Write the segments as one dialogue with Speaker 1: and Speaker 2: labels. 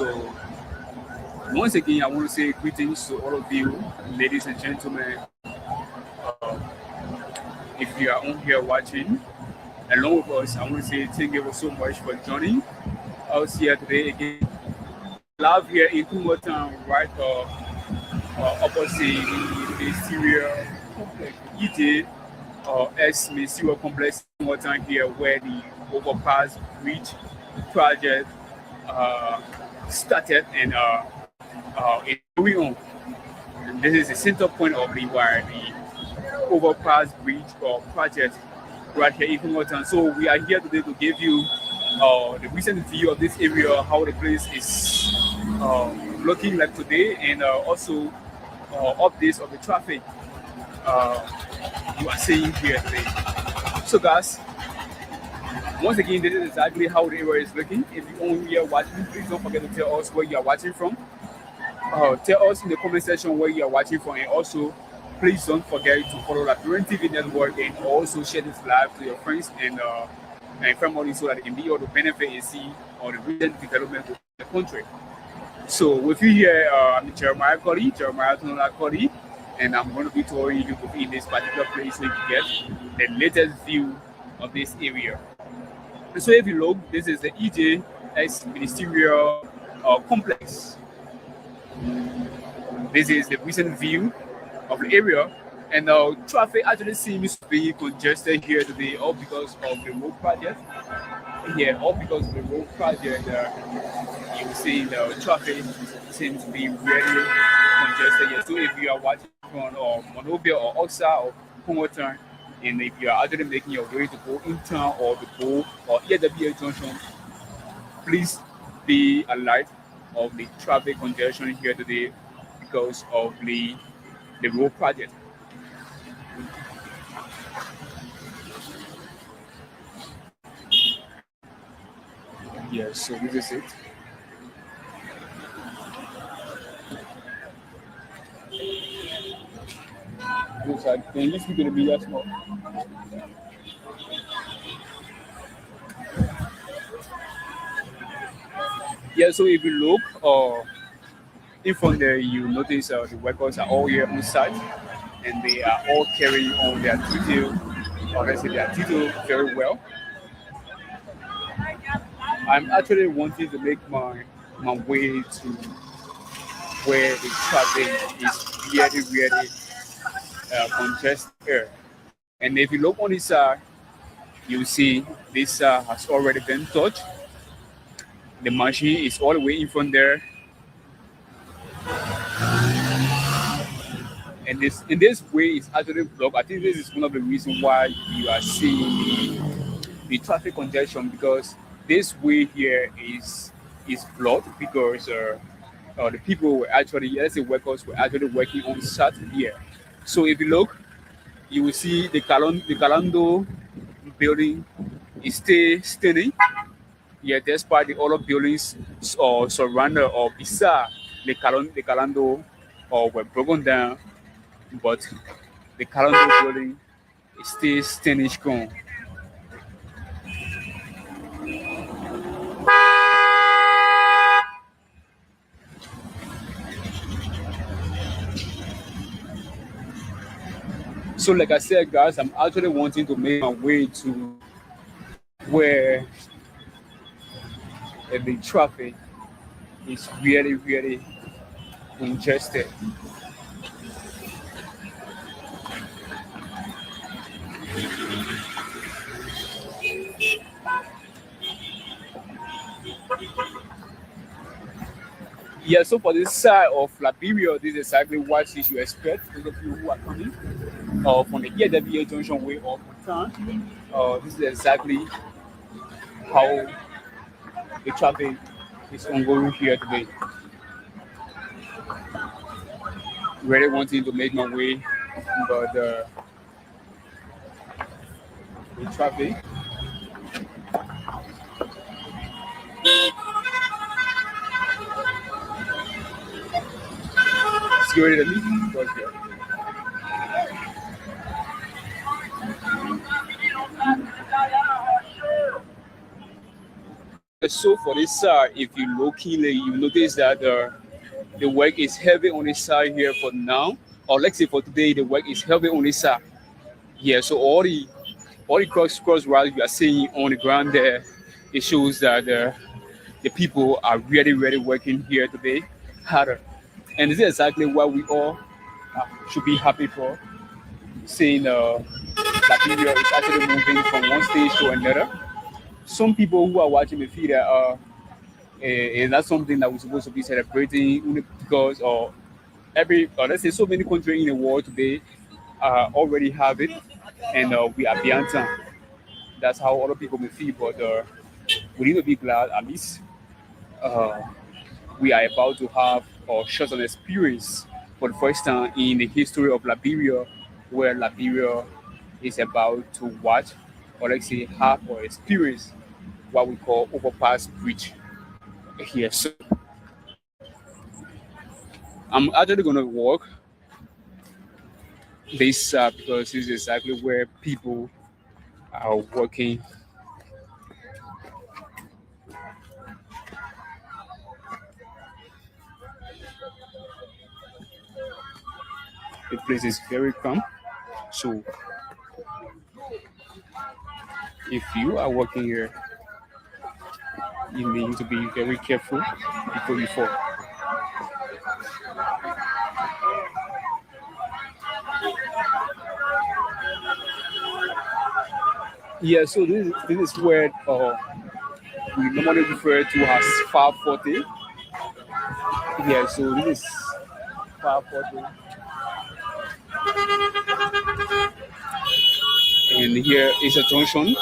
Speaker 1: So once again, I want to say greetings to all of you, ladies and gentlemen. Uh, if you are on here watching along with us, I want to say thank you so much for joining us here today again. We are live here in Kumotan, right opposite the Ministerial Complex, EJ S Ministerial Complex in Kumotan here, where the overpass bridge project uh, started and is going on. And this is the center point of the where the overpass bridge or project right here in Kumotan. So we are here today to give you the recent view of this area, how the place is looking like today, and also updates of the traffic uh, you are seeing here today. So, guys, once again, this is exactly how the area is looking. If you only are watching, please don't forget to tell us where you are watching from. Tell us in the comment section where you are watching from, and also please don't forget to follow the Parent TV network and also share this live to your friends and family so that they can be able to benefit and see all the recent development of the country. So with you here, I'm Jeremiah Cody, Jeremiah Tonola Cody, and I'm going to be touring you in this particular place so you can get the latest view of this area. And so if you look, this is the EJS Ministerial Complex. This is the recent view of the area, and traffic actually seems to be congested here today, all because of the road project. Yeah, all because of the road project. You see the traffic seems to be really congested here. So if you are watching from Monrovia or Oxa or Kumotan, and if you are actually making your way to go in town or to go or EWA Junction, please be alert of the traffic congestion here today because of the road project. Yes, so this is it. Looks like can you speak to the media small? Yeah, so if you look in front there, you notice the workers are all here on site and they are all carrying on their detail, or let's say their detail very well. I'm actually wanting to make my way to where the traffic is really congested here. And if you look on this side, you see this has already been touched. The machine is all the way in front there, and this in this way is actually blocked. I think this is one of the reasons why you are seeing the traffic congestion because this way here is blocked because the people were actually, let's say workers were actually working on site here. So if you look, you will see the Calando building is still standing. Yeah, despite the other buildings or surrounded or beside the Calando were broken down, but the Calando building is still standing strong. So, like I said, guys, I'm actually wanting to make my way to where the traffic is really congested. Yeah, so for this side of Liberia, this is exactly what you should expect. Those of you who are coming from the EWA Junction way of town, this is exactly how the traffic is ongoing here today. Really wanting to make my way, but the traffic. Security, because So for this side, if you look keenly, you notice that the work is heavy on this side here for now, or let's say for today, the work is heavy on this side. Yeah, so all the cross roads you are seeing on the ground there, it shows that the people are really really working here today harder, and this is exactly what we all should be happy for, seeing Liberia is actually moving from one stage to another. Some people who are watching the feed is not something that we're supposed to be celebrating only because or let's say so many countries in the world today already have it, and we are beyond time. That's how other people may feel, but we need to be glad at least uh, we are about to have such an experience for the first time in the history of Liberia, where Liberia is about to watch, or let's say have or experience what we call overpass bridge here. So I'm actually gonna walk this because this is exactly where people are working. The place is very calm. So if you are working here, you need to be very careful before you fall. Yeah, so this is where we normally refer to as 540. Yeah, so this is 540, and here is a junction.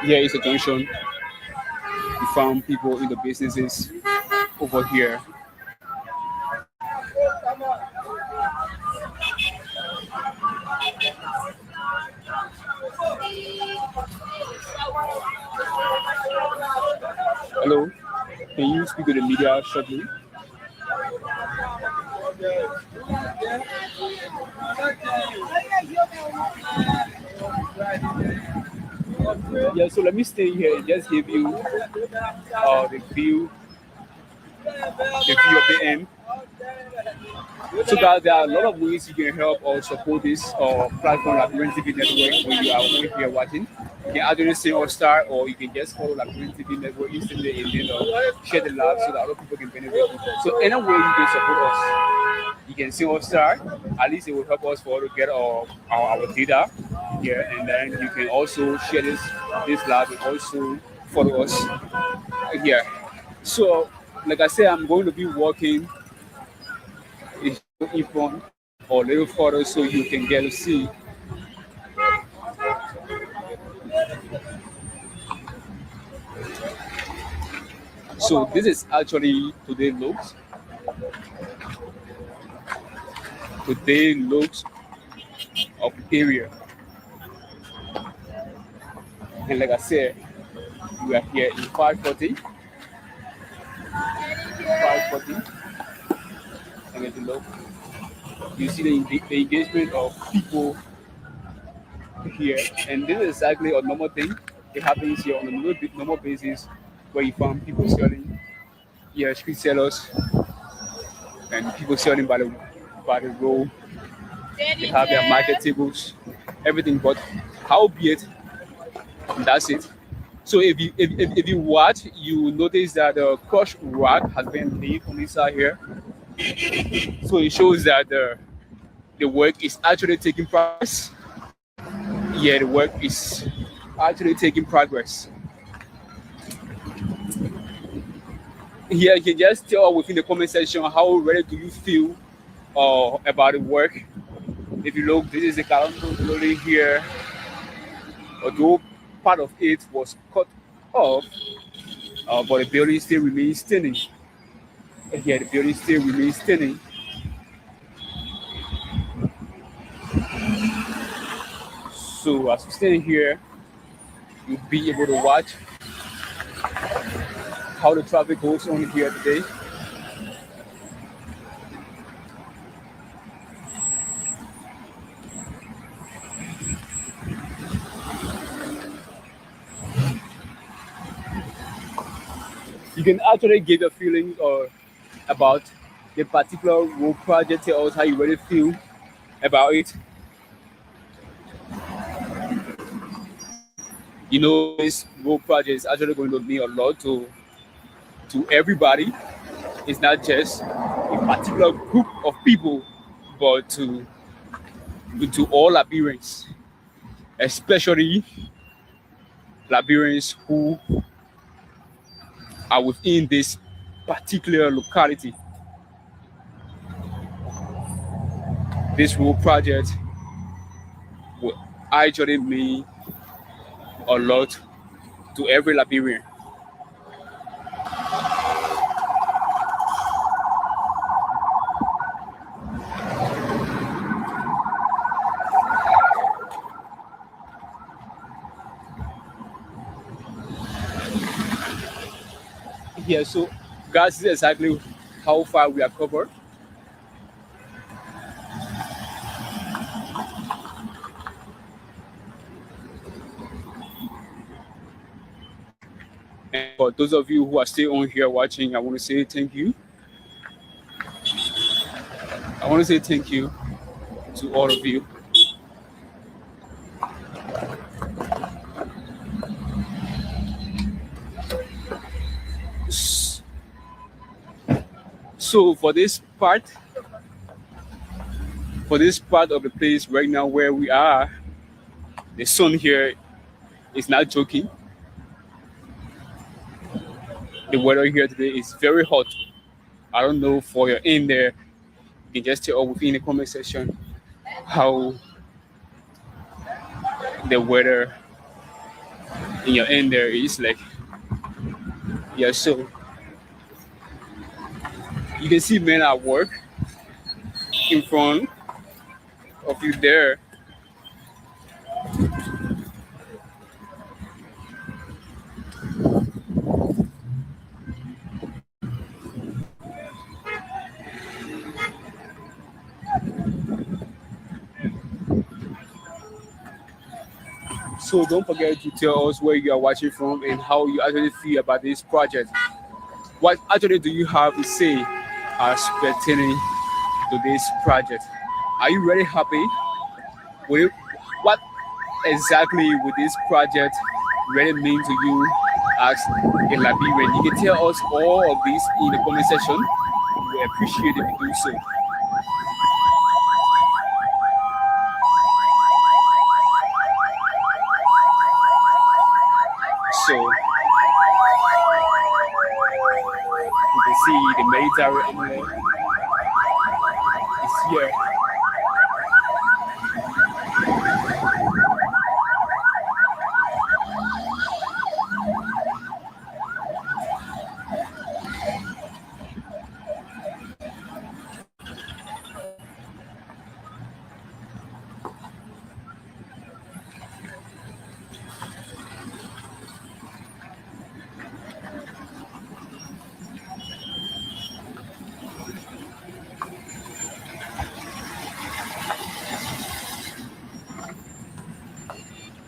Speaker 1: Here is a junction. We found people in the businesses over here. Hello, can you speak to the media shortly? Yeah, so let me stay here and just give you the view of the end. So that there are a lot of ways you can help or support this platform like Green TV Network when you are over here watching. You can either say or start, or you can just follow like Green TV Network instantly and then share the love so that other people can benefit. So any way you can support us, you can say or start. At least it will help us for to get our data here, and then you can also share this lab and also follow us here. So, like I said, I'm going to be working in front or little further so you can get to see. So this is actually today looks of area, and like I said, we are here in 540, and if you look, you see the engagement of people here, and this is exactly a normal thing. It happens here on a normal basis, where you find people selling, yeah, street sellers, and people selling by the road. They have their market tables, everything. But howbeit, that's it. So if you watch, you notice that the crushed rock has been laid on this side here. So it shows that the work is actually taking progress. Yeah, the work is actually taking progress. Here you can just tell within the comment section how ready do you feel about the work. If you look, this is the Calando building here. Although part of it was cut off, but the building still remains standing. Here, the building still remains standing. So as we stand here, you'll be able to watch how the traffic goes on here today. You can actually give your feelings or about the particular role project. Tell us how you really feel about it. This role project is actually going to mean a lot to everybody. It's not just a particular group of people, but to all Liberians, especially Liberians who are within this particular locality. This role project will actually mean a lot to every Liberian. Yeah, so guys, this is exactly how far we are covered. And for those of you who are still on here watching, I want to say thank you. I want to say thank you to all of you. So for this part of the place right now where we are, the sun here is not joking. The weather here today is very hot. I don't know for your in there. You can just tell within the comment section how the weather in your end there is like. Yeah, so you can see men at work in front of you there. So don't forget to tell us where you are watching from and how you actually feel about this project. What actually do you have to say as pertaining to this project? Are you really happy with it? What exactly would this project really mean to you as a Liberian? You can tell us all of this in the comment section. We appreciate if you do so. So you can see the military emblem is here.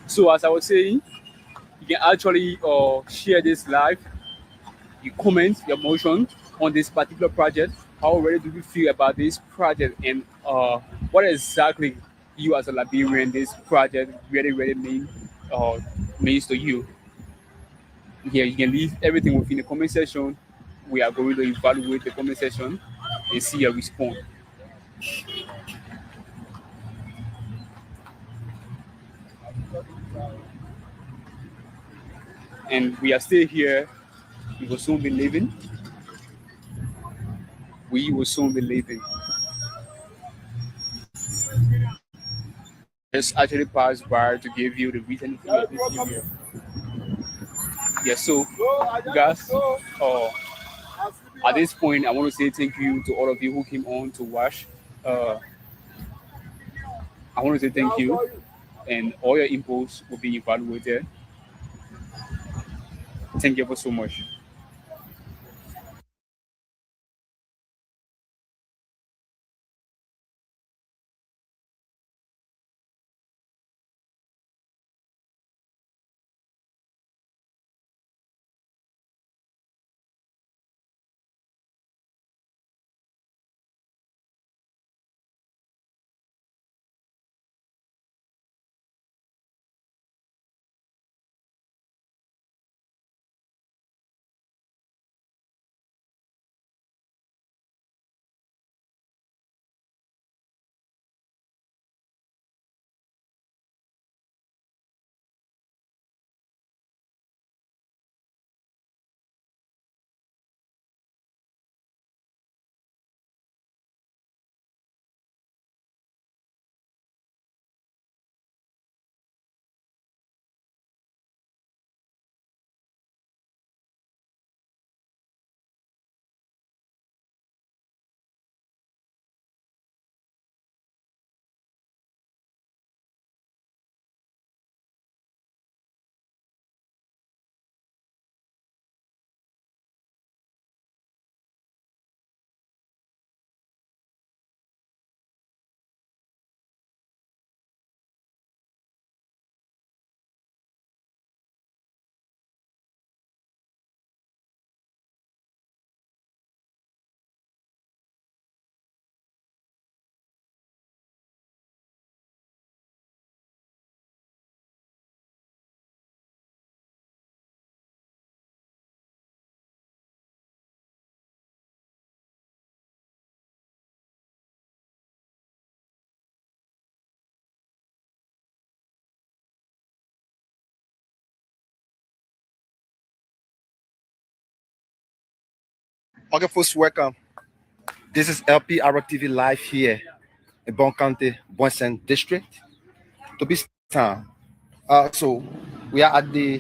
Speaker 1: So as I was saying, you can actually share this live. You comment your emotion on this particular project. How ready do you feel about this project, and what exactly you as a Liberian this project really uh, means to you? Yeah, you can leave everything within the comment section. We are going to evaluate the comment section and see your response. And we are still here. We will soon be leaving. We will soon be leaving. Just actually pass by to give you the reason for this here. Yeah, so guys, at this point, I want to say thank you to all of you who came on to watch. Uh, I want to say thank you, and all your inputs will be evaluated. Thank you for so much.
Speaker 2: Okay, folks, welcome. This is LPR TV live here in Bon County, Boisson District, to be town. So we are at the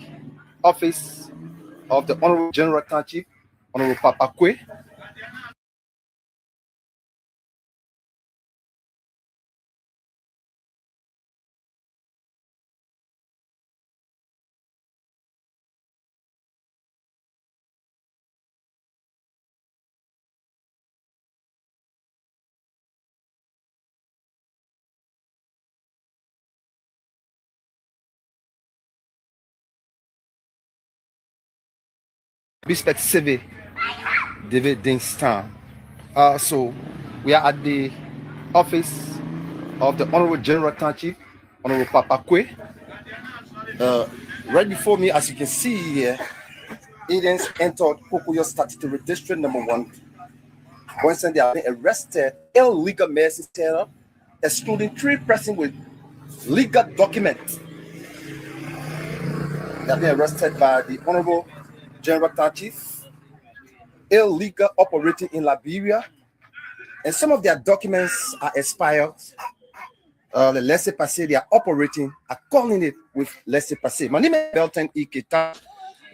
Speaker 2: office of the Honorable General Township, Honorable Papa Kwe. Bispec Civic, David Dingstown. So we are at the office of the Honorable General Township, Honorable Papa Kwe. Right before me, as you can see here, Indians entered Pocoyo Statutory District number 1. Once they have been arrested, illegal medicine setup, excluding 3 persons with legal documents. They have been arrested by the Honorable General Township, illegal operating in Liberia, and some of their documents are expired. The laissez-passer they are operating are calling it with laissez-passer. My name is Belton Iketa.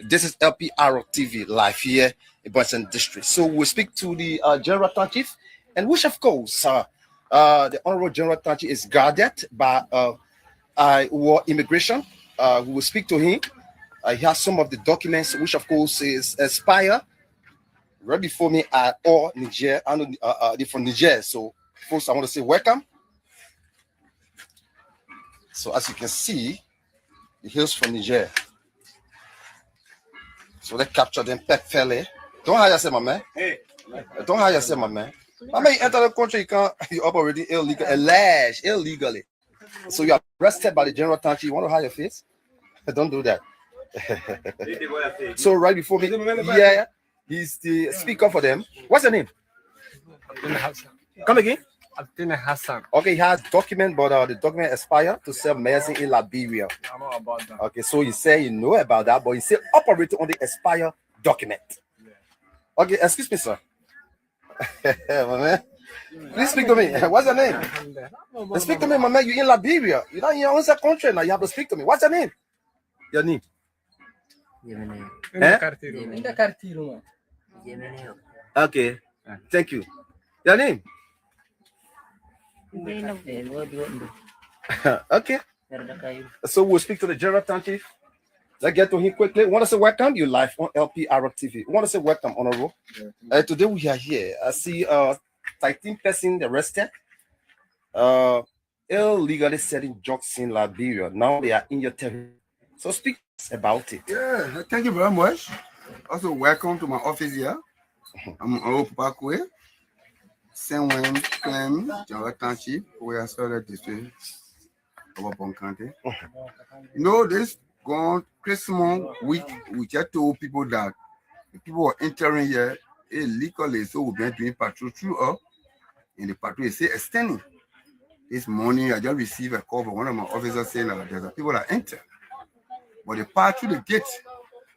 Speaker 2: This is LPR TV live here in Boisson District. So we speak to the General Township, and which of course the Honorable General Township is guarded by war immigration. We will speak to him. He has some of the documents, which of course is expired. Right before me are all Niger. I know they're from Niger. So folks, I want to say welcome. So as you can see, the hills from Niger. So they capture them fairly. Don't hire yourself, my man.
Speaker 1: Hey.
Speaker 2: Don't hire yourself, my man. My man, you enter the country, you operating alleged illegally. So you are arrested by the General Township. You want to hide your face? Don't do that. So right before me, yeah, he's the speaker for them. What's your name? Come again?
Speaker 3: Abdina Hassan.
Speaker 2: Okay, he has document, but the document expired to sell medicine in Liberia.
Speaker 3: I know about that.
Speaker 2: Okay, so you say you know about that, but you say operating on the expired document. Yeah. Okay, excuse me, sir. My man. Please speak to me. What's your name? Speak to me, my man. You're in Liberia. You're not in your own country now. You have to speak to me. What's your name? Your name? Okay. Thank you. Your name? Okay. So we'll speak to the General Township. Let's get to him quickly. Want to say welcome? You live on LPR TV. Want to say welcome, Honorable. Today we are here. I see 13 persons arrested. Illegally selling drugs in Liberia. Now they are in your territory. So speak about it.
Speaker 4: Yeah, thank you very much. Also, welcome to my office here. I'm Honorable Papa Kwe, Senwen Clem, General Township, where I started district of Bon County. You know, this gone Christmas week, we just told people that the people were entering here illegally, so we've been doing patrol through up, and the patrol is still extending. This morning, I just received a call from one of my officers saying that there's a people that enter, but they pass through the gate.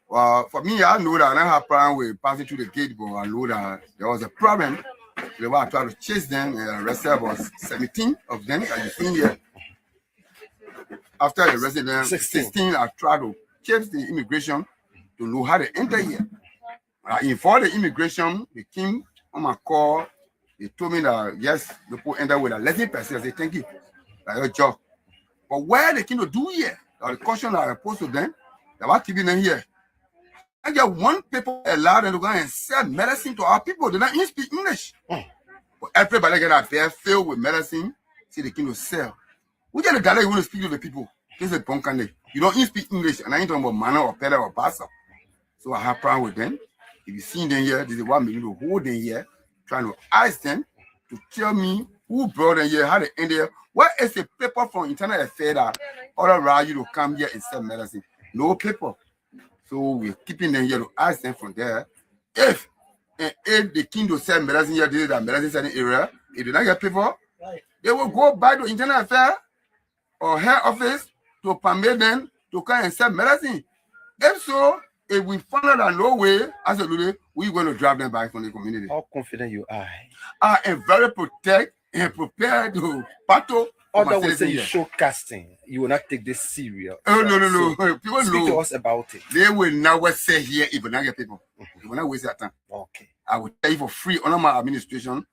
Speaker 4: Well, for me, I know that I don't have a problem with passing through the gate, but I know that there was a problem. They were trying to chase them and arrested about 17 of them that you see here. After arresting them, 16 I tried to chase the immigration to know how to enter here. I informed the immigration, they came on my call, they told me that yes, the people enter with a lesson person. I said, thank you, that's your job. But where they came to do here, the caution that I posed to them, they were keeping them here. I get one people allowed them to go and sell medicine to our people. They don't even speak English. But everybody get out there filled with medicine, see they came to sell. We get the guy that you want to speak to the people. This is Bon County. You don't even speak English, and I ain't talking about manner or pedal or pastor. So I have problem with them. If you see them here, this is what made me to hold them here, trying to ask them to tell me who brought them here, how they end here. What is the paper from Internal Affairs that allow you to come here and sell medicine? No paper. So we're keeping them here to ask them from there. If the king to sell medicine here, this is the medicine selling area, if they don't get paper, they will go back to Internal Affairs or head office to permit them to come and sell medicine. If so, If we find out that no way, absolutely, we're going to drive them back from the community.
Speaker 2: How confident you are?
Speaker 4: I am very protect and prepared to battle.
Speaker 2: Other would say show casting. You will not take this serious.
Speaker 4: Oh, no.
Speaker 2: So
Speaker 4: people
Speaker 2: speak
Speaker 4: know.
Speaker 2: to us about it.
Speaker 4: They will never say here if we not get people. They will not waste their time.
Speaker 2: Okay.
Speaker 4: I will tell you for free under my administration,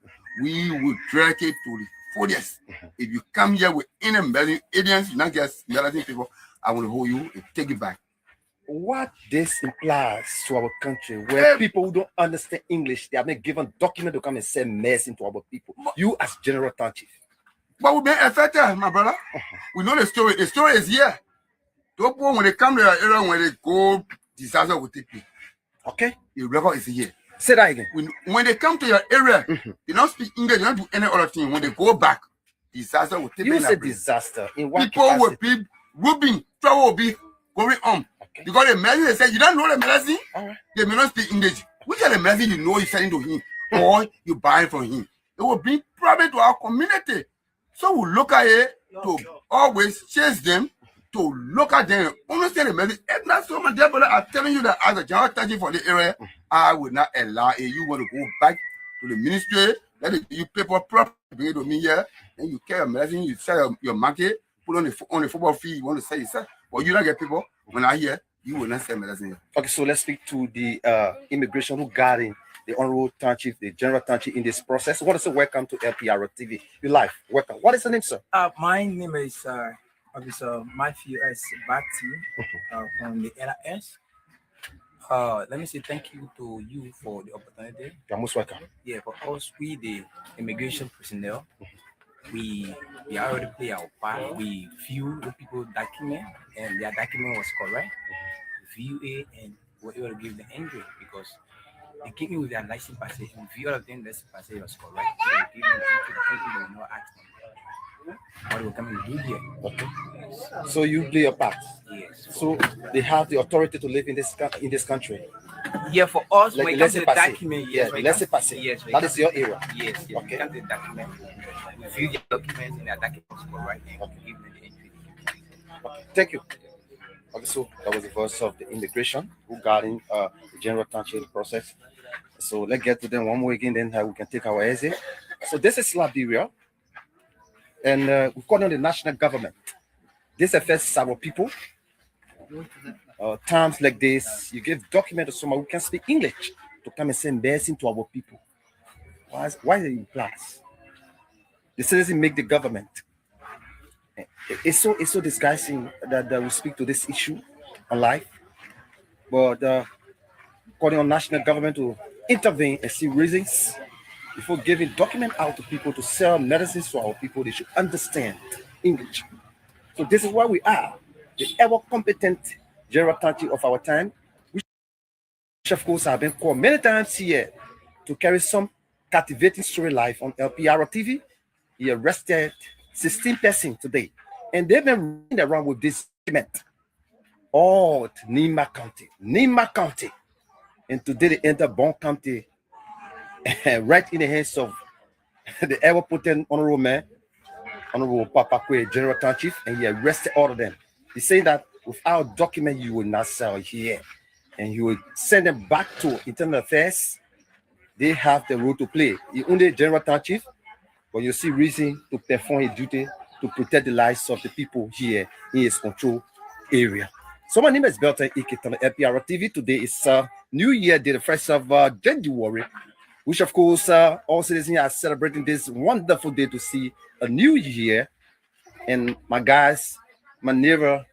Speaker 4: we will drag it to the fullest. If you come here with any million aliens, you not get million people, I will hold you and take it back.
Speaker 2: What this implies to our country, where people who don't understand English, they have been given document to come and send medicine to our people. You as General Town Chief.
Speaker 4: But we've been affected, my brother. We know the story. The story is here. Those people, when they come to the area, when they go, disaster will take place.
Speaker 2: Okay.
Speaker 4: The record is here.
Speaker 2: Say that again.
Speaker 4: When they come to your area, they don't speak English, they don't do any other thing. When they go back, disaster will take place.
Speaker 2: You said disaster. In what
Speaker 4: people
Speaker 2: capacity?
Speaker 4: will be rubbing, trouble will be going on. Okay. Because the medicine, they say, you don't know the medicine?
Speaker 2: All right.
Speaker 4: They may not speak English. Which are the medicine you know you're selling to him or you buy from him? It will bring problem to our community. So we look at it to always chase them, to look at them, understand the medicine. And that's so much, but I'm telling you that as a general touching for the area, I would not allow it. You want to go back to the ministry, let it you paper properly, bring it to me here, and you carry your medicine, you sell your market, put on the football field, you want to sell yourself. But you don't get people, when I hear, you will not sell medicine here.
Speaker 2: Okay, so let's speak to the immigration who got in the Honorable Town Chief, the General Town Chief in this process. What is it? Welcome to LPR TV. Your life. Welcome. What is the name, sir?
Speaker 5: My name is Officer Matthew S. Bati from the NRS. Let me say thank you to you for the opportunity.
Speaker 2: You're most welcome.
Speaker 5: Yeah, for us, we the immigration personnel, we already play our part. We view the people document and their document was correct. View it and we're able to give the entry because they came in with their license passage and view all of them license passage was correct. So they give them the entry, they will not ask them what will come and do here.
Speaker 2: Okay. So you play your part.
Speaker 5: Yes.
Speaker 2: So they have the authority to live in this country.
Speaker 5: Yeah, for us,
Speaker 2: like
Speaker 5: when it comes to the document, yes.
Speaker 2: Let's say pass it.
Speaker 5: Yes.
Speaker 2: That is your area.
Speaker 5: Yes. Yes.
Speaker 2: Okay.
Speaker 5: When it comes to the document, we view the documents and the documents correct and we give them the entry.
Speaker 2: Okay. Thank you. Okay, so that was the voice of the immigration regarding the General Town Chief process. So let's get to them one more again, then we can take our exit. So this is Liberia, and we call on the national government. This affects our people. Times like this, you give document to someone who can speak English to come and send medicine to our people. Why is it in class? The citizen make the government. It's so disgusting that we speak to this issue on live, but calling on national government to intervene and see reasons before giving document out to people to sell medicines to our people. They should understand English. So this is why we are the ever competent General Town Chief of our time, which of course have been called many times here to carry some captivating story life on LPR TV. He arrested 16 persons today, and they've been running around with this document. All Nima County, and today they enter Bon County, right in the hands of the ever potent honorable man, Honorable Papa Kwe, General Town Chief, and he arrested all of them. He's saying that without document, you will not sell here, and you will send them back to Internal Affairs. They have the role to play. He only General Town Chief, but you see reason to perform his duty to protect the lives of the people here in his control area. So my name is Belton Ikit on LPR TV. Today is New Year Day, the 1st of January, which of course all citizens are celebrating this wonderful day to see a new year. And my guys, my neighbor,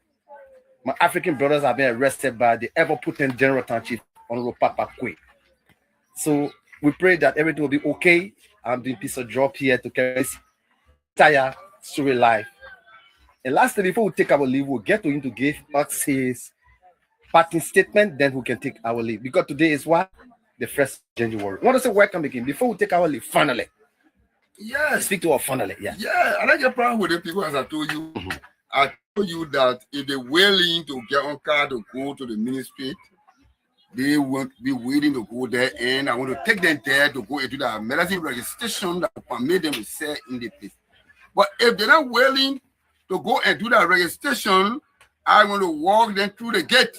Speaker 2: my African brothers have been arrested by the ever-potent General Town Chief, Honorable Papa Kwe. So we pray that everything will be okay. I'm doing a piece of job here to carry this entire story life. And lastly, before we take our leave, we'll get to him to give us his parting statement, then we can take our leave. Because today is what? The 1st of January. I want to say welcome again. Before we take our leave, finally.
Speaker 4: Yes.
Speaker 2: Speak to our finally. Yeah.
Speaker 4: Yeah, I like your problem with the people, as I told you. I told you that if they're willing to get on car to go to the ministry, they won't be willing to go there, and I want to take them there to go into the medicine registration that will permit them to sell in the place. But if they're not willing to go and do that registration, I want to walk them through the gate.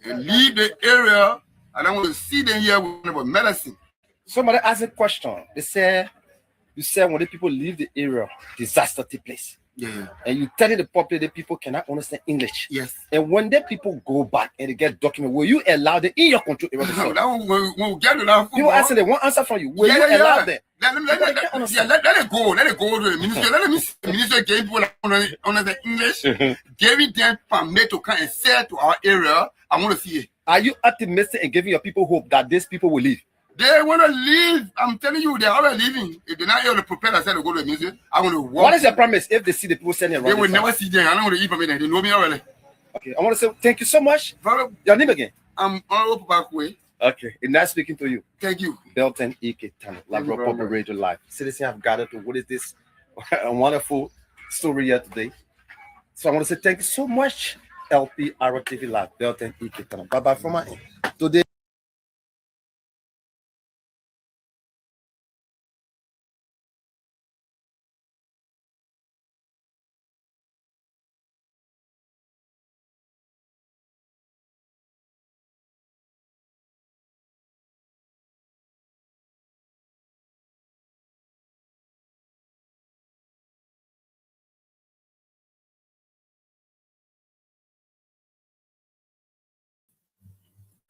Speaker 4: and leave the area. I don't want to see them here with medicine.
Speaker 2: Somebody asked a question. They said, you said when the people leave the area, disaster take place.
Speaker 4: Yeah.
Speaker 2: And you tell the public that people cannot understand English.
Speaker 4: Yes.
Speaker 2: And when the people go back and they get document, will you allow them in your control area?
Speaker 4: That one, we'll get to that.
Speaker 2: People asking them one answer from you. Will you allow them?
Speaker 4: Let it go. Let it go to the minister. Let the minister give people on the English, giving them permit to come and sell to our area. I want to see it.
Speaker 2: Are you optimistic and giving your people hope that these people will leave?
Speaker 4: They want to leave. I'm telling you, they're already leaving. If they're not able to prepare themselves to go to the music, I want to walk.
Speaker 2: What is your promise if they see the people standing around?
Speaker 4: They will never see them. I don't want to eat from them. They know me already.
Speaker 2: Okay, I want to say thank you so much. Your name again?
Speaker 4: I'm Honorable Parkway.
Speaker 2: Okay, and nice speaking to you.
Speaker 4: Thank you.
Speaker 2: Belton Ike Tana, Labrador Public Radio Live. Citizens have gathered to what is this a wonderful story here today. So I want to say thank you so much, LP RTV Live, Belton Ike Tana. Bye bye from my end. Today.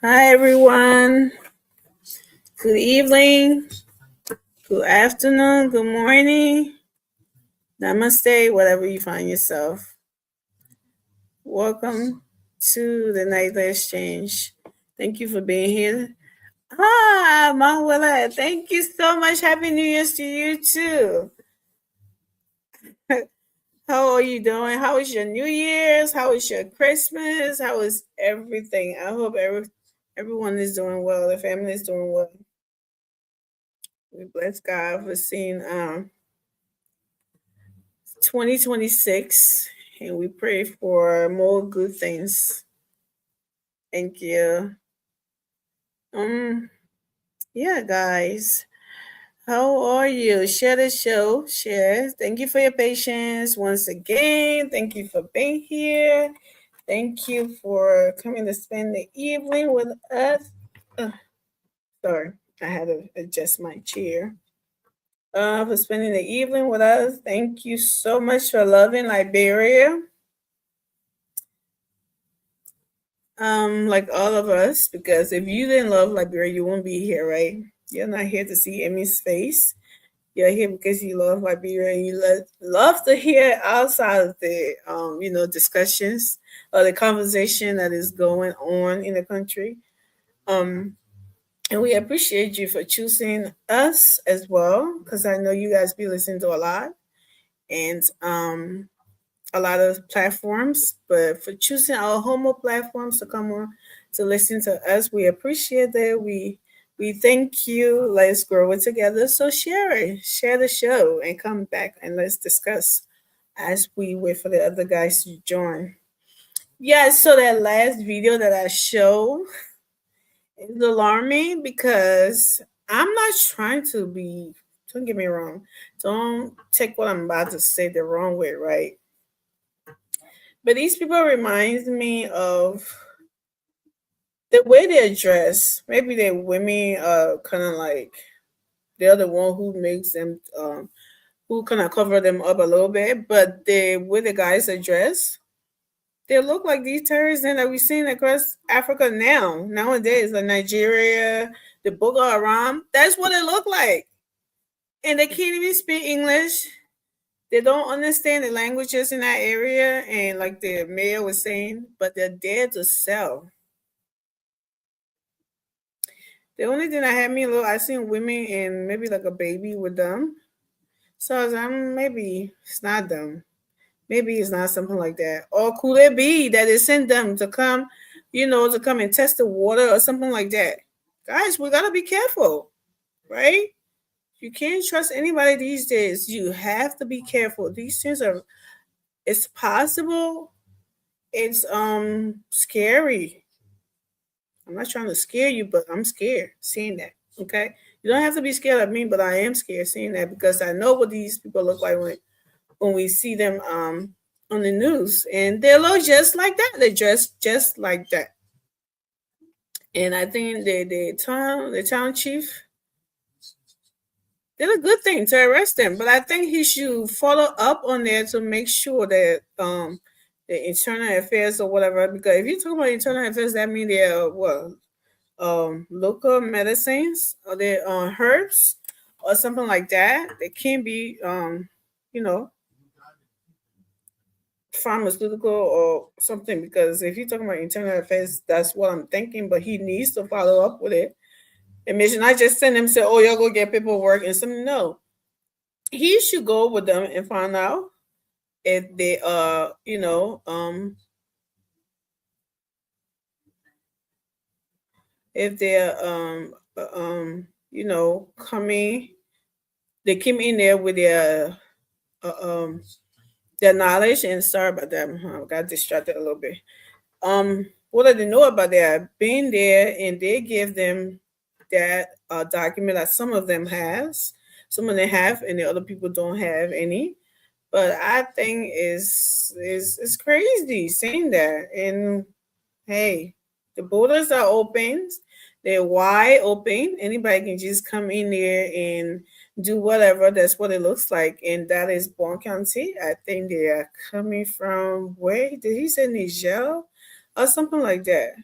Speaker 6: Hi, everyone. Good evening, good afternoon, good morning, namaste, whatever you find yourself. Welcome to the Nightly Exchange. Thank you for being here. Hi, Manuela. Thank you so much. Happy New Year's to you, too. How are you doing? How is your New Year's? How is your Christmas? How is everything? I hope everyone is doing well. The family is doing well. We bless God for seeing 2026, and we pray for more good things. Thank you. Yeah, guys. How are you? Share the show. Share. Thank you for your patience once again. Thank you for being here. Thank you for coming to spend the evening with us. Sorry, I had to adjust my chair. For spending the evening with us. Thank you so much for loving Liberia. Like all of us, because if you didn't love Liberia, you won't be here, right? You're not here to see Emmy's face. You're here because you love Liberia and you love to hear outside of the discussions or the conversation that is going on in the country. And we appreciate you for choosing us as well, because I know you guys be listening to a lot and a lot of platforms, but for choosing our homo platforms to come on to listen to us, we appreciate that. We thank you. Let's grow it together. So share it, share the show, and come back and let's discuss as we wait for the other guys to join. Yeah, so that last video that I showed is alarming because I'm not trying to be, don't get me wrong, don't take what I'm about to say the wrong way, right? But these people remind me of the way they dress. Maybe the women are kind of like they're the one who makes them, who kind of cover them up a little bit. But the way the guys are dressed, they look like these terrorists that we've seen across Africa nowadays, like Nigeria, the Boko Haram. That's what it look like. And they can't even speak English. They don't understand the languages in that area. And like the mayor was saying, but they're there to sell. The only thing that had me a little, I seen women and maybe like a baby with them. So I was like, maybe it's not them. Maybe it's not something like that. Or could it be that they sent them to come, to come and test the water or something like that? Guys, we got to be careful, right? You can't trust anybody these days. You have to be careful. These things it's possible. It's scary. I'm not trying to scare you, but I'm scared seeing that, okay? You don't have to be scared of me, but I am scared seeing that because I know what these people look like when we see them on the news. And they look just like that. They dress just like that. And I think the town chief did a good thing to arrest him, but I think he should follow up on there to make sure that the internal affairs or whatever. Because if you talk about internal affairs, that means they're what local medicines or they herbs or something like that. They can be you know pharmaceutical or something. Because if you're talking about internal affairs, that's what I'm thinking. But he needs to follow up with it. And maybe not just send them say, "Oh, y'all go get paperwork and something." No, he should go with them and find out if they are, if they're coming, they came in there with their knowledge. And sorry about that, I got distracted a little bit. What do they know about that? Being there, and they give them that document that some of them some of them have, and the other people don't have any. But I think is crazy saying that. And hey, the borders are open. They're wide open. Anybody can just come in there and do whatever. That's what it looks like. And that is Bon County. I think they are coming from where did he say Niger or something like that.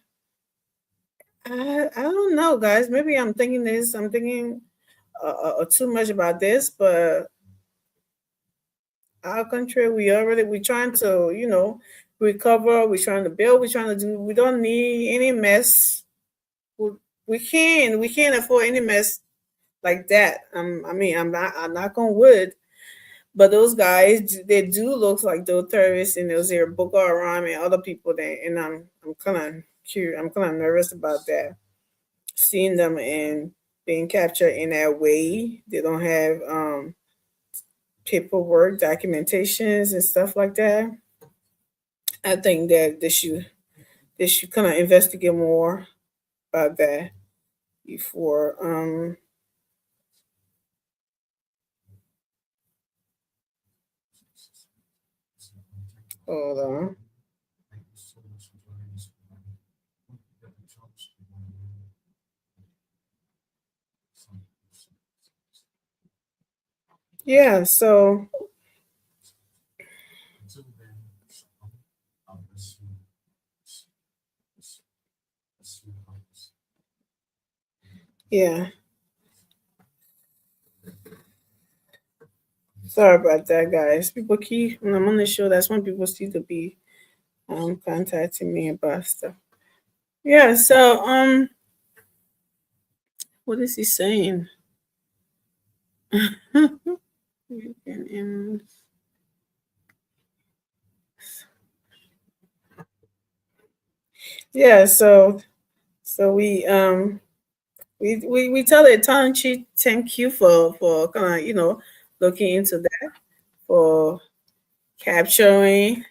Speaker 6: I don't know, guys. Maybe I'm thinking this. I'm thinking too much about this, but our country, we're trying to, recover. We're trying to build. We're trying to do. We don't need any mess. We can't afford any mess like that. I'm not on wood, but those guys, they do look like those terrorists and those here Boko Haram and other people there. And I'm kind of curious. I'm kind of nervous about that. Seeing them and being captured in that way. They don't have paperwork, documentations, and stuff like that. I think that they should kind of investigate more about that before hold on. Yeah, so yeah. Sorry about that, guys. People keep when I'm on the show, that's when people seem to be contacting me about stuff. Yeah, so what is he saying? Yeah, so we tell the Tanchi thank you for kind of looking into that, for capturing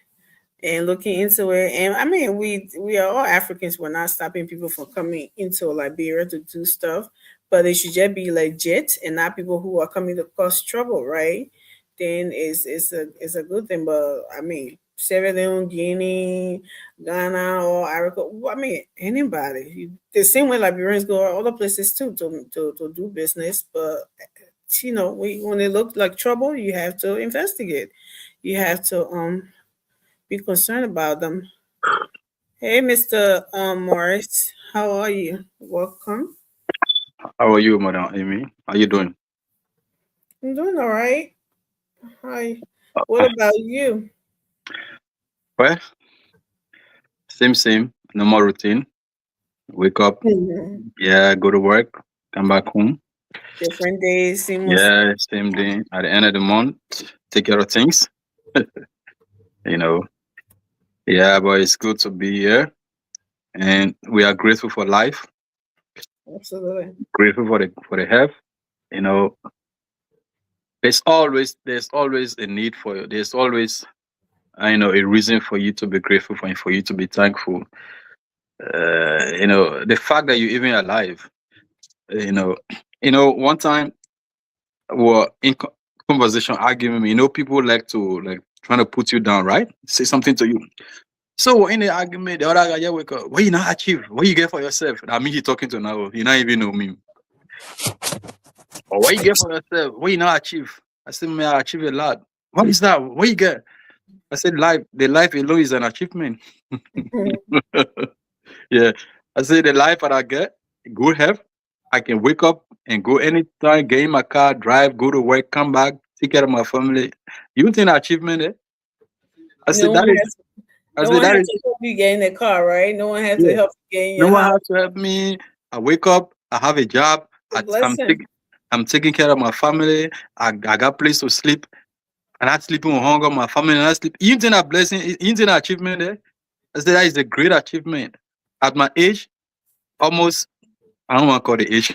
Speaker 6: and looking into it. And I mean, we are all Africans. We're not stopping people from coming into Liberia to do stuff, but it should just be legit and not people who are coming to cause trouble, right? Then it's a good thing. But I mean, Sierra Leone, Guinea, Ghana, or Africa. I mean, anybody. The same way Liberians go other places too to do business, but when it looks like trouble, you have to investigate. You have to be concerned about them. Hey, Mr. Morris, how are you? Welcome.
Speaker 7: How are you, Madam Amy? How you doing?
Speaker 6: I'm doing all right. Hi. What about you?
Speaker 7: Well, same, normal routine. Wake up, yeah, go to work, come back home.
Speaker 6: Different days, seamless.
Speaker 7: Yeah, same day. At the end of the month, take care of things. you know, yeah, but it's good to be here, and we are grateful for life,
Speaker 6: Absolutely.
Speaker 7: grateful for the health. You know, there's always a need for you. There's always a reason for you to be grateful for you to be thankful. The fact that you're even alive. One time we were in conversation arguing. People like to trying to put you down, right? Say something to you. So in the argument, the other guy just wake up. What you not achieve? What you get for yourself? I mean, he talking to now. He not even know me. Or what you get for yourself? What you not achieve? I said, man, I achieve a lot. What is that? What you get? I said, life. The life alone is an achievement. Yeah. I said, the life that I get, good health. I can wake up and go anytime, get in my car, drive, go to work, come back, take care of my family. You think achievement? Eh? I said,
Speaker 6: No
Speaker 7: that
Speaker 6: one
Speaker 7: is.
Speaker 6: has,
Speaker 7: I
Speaker 6: no
Speaker 7: said,
Speaker 6: one
Speaker 7: that
Speaker 6: has
Speaker 7: is.
Speaker 6: to help you get in the car, right? No one has to
Speaker 7: Yeah.
Speaker 6: help you get in
Speaker 7: No
Speaker 6: your
Speaker 7: one
Speaker 6: house.
Speaker 7: has to help me. I wake up. I have a job. I'm
Speaker 6: Blessing.
Speaker 7: taking care of my family. I got place to sleep. I'm not sleeping on hunger. My family not sleep. You think that blessing? You think that achievement? Eh? I said that is a great achievement. At my age, almost. I don't want to call the age.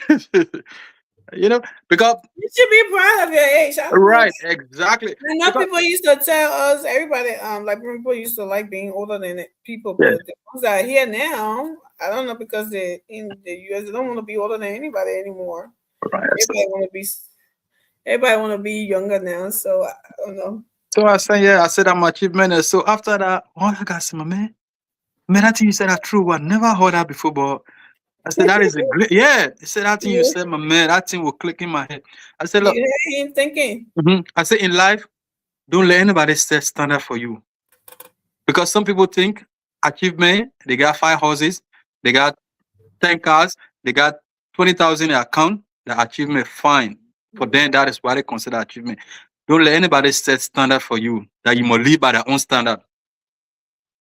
Speaker 7: You know, because
Speaker 6: You should be proud of your age. I don't know.
Speaker 7: right, exactly.
Speaker 6: I know
Speaker 7: Because,
Speaker 6: people used to tell us, everybody, like people used to like being older than people,
Speaker 7: yeah,
Speaker 6: but the ones that are here now, I don't know, because they're in the US, they don't want to be older than anybody anymore.
Speaker 7: right.
Speaker 6: Everybody want to be younger now. So I don't know.
Speaker 7: So I said, yeah, I said I'm achievement. And so after that, oh, I got some man. Man, that thing you said that true. I never heard that before, but I said that is a great. Yeah, he said that thing you
Speaker 6: Yeah,
Speaker 7: said, my man. That thing will click in my head. I said, look.
Speaker 6: you ain't thinking.
Speaker 7: I said in life, don't let anybody set standard for you. Because some people think achievement, they got 5 houses, they got 10 cars, they got 20,000 in account, the achievement fine. For them, that is what they consider achievement. Don't let anybody set standard for you that you must live by their own standard.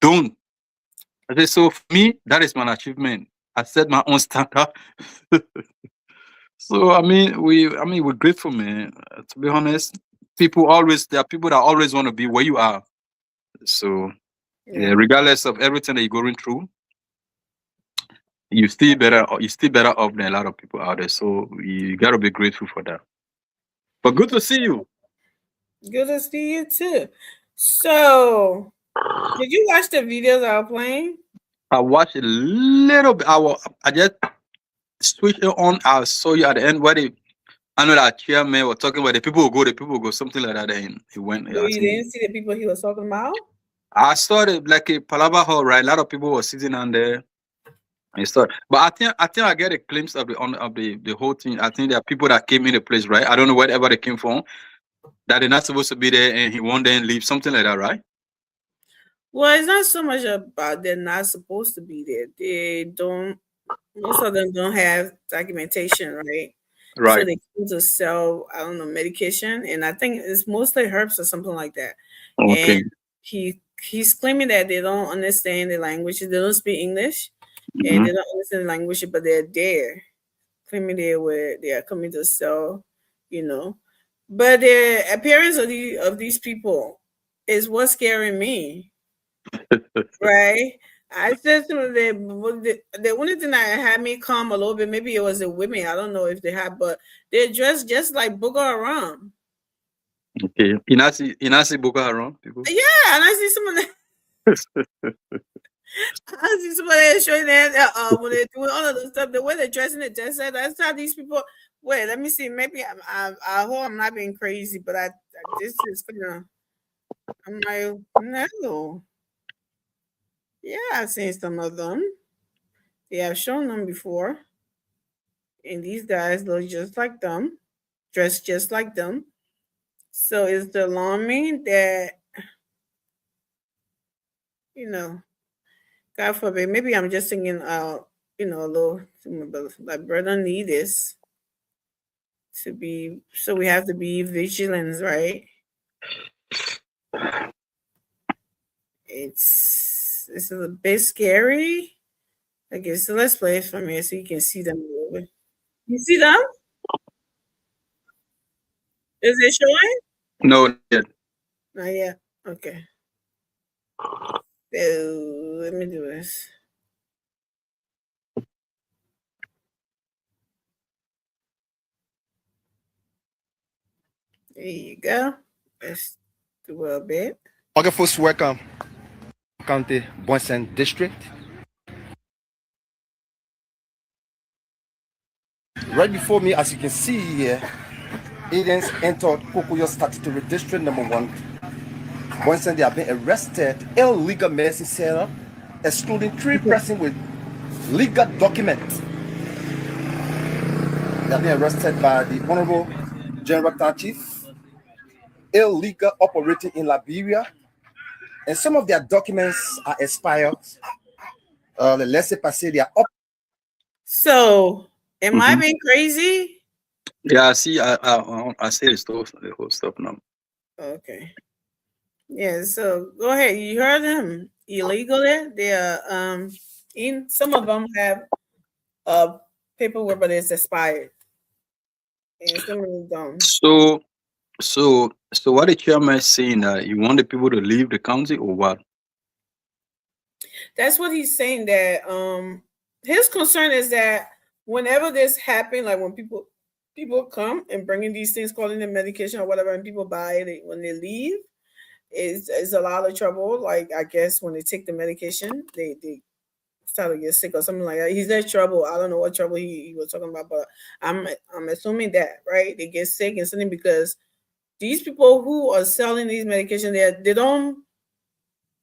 Speaker 7: Don't. I said, so for me, that is my achievement. I set my own standard. So we're grateful, man. To be honest, there are people that always want to be where you are. So yeah, regardless of everything that you're going through, you still better off than a lot of people out there. So you gotta be grateful for that. But good to see you.
Speaker 6: Good to see you too. So, did you watch the videos I was playing?
Speaker 7: I watched a little bit. I just switched it on. I saw you at the end where I know that chairman was talking about the people will go, something like that. And he went.
Speaker 6: So you didn't see the people he was talking about?
Speaker 7: I saw it like a Palava hall, right? A lot of people were sitting on there. But I think I get a glimpse of the whole thing. I think there are people that came in the place, right? I don't know wherever they came from, that they're not supposed to be there, and he won't then leave, something like that, right?
Speaker 6: Well, it's not so much about they're not supposed to be there. They don't. Most of them don't have documentation, right?
Speaker 7: Right.
Speaker 6: So they come to sell, I don't know, medication, and I think it's mostly herbs or something like that.
Speaker 7: Okay.
Speaker 6: And he's claiming that they don't understand the language, they don't speak English, and
Speaker 7: Mhm.
Speaker 6: they don't understand the language, but they're there, claiming they are coming to sell, you know. But the appearance of these people is what's scaring me, right? I said to them, the only thing that had me calm a little bit, maybe it was the women. I don't know if they have, but they're dressed just like Boko Haram.
Speaker 7: Okay. Inasi Boko Haram people.
Speaker 6: Yeah, and I see some of them. I see somebody showing that when they're doing all of the stuff, the way they're dressing it, that's how these people. Wait, let me see. Maybe I hope I'm not being crazy, but this is gonna. I'm like, no. Yeah, I've seen some of them. Yeah, I've shown them before. And these guys look just like them, dressed just like them. So it's alarming that, God forbid, maybe I'm just thinking, a little, like, brother need this to be, so we have to be vigilant, right? It's a bit scary. Okay, so let's play it from here so you can see them a little bit. You see them? Is it showing?
Speaker 7: No, not yet.
Speaker 6: Not yet. Okay. So let me do this. There you go. Let's do a bit.
Speaker 2: Okay, folks, welcome. County, Bonsen District. Right before me, as you can see here, aliens entered Kokoyo Statutory District number 1. Boy said they have been arrested illegal medicine seller, excluding 3 persons with legal documents. They have been arrested by the Honorable General Rector Chief, illegal operating in Liberia, and some of their documents are expired. The laissez-passer, they are up.
Speaker 6: So, am I
Speaker 7: Mhm.
Speaker 6: being crazy?
Speaker 7: Yeah, see, I say the whole stuff now.
Speaker 6: Okay. Yeah, so go ahead. You heard them illegally. They are in some of them have paperwork, but it's expired. And some of them don't.
Speaker 7: So what the chairman is saying that you want the people to leave the county or what?
Speaker 6: That's what he's saying, that his concern is that whenever this happens, like when people come and bringing these things, calling them medication or whatever, and people buy it, when they leave, is a lot of trouble. Like, I guess when they take the medication, they start to get sick or something like that. He's in trouble. I don't know what trouble he was talking about, but I'm assuming that, right? They get sick and something because these people who are selling these medications, they don't,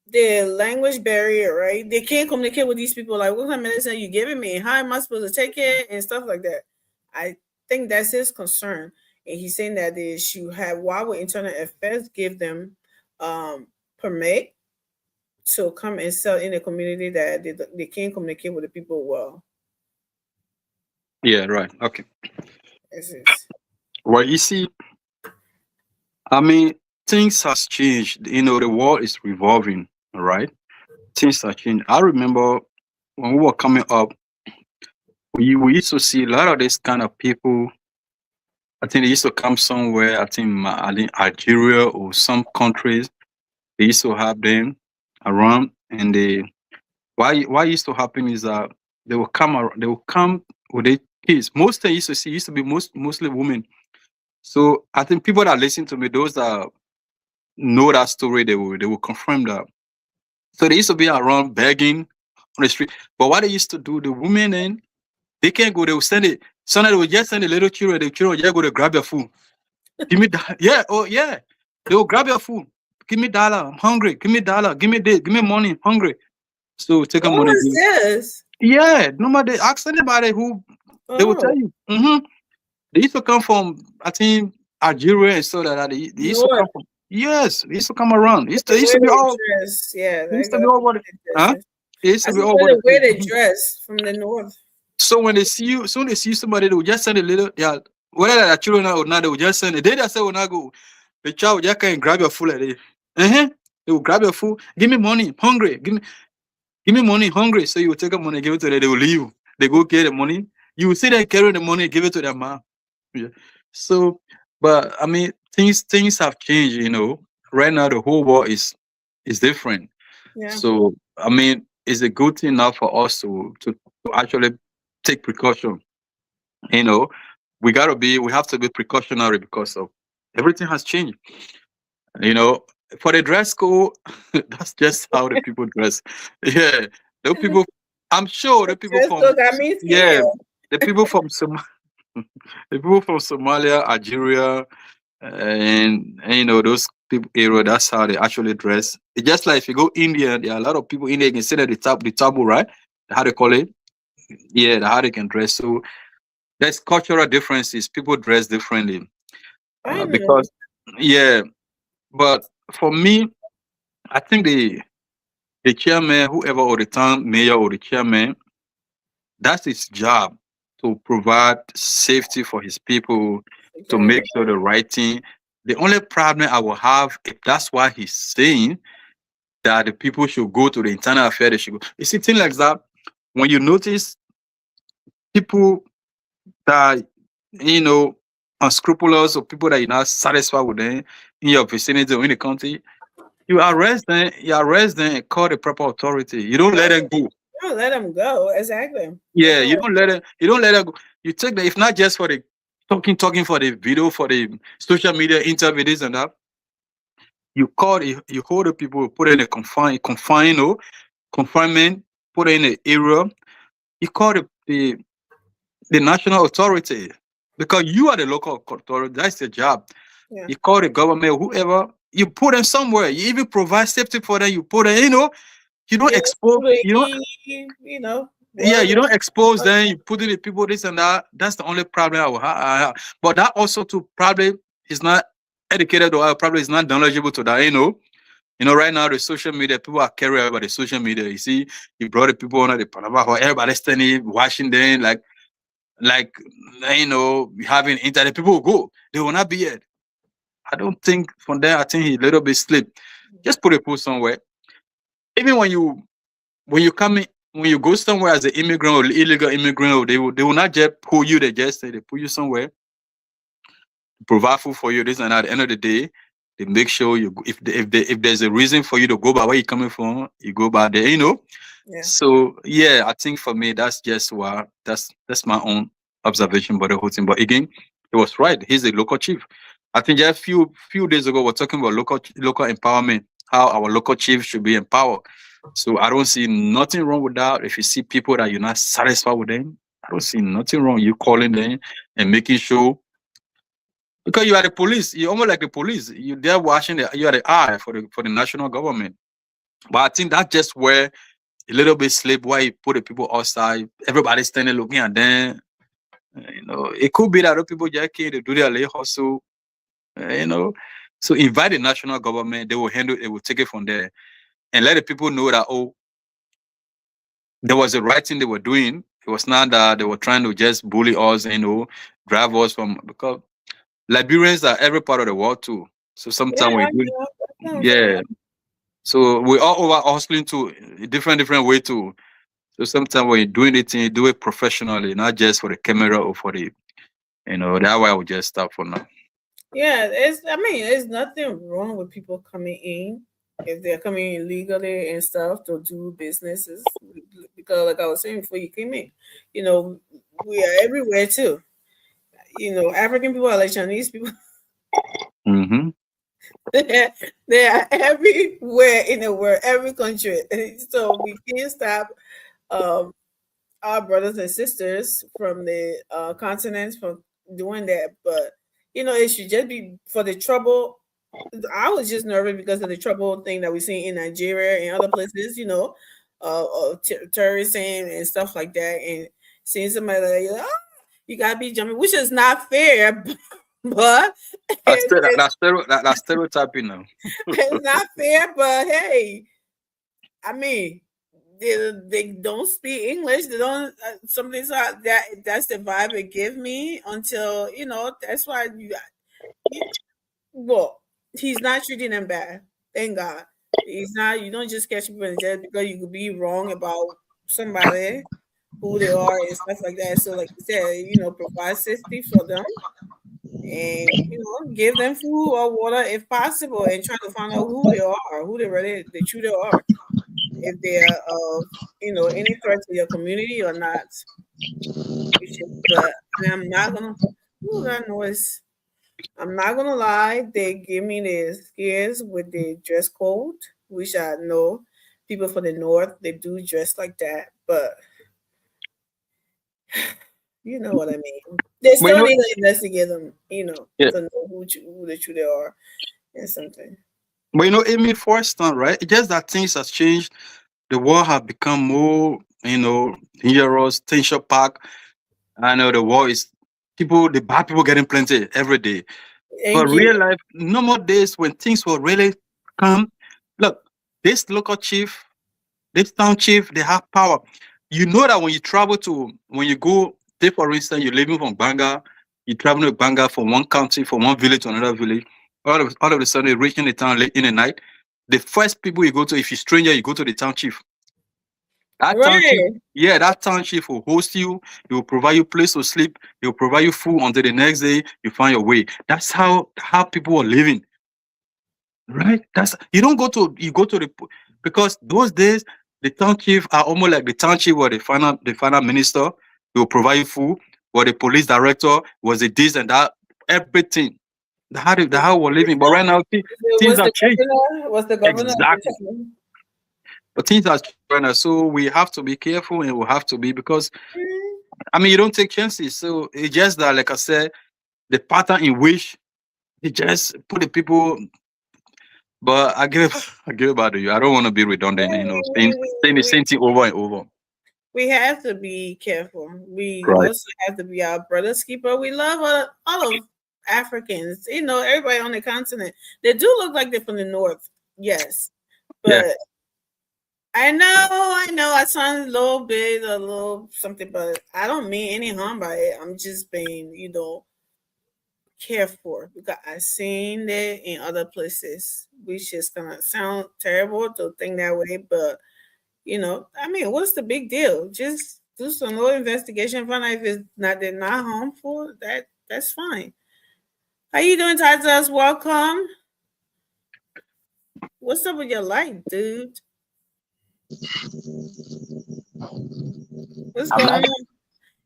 Speaker 6: the language barrier, right? They can't communicate with these people. Like, what kind of medicine are you giving me? How am I supposed to take it and stuff like that? I think that's his concern, and he's saying that they should have. Why would Internal Affairs give them permit to come and sell in a community that they can't communicate with the people well?
Speaker 7: Yeah, right. Okay.
Speaker 6: This is
Speaker 7: Well, you see, I mean, things has changed. You know, the world is revolving, right? Things have changed. I remember when we were coming up, we used to see a lot of this kind of people. I think they used to come somewhere, I think Algeria or some countries, they used to have them around, and why used to happen is that they will come with their kids. Most they used to see used to be mostly women. So I think people that listen to me, those that know that story, they will confirm that. So they used to be around begging on the street. But what they used to do, the women then they can't go, they will send it. Sometimes they will just send the little children, the children will just go to grab your food. Give me that. Yeah, oh yeah. They will grab your food. Give me $1. I'm hungry. Give me $1. Give me this. Give me money. I'm hungry. So take a
Speaker 6: what
Speaker 7: money.
Speaker 6: was this?
Speaker 7: Yeah, no matter ask anybody who they will tell you. They used to come from, I think, Algeria and so that they used to come from. Yes, they used to come around. It used to be all.
Speaker 6: Yeah,
Speaker 7: It used to be all what. Huh? It used to be all
Speaker 6: the way they
Speaker 7: what.
Speaker 6: dress from the north.
Speaker 7: So when they see you, soon they see somebody, they will just send a little. Yeah, whether they're children or not, they will just send it. They just say, "When I go, the child will just can grab your food like this. They will grab your food. Give me money. Hungry. Give me money. Hungry." So you will take the money, give it to them. They will leave. They go get the money. You will see them carry the money, give it to their mom. Yeah. So, but I mean, things have changed. You know, right now the whole world is different.
Speaker 6: Yeah.
Speaker 7: So I mean, it's a good thing now for us to actually take precaution. You know, we have to be precautionary because of everything has changed. You know, for the dress code, that's just how the people dress. Yeah, the people. I'm sure the people from the people from the people from Somalia, Algeria, and you know those people area. That's how they actually dress. It's just like if you go India, there are a lot of people in India can say that the taboo, right? How they call it? Yeah, how they can dress. So there's cultural differences. People dress differently because yeah. But for me, I think the chairman, whoever or the town mayor or the chairman, that's his job to provide safety for his people, to make sure the right thing. The only problem I will have, if that's why he's saying that the people should go to the internal affairs, they should go. You see, things like that, when you notice people that, you know, unscrupulous or people that you're not satisfied with them in your vicinity or in the country, you arrest them and call the proper authority. You don't let them go.
Speaker 6: You don't let them go. Exactly.
Speaker 7: Yeah, you don't let them go. You take them, if not just for the talking for the video, for the social media interview, this and that. You hold the people, put in a confinement, put in an area. You call the national authority because you are the local authority. That's the job.
Speaker 6: Yeah.
Speaker 7: You call the government, whoever, you put them somewhere. You even provide safety for them. You put them, you know, you don't
Speaker 6: Yeah,
Speaker 7: expose,
Speaker 6: food to
Speaker 7: you know,
Speaker 6: eat, you know.
Speaker 7: yeah, you
Speaker 6: water.
Speaker 7: don't expose them. You put in the people this and that. That's the only problem I will have. But that also too probably is not educated or probably is not knowledgeable to that. You know, right now the social media people are carried over the social media. You see, you brought the people on the Panama, everybody standing watching them like you know having internet. People will go. They will not be here. I don't think from there. I think he a little bit slip. Just put a post somewhere. Even when you come in, when you go somewhere as an immigrant or illegal immigrant, or they will not just pull you. They just say they put you somewhere, provide food for you. This and at the end of the day, they make sure you if there's a reason for you to go by where you're coming from, you go by there. You know.
Speaker 6: Yeah.
Speaker 7: So yeah, I think for me that's just what that's my own observation about the whole thing. But again, he was right. He's a local chief. I think just a few days ago we're talking about local empowerment, how our local chief should be empowered. So I don't see nothing wrong with that. If you see people that you're not satisfied with them, I don't see nothing wrong. You calling them and making sure because you are the police. You're almost like the police. You're there watching you are the eye for the national government. But I think that's just where a little bit slip why you put the people outside. Everybody standing looking at them. You know, it could be that other people just came to do their little hustle. You know, so invite the national government. They will handle. They will take it from there, and let the people know that there was the right thing they were doing. It was not that they were trying to just bully us. You know, drive us from because Liberians are every part of the world too. So sometimes
Speaker 6: Yeah,
Speaker 7: we do, yeah. So we all over hustling to different way too. So sometimes when you're doing it, you do it professionally, not just for the camera or for the, you know, that way I would just stop for now.
Speaker 6: Yeah, there's nothing wrong with people coming in if they're coming in legally and stuff to do businesses. Because like I was saying before you came in, you know, we are everywhere too. You know, African people are like Chinese people.
Speaker 7: Mm-hmm.
Speaker 6: They are everywhere in the world, every country. So we can't stop our brothers and sisters from the continents from doing that. But you know, it should just be for the trouble. I was just nervous because of the trouble thing that we see in Nigeria and other places. You know, terrorism and stuff like that, and seeing somebody like, oh, you gotta be jumping, which is not fair. But
Speaker 7: That's stereotyping now.
Speaker 6: it's not fair. But hey, I mean, they don't speak English. They don't. Something's that's the vibe it give me until you know. That's why well, he's not treating them bad. Thank God. He's not. You don't just catch people in jail because you could be wrong about somebody, who they are, and stuff like that. So, like you said, you know, provide safety for them, and you know, give them food or water if possible, and try to find out who they are, who they truly are, if they're you know, any threat to your community or not. But I'm not gonna. Ooh, that noise. I'm not gonna lie, they give me the scares with the dress code, which I know people from the north they do dress like that, but you know what I mean. They
Speaker 7: But you
Speaker 6: still
Speaker 7: know,
Speaker 6: need to investigate them, you know,
Speaker 7: yeah.
Speaker 6: to know who they truly are and something.
Speaker 7: But you know, Amy Forston, right? It's just that things has changed. The world have become more, you know, dangerous, tension pack. I know the war is the bad people getting plenty every day. But
Speaker 6: Thank
Speaker 7: real
Speaker 6: you.
Speaker 7: life, no more days when things will really come. Look, this local chief, this town chief, they have power. You know that when you go, say for instance, you're living from Banga, you travel to Banga from one county, from one village to another village, all of a sudden you reach in the town late in the night. The first people you go to, if you're stranger, you go to the town chief.
Speaker 6: Right.
Speaker 7: That town chief will host you. He will provide you place to sleep. He will provide you food until the next day you find your way. That's how people are living, right? That's you don't go to because those days the town chief are almost like the town chief or the final minister. He will provide you food. Or the police director was the this and that everything. How we're living, but right now things have changed.
Speaker 6: Was the governor?
Speaker 7: Exactly. But things are changed right now, so we have to be careful, and we have to be because I mean you don't take chances. So it's just that, like I said, the pattern in which they just put the people. But I give it back to you. I don't want to be redundant, saying the same thing over and over.
Speaker 6: We have to be careful. We
Speaker 7: Right.
Speaker 6: also have to be our brother's keeper. We love all of Africans. Everybody on the continent. They do look like they're from the north. Yes. But
Speaker 7: Yeah.
Speaker 6: I know I sound a little something, but I don't mean any harm by it. I'm just being, careful because I've seen it in other places, which is gonna sound terrible to think that way, but what's the big deal? Just do some little investigation, find out if they're not harmful. That's fine. How you doing, Titus? Welcome. What's up with your light, dude? What's going on?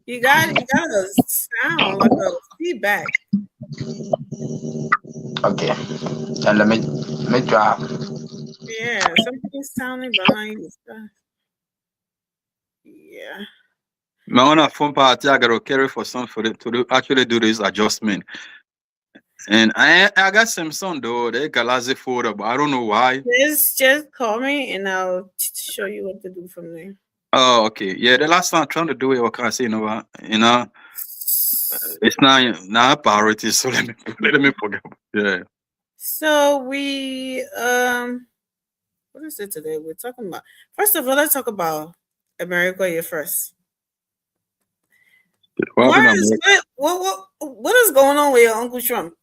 Speaker 6: You got a sound like a feedback.
Speaker 8: Okay. And let me drop.
Speaker 6: Yeah, something's sounding behind you. Yeah.
Speaker 7: My own phone party, I got to carry for some for it to actually do this adjustment. And I got Samsung though, they Galaxy photo, but I don't know why.
Speaker 6: Just call me and I'll show you what to do from there.
Speaker 7: Oh, okay. Yeah, the last time I'm trying to do it, what can I say? It's not a priority, so let me forget. Yeah.
Speaker 6: So we what is it today? We're talking about, first of all, let's talk about America here first. What is going on with your Uncle Trump?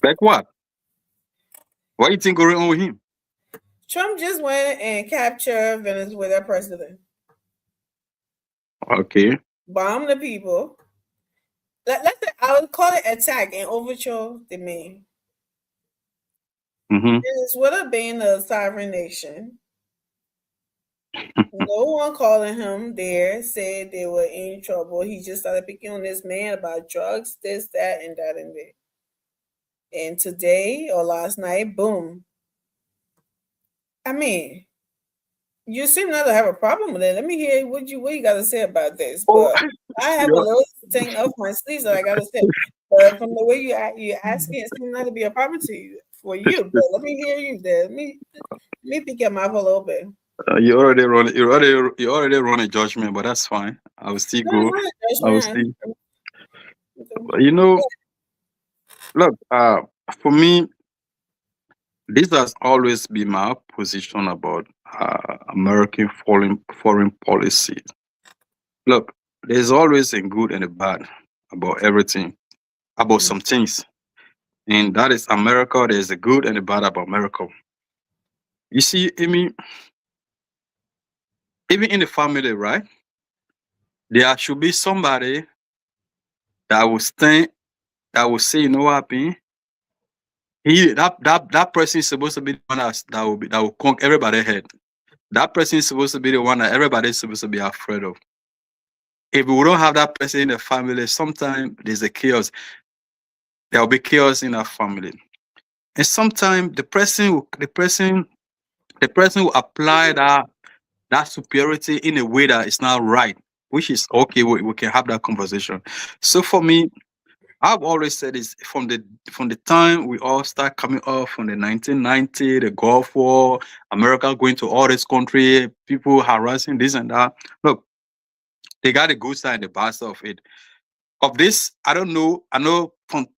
Speaker 7: Like what? What do you think going on with him?
Speaker 6: Trump just went and captured Venezuela president.
Speaker 7: Okay.
Speaker 6: Bomb the people. I would call it attack and overthrow the man. Venezuela being a sovereign nation. No one calling him there said they were in trouble. He just started picking on this man about drugs, this, that, and that, and that. And today or last night, boom. I mean, you seem not to have a problem with it. Let me hear what you got to say about this. But I have a little thing off my sleeves that I got to say. But from the way you asking, it seems not to be a problem for you. But let me hear you there. Let me pick your mouth a little bit.
Speaker 7: You already run a judgment, but that's fine. I will still go. I will still. But look, for me, this has always been my position about American foreign policy. Look, there's always a good and a bad about everything, about some things, and that is America. There's a good and a bad about America. You see, even in the family, right? There should be somebody that will stand, that will say, you know what happened? That person is supposed to be the one that will conquer everybody's head. That person is supposed to be the one that everybody is supposed to be afraid of. If we don't have that person in the family, sometimes there's a chaos. There will be chaos in our family, and sometimes the person will apply that superiority in a way that is not right, which is okay. We can have that conversation. So for me, I've always said this from the time we all start coming off from the 1990, the Gulf War, America going to all this country, people harassing this and that. Look, they got a good side and the bad side of it. Of this, I don't know. I know from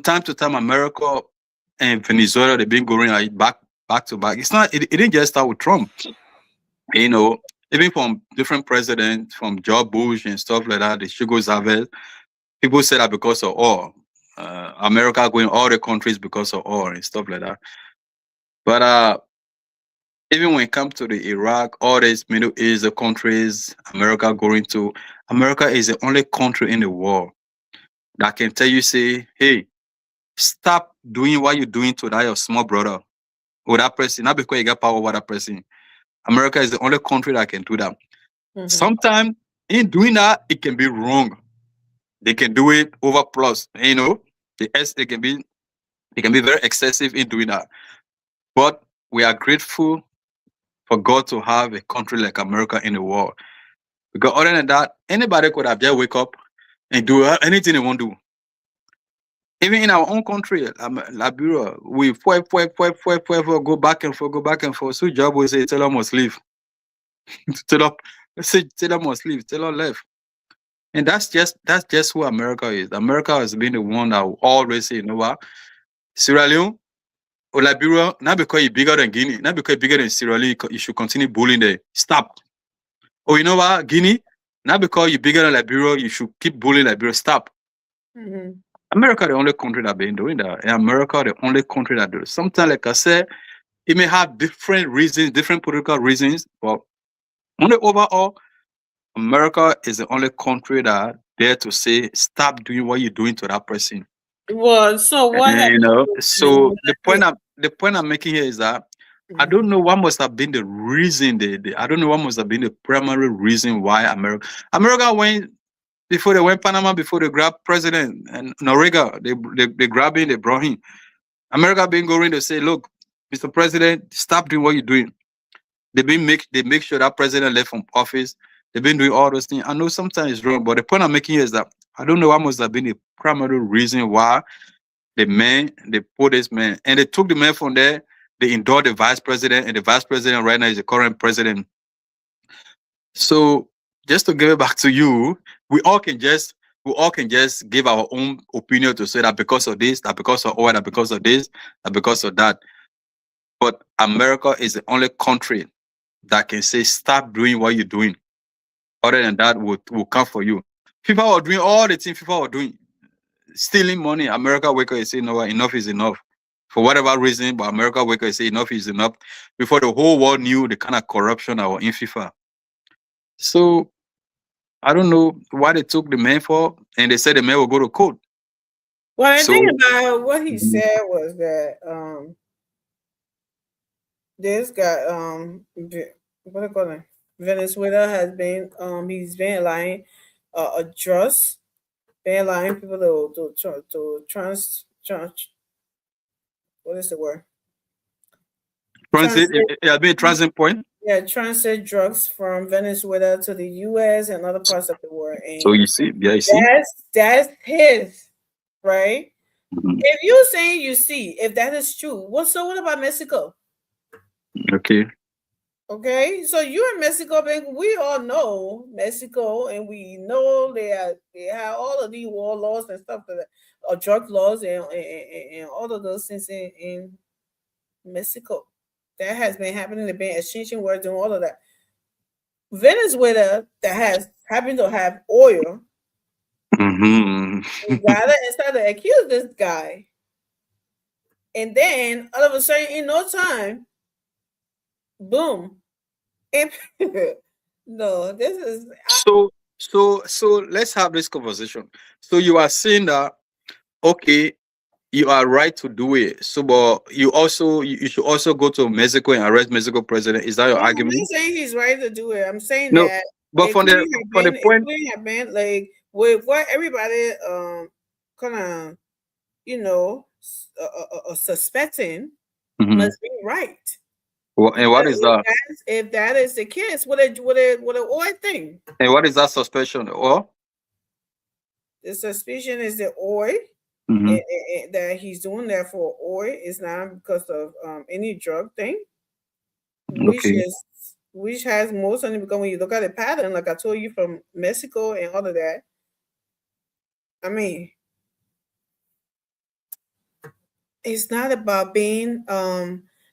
Speaker 7: time to time, America and Venezuela, they've been going back to back. It didn't just start with Trump. Even from different presidents, from George Bush and stuff like that, the Hugo Chavez. People say that because of oil. America going all the countries because of oil and stuff like that. But even when it comes to the Iraq, all these Middle East countries, America is the only country in the world that can tell you, say, hey, stop doing what you're doing to that your small brother or that person, not because you got power over that person. America is the only country that can do that. Sometimes in doing that, it can be wrong. They can do it over plus, they can be very excessive in doing that. But we are grateful for God to have a country like America in the world. Because other than that, anybody could have just wake up and do anything they want to do. Even in our own country, Liberia, we go back and forth. So job will say, Taylor must leave. Taylor must leave. Taylor left. And that's just who America is. America has been the one that will always say, you know what, Sierra Leone or Liberia, not because you're bigger than Guinea, not because you're bigger than Sierra Leone, you should continue bullying there. Stop. Or you know what, Guinea, not because you're bigger than Liberia, you should keep bullying Liberia. Stop.
Speaker 6: Mhm.
Speaker 7: America, the only country that been doing that. And America, the only country that does. Sometimes, like I said, it may have different reasons, different political reasons, but on the overall, America is the only country that dare to say, stop doing what you're doing to that person.
Speaker 6: Well, so what
Speaker 7: And,
Speaker 6: happened?
Speaker 7: so the point I'm making here is that I don't know what must have been the reason. I don't know what must have been the primary reason why America went before they went Panama, before they grabbed President and Noriega. They grabbed him, they brought him. America been going to say, look, Mr. President, stop doing what you're doing. They make sure that president left from office. They've been doing all those things. I know sometimes it's wrong, but the point I'm making here is that I don't know what must have been the primary reason why they put this man, and they took the man from there. They endorsed the vice president, and the vice president right now is the current president. So just to give it back to you, we all can just give our own opinion to say that because of this, that because of oil, that because of this, that because of that. But America is the only country that can say stop doing what you're doing. Other than that, will come for you. People are doing all the things people are doing, stealing money. America wake up and say, no, enough is enough. For whatever reason, but America wake up and say enough is enough before the whole world knew the kind of corruption that was in FIFA. So I don't know why they took the man for, and they said the man will go to court.
Speaker 6: Well, the
Speaker 7: So-
Speaker 6: thing about what he said was that this guy what do you call it? Venezuela has been he's been allowing drugs, been allowing people to trans what is the word?
Speaker 7: Transit, it'll be a transit point.
Speaker 6: Yeah, transit drugs from Venezuela to the US and other parts of the world. And
Speaker 7: So you see, yeah, you see.
Speaker 6: that's his, right?
Speaker 7: Mhm.
Speaker 6: If you're saying you see, if that is true, what about Mexico?
Speaker 7: Okay.
Speaker 6: Okay, so you're in Mexico, but we all know Mexico, and we know they have all of these war laws and stuff like that, or drug laws and all of those things in Mexico. That has been happening. They've been exchanging words and all of that. Venezuela that has happened to have oil.
Speaker 7: Mm-hmm.
Speaker 6: Uganda and started to accuse this guy, and then all of a sudden, in no time, boom. No, this is
Speaker 7: So let's have this conversation. So you are saying that okay, you are right to do it. So, but you should also go to Mexico and arrest Mexico president. Is that your argument?
Speaker 6: I'm not saying he's right to do it. I'm saying
Speaker 7: No,
Speaker 6: that
Speaker 7: but from the point,
Speaker 6: it couldn't have been like with what everybody kind of suspecting
Speaker 7: Mhm.
Speaker 6: must be right.
Speaker 7: And what is that?
Speaker 6: If that is the case, what a oil thing.
Speaker 7: And what is that suspicion? Or
Speaker 6: The suspicion is the oil.
Speaker 7: Mhm.
Speaker 6: That he's doing that for oil. It's not because of any drug thing,
Speaker 7: Okay.
Speaker 6: which has most of it, because when you look at the pattern, like I told you from Mexico and all of that, I mean, it's not about being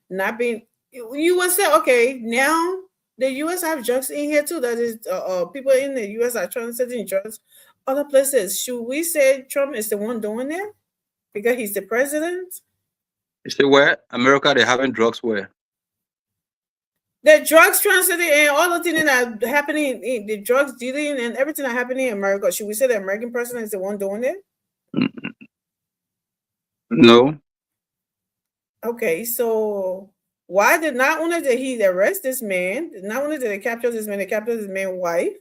Speaker 6: not being. You would say, okay, now the U.S. have drugs in here too. That is, people in the U.S. are transiting drugs other places. Should we say Trump is the one doing that because he's the president?
Speaker 7: You say where America they having drugs where?
Speaker 6: The drugs transiting and all the things that are happening, the drugs dealing and everything that happening in America. Should we say the American president is the one doing it?
Speaker 7: No.
Speaker 6: Okay, so why did not only did he arrest this man, not only did they capture this man, they captured this man's wife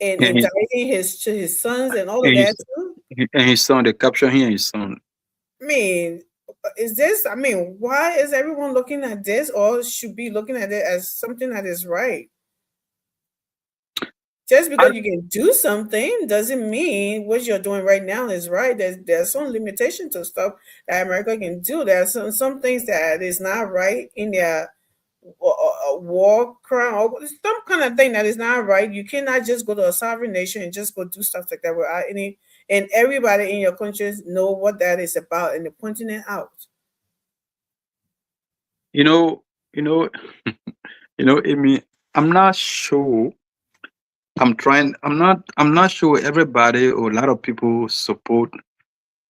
Speaker 6: and indicting his sons and all of that too.
Speaker 7: And his son, they capture him and his son.
Speaker 6: I mean, why is everyone looking at this or should be looking at it as something that is right? Just because you can do something doesn't mean what you're doing right now is right. There's some limitation to stuff that America can do. There are some things that is not right in their war crime or some kind of thing that is not right. You cannot just go to a sovereign nation and just go do stuff like that without any. And everybody in your countries know what that is about, and they're pointing it out.
Speaker 7: You know, Amy, I'm not sure. I'm not sure everybody or a lot of people support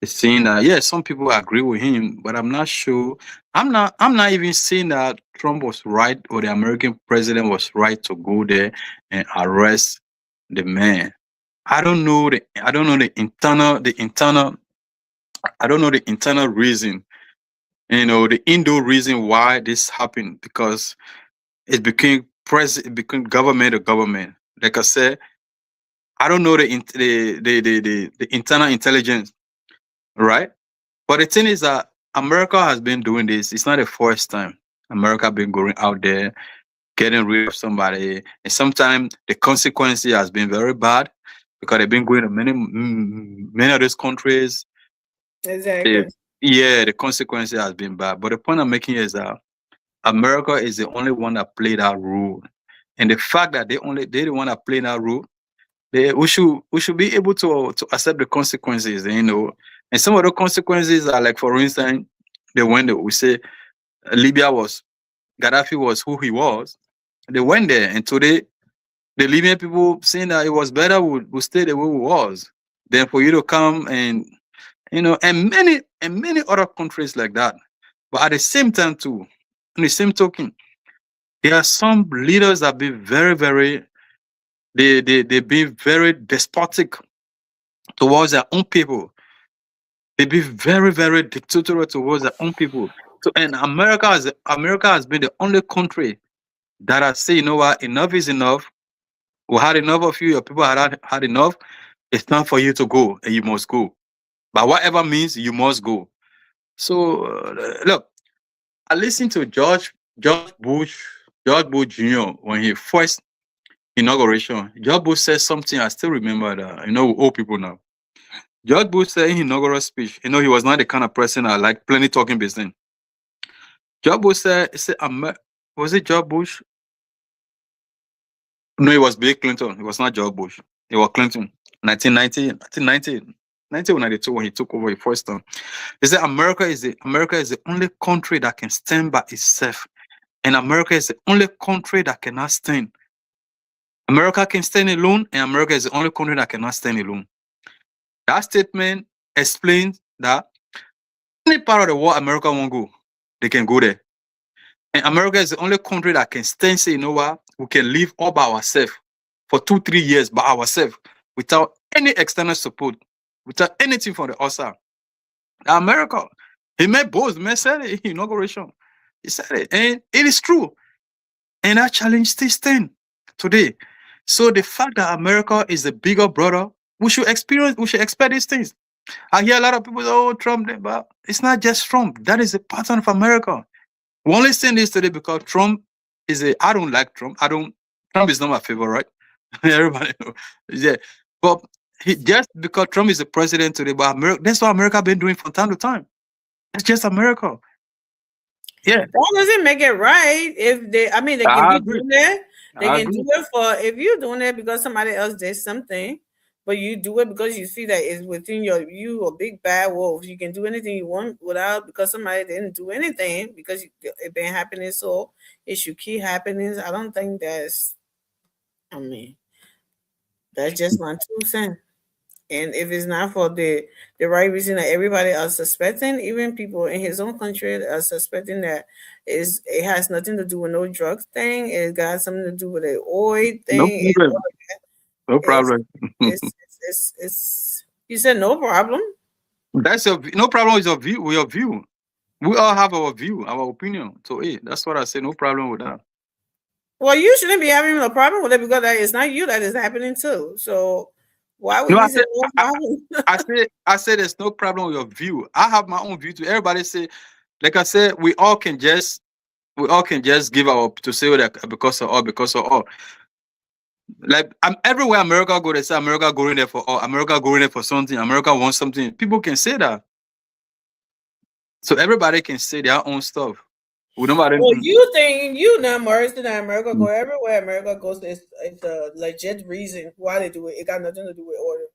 Speaker 7: the saying that, yes, some people agree with him, but I'm not sure. I'm not even saying that Trump was right or the American president was right to go there and arrest the man. I don't know the internal reason, the Indo reason why this happened, because it became government to government. Like I said, I don't know the internal intelligence, right? But the thing is that America has been doing this. It's not the first time America been going out there, getting rid of somebody, and sometimes the consequences has been very bad because they've been going to many of those countries.
Speaker 6: Exactly.
Speaker 7: The consequences has been bad. But the point I'm making is that America is the only one that played that role, and the fact that they the one that played that role, we should be able to accept the consequences, And some of the consequences are like, for instance, we say Gaddafi was who he was. They went there, and today the Libyan people saying that it was better would stay the way it was than for you to come and and many other countries like that. But at the same time too, in the same token, there are some leaders that be very they be very despotic towards their own people. They be very dictatorial towards their own people. So, and America has been the only country that has said, you know what, enough is enough. We had enough of you. Your people had enough. It's time for you to go, and you must go. By whatever means, you must go. So look, I listened to George Bush Jr. when he first inauguration. George Bush said something I still remember that, old people now. George Bush said in his inaugural speech, he was not the kind of person I like plenty talking business. George Bush said, was it George Bush? No, it was Bill Clinton. It was not George Bush. It was Clinton. 1992 when he took over the first time. He said America is the only country that can stand by itself. And America is the only country that cannot stand. America can stand alone, and America is the only country that cannot stand alone. That statement explains that any part of the world America won't go, they can go there. And America is the only country that can stand, say, we can live all by ourselves for 2-3 years by ourselves without any external support, without anything from the outside. America, he made both. The man said it in inauguration. He said it, and it is true. And that challenge still stands today. So the fact that America is the bigger brother, we should expect these things. I hear a lot of people say, oh, Trump, but it's not just Trump. That is the pattern of America. We only saying this today because Trump I don't like Trump. Trump is not my favorite, right? Everybody knows. Yeah. But just because Trump is the president today, but that's what America been doing from time to time. It's just America. Yeah.
Speaker 6: That doesn't make it right. If they can be doing that. They can do it if you're doing it because somebody else did something, but you do it because you see that it's within you a big bad wolf. You can do anything you want without because somebody didn't do anything because it been happening, so it should keep happening. I don't think that's just my 2 cents. And if it's not for the right reason that everybody else suspecting, even people in his own country are suspecting that it has nothing to do with no drugs thing. It got something to do with an oil thing.
Speaker 7: No problem.
Speaker 6: It's you said no problem.
Speaker 7: That's no problem with your view. We all have our view, our opinion. So that's what I say. No problem with that.
Speaker 6: Well, you shouldn't be having a problem with it because it's not you that is happening too. So why would you say no problem?
Speaker 7: I said there's no problem with your view. I have my own view too. Everybody say, like I said, we all can just give our to say that because of all. Like I'm everywhere America go, they say America going there for America going there for something, America wants something. People can say that. So everybody can say their own stuff. Nobody,
Speaker 6: Well, you think you know Morrison that America go everywhere America goes, it's a legit reason why they do it. It got nothing to do with order.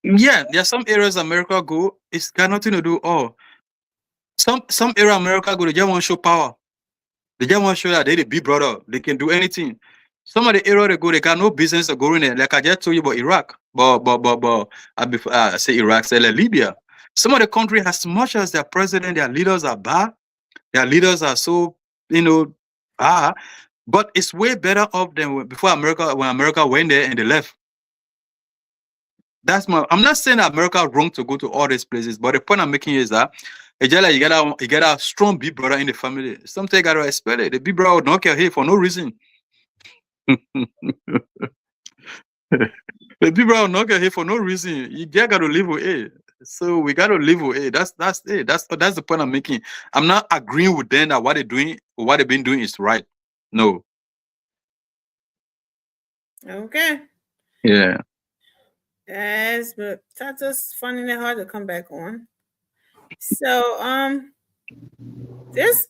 Speaker 7: yeah, there are some areas America go, it's got nothing to do. Some area America go, they just want to show power. They just want to show that they the big brother. They can do anything. Some of the area they go, they got no business of going there. Like I just told you about Iraq, but I say Iraq, say like Libya. Some of the country, as much as their president, their leaders are bad, their leaders are so bad, but it's way better off than before America, when America went there and they left. I'm not saying that America wrong to go to all these places, but the point I'm making is that it's just like you got a strong big brother in the family. Sometimes you gotta respect it. The big brother would knock your head for no reason. The big brother would knock your head for no reason. You just gotta live with it. So we gotta live with it. That's it. That's the point I'm making. I'm not agreeing with them that what they're doing, what they've been doing is right. No.
Speaker 6: Okay.
Speaker 7: Yeah.
Speaker 6: But that's just finding it hard to come back on. So this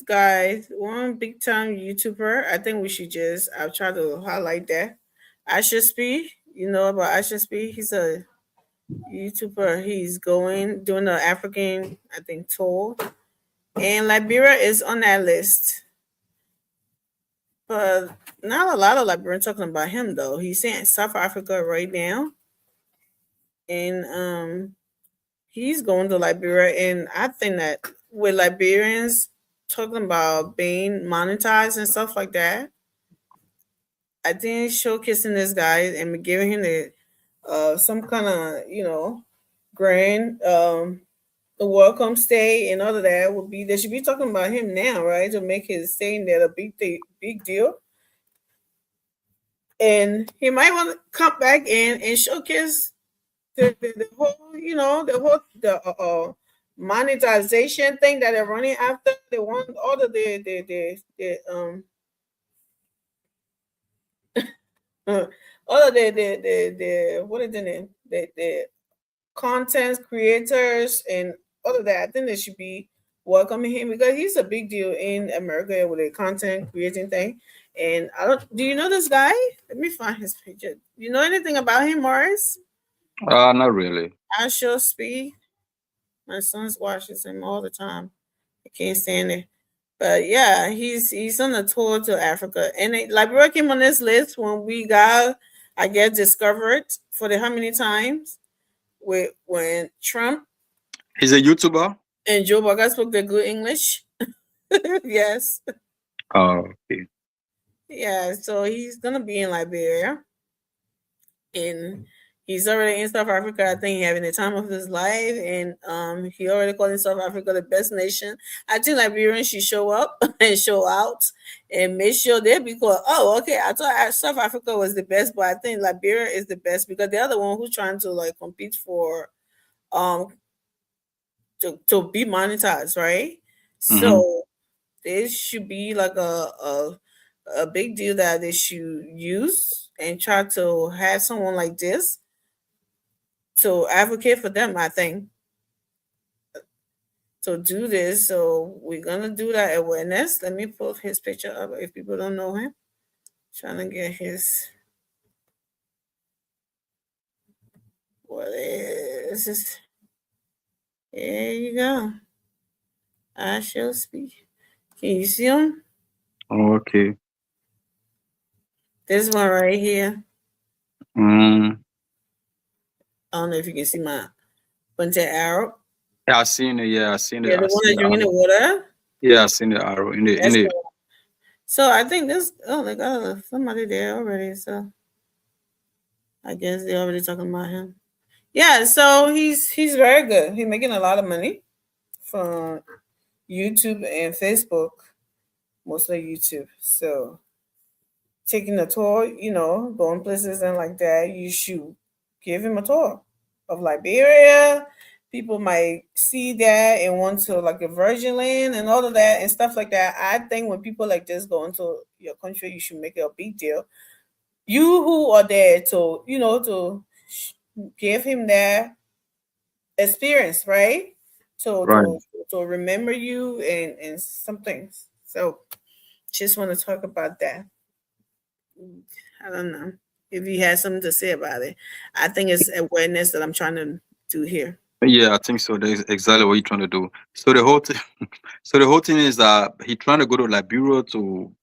Speaker 6: guy, one big time YouTuber, I think we should I'll try to highlight that. Asher Speed, you know about Asher Speed? He's a YouTuber. He's doing the African, I think, tour. And Liberia is on that list. But not a lot of Liberians talking about him though. He's in South Africa right now. And he's going to Liberia, and I think that with Liberians talking about being monetized and stuff like that, I think showcasing this guy and giving him some kind of grand welcome stay and all of that would be, they should be talking about him now, right, to make his staying there a big deal. And he might want to come back in and showcase the whole the monetization thing that they're running after. They want all of all of the what is the name, the content creators and all of that. I think they should be welcoming him because he's a big deal in America with the content creating thing. And do you know this guy? Let me find his picture. You know anything about him, Morris?
Speaker 7: Not really.
Speaker 6: Asher Speed. My son's watches him all the time. I can't stand it. But yeah, he's on a tour to Africa. And Liberia came on this list when we got, I guess, discovered for how many times when Trump.
Speaker 7: He's a YouTuber?
Speaker 6: And Joe Biden spoke the good English. Yes.
Speaker 7: Oh, okay.
Speaker 6: Yeah, so he's gonna be in Liberia. And he's already in South Africa. I think having the time of his life, and he already called in South Africa the best nation. I think Liberians should show up and show out and make sure they because okay, I thought South Africa was the best, but I think Liberia is the best because they're the one who's trying to like compete for to be monetized, right? Mm-hmm. So this should be like a big deal that they should use and try to have someone like this to advocate for them, I think, to do this. So we're gonna do that awareness. Let me put his picture up if people don't know him. Trying to get his. What is this? There you go. I shall speak. Can you see him?
Speaker 7: Okay.
Speaker 6: This one right here.
Speaker 7: Mm.
Speaker 6: I don't know if you can see my pointed arrow.
Speaker 7: Yeah, I've seen it. Yeah, I've seen it.
Speaker 6: Yeah, the one that's drinking the water.
Speaker 7: Yeah, I've seen the arrow in the.
Speaker 6: So I think this. Oh, they got somebody there already. So I guess they're already talking about him. Yeah, so he's very good. He's making a lot of money from YouTube and Facebook, mostly YouTube. So taking a tour, going places and like that, you should give him a tour of Liberia people might see that and want to like a virgin land and all of that and stuff like that. I think when people like this go into your country, you should make it a big deal. You who are there to, to give him that experience, right?
Speaker 7: Right.
Speaker 6: To remember you and some things. So just want to talk about that. I don't know if you had something to say about it. I think it's awareness that I'm trying to do here.
Speaker 7: Yeah, I think so. That's exactly what you're trying to do. So the whole thing, so the whole thing is that he's trying to go to Liberia to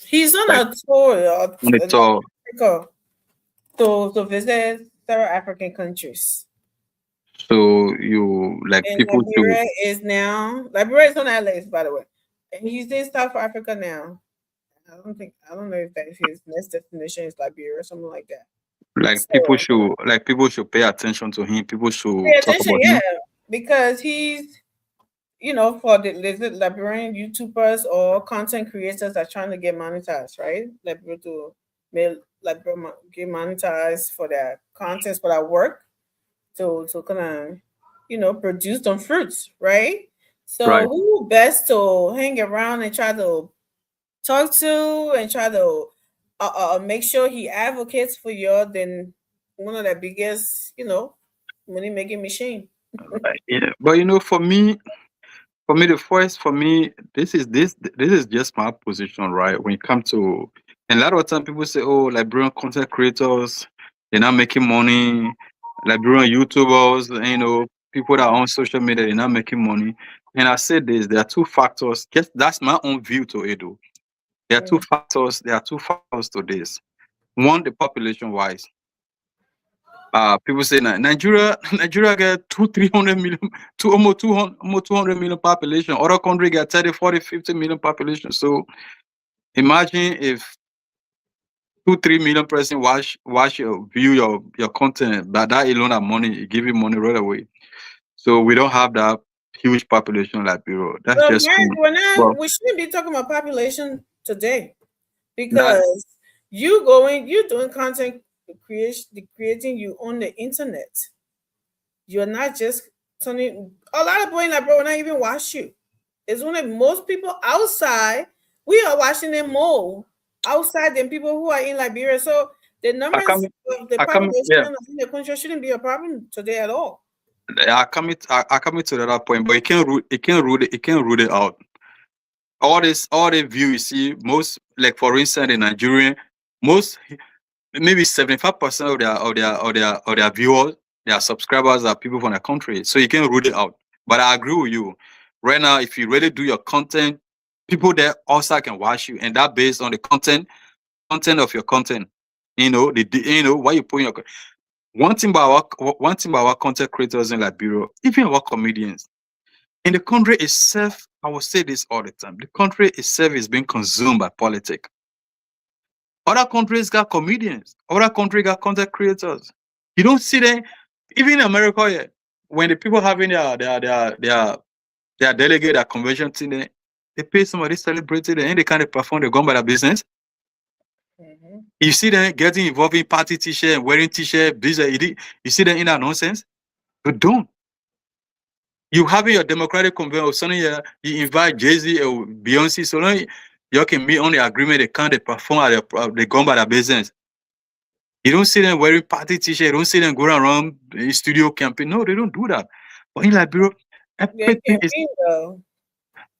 Speaker 6: He's on
Speaker 7: like
Speaker 6: a tour
Speaker 7: on the
Speaker 6: in
Speaker 7: tour.
Speaker 6: Africa to visit several African countries.
Speaker 7: So you like
Speaker 6: And
Speaker 7: people to
Speaker 6: Liberia is on that list, by the way. And he's in South Africa now. I don't know if that his next destination is Liberia or something like that.
Speaker 7: like people should pay attention to him. People should
Speaker 6: Pay
Speaker 7: talk
Speaker 6: attention,
Speaker 7: about
Speaker 6: yeah,
Speaker 7: him.
Speaker 6: because he's for the Liberian YouTubers or content creators that are trying to get monetized, right? Liberia to get monetized for their contents, for their work, to kind of produce some fruits, right? So
Speaker 7: Right.
Speaker 6: who best to hang around and try to talk to and try to make sure he advocates for you than one of the biggest, money making machine.
Speaker 7: Yeah. But for me, this is just my position, right? When it comes to, and a lot of time people say, oh, Liberian content creators, they're not making money. Liberian YouTubers, people that are on social media, they're not making money. And I said this, there are two factors. Just that's my own view to it, though. There are two factors. There are two factors to this. One, the population wise. People say Nigeria get 300 million, almost 200 million population. Other country get 30, 40, 50 million population. So imagine if 2-3 million person watch view your content, but that alone have money, give you money right away. So we don't have that huge population like Bureau. That's
Speaker 6: Well,
Speaker 7: just
Speaker 6: Mark, we shouldn't be talking about population today because you're doing content creating you on the internet. You're not just turning a lot of people in Liberia will not even watch you. It's only most people outside, we are watching them more outside than people who are in Liberia. So the numbers of the population in the country shouldn't be a problem today at all.
Speaker 7: I come to that point, but it can't rule it out. All the view you see, most, like for instance in Nigeria, most maybe 75% of their viewers, their subscribers are people from the country. So you can't rule it out. But I agree with you. Right now, if you really do your content, people there also can watch you, and that based on the content of your content. What you put in your. One thing about our content creators in Liberia, even our comedians, in the country itself, I will say this all the time. The country itself is being consumed by politics. Other countries got comedians. Other countries got content creators. You don't see them, even in America. Yeah, when the people having their delegate, their convention thing, they pay somebody celebrated and they can't perform. They go by their business. You see them getting involved in party t-shirt, wearing t-shirt, you see them in that nonsense. But don't. You having your Democratic convention, suddenly you invite Jay-Z or Beyonce, so long you can meet on the agreement, they can't perform, they go by their business. You don't see them wearing party t-shirt, you don't see them going around the studio camping. No, they don't do that. But in Liberia, everything is.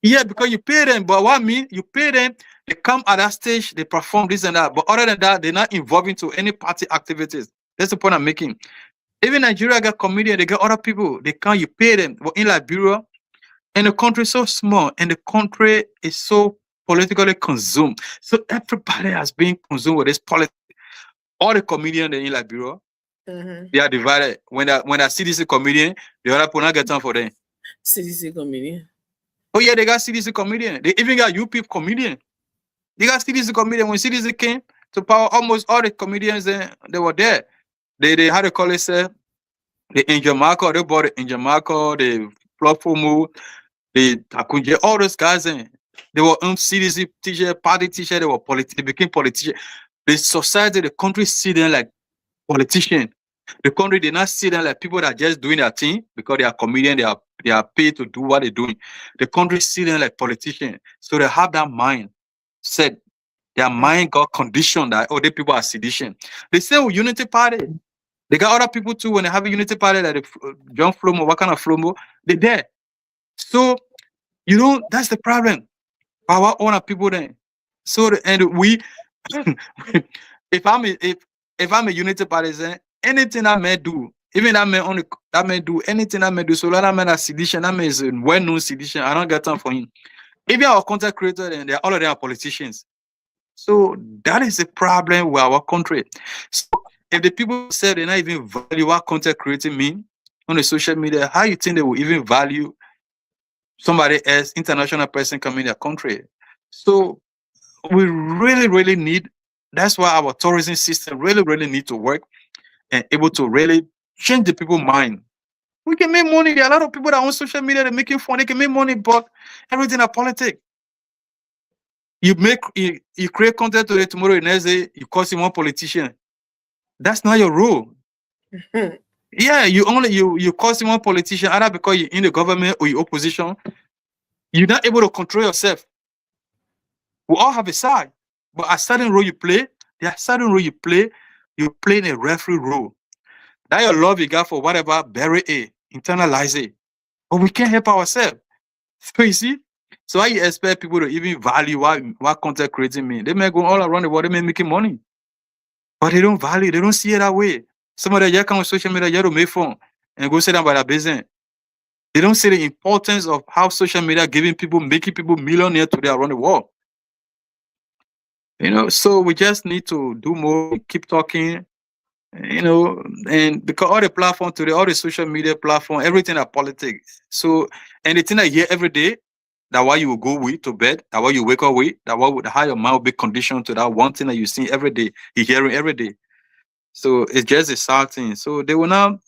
Speaker 7: Yeah, because you pay them, but what I mean, you pay them, they come at that stage, they perform this and that. But other than that, they're not involved into any party activities. That's the point I'm making. Even Nigeria got comedians, they got other people, they can't, you pay them. But in Liberia, and the country is so small, and the country is so politically consumed. So everybody has been consumed with this politics. All the comedians in Liberia, they are divided. When I CDC comedian, the other people not get time for them.
Speaker 6: CDC comedian.
Speaker 7: Oh yeah, they got CDC comedian. They even got UP comedian. They got CDC comedian. When CDC came to power, almost all the comedians they were there. They had to call it the Angel Marco. They bought the Angel Marco, the Flofumu, the Takunje, all those guys. They were on CDC teacher, party teacher. They were they became politicians. The society, the country see them like politicians. The country, they not see them like people that are just doing their thing because they are comedian, they are paid to do what they're doing. The country see them like politicians. So they have that mind set. Their mind got conditioned that other people are sedition. They say with Unity Party. They got other people too when they have a Unity Party like John Flomo, what kind of Flomo? They're there. So, that's the problem. Our own people then. So and we if I'm a Unity partisan, anything I may do, even that may do anything I may do. So that man a sedition, that man is a well-known sedition. I don't get time for him. Even our content creator, and all of them are politicians. So that is the problem with our country. So if the people say they not even value what content creating mean on the social media, how you think they will even value somebody else, international person coming in their country? So we really, really need, that's why our tourism system really, really need to work and able to really change the people's mind. We can make money. There are a lot of people that on social media, they're making fun, they can make money, but everything are politics. You create content today, tomorrow, the next day, you call one politician. That's not your role. Yeah, you call one politician either because you're in the government or your opposition. You're not able to control yourself. We all have a side, but a certain role you play, there are certain role you play, you're playing a referee role. That your love you got for whatever, bury it, internalize it. But we can't help ourselves. So you see, so how you expect people to even value what content creating mean? They may go all around the world, they may making money. But they don't value, they don't see it that way. Some of them just come on social media, just to make fun and go sit down by their business. They don't see the importance of how social media making people millionaires today around the world. So we just need to do more, keep talking, and because all the platform today, all the social media platform, everything are politics. So, and the thing I hear every day, that why you will go with to bed, that why you wake up with, how your mind will be conditioned to that one thing that you see every day, you hearing every day. So it's just a sad thing. So they will not.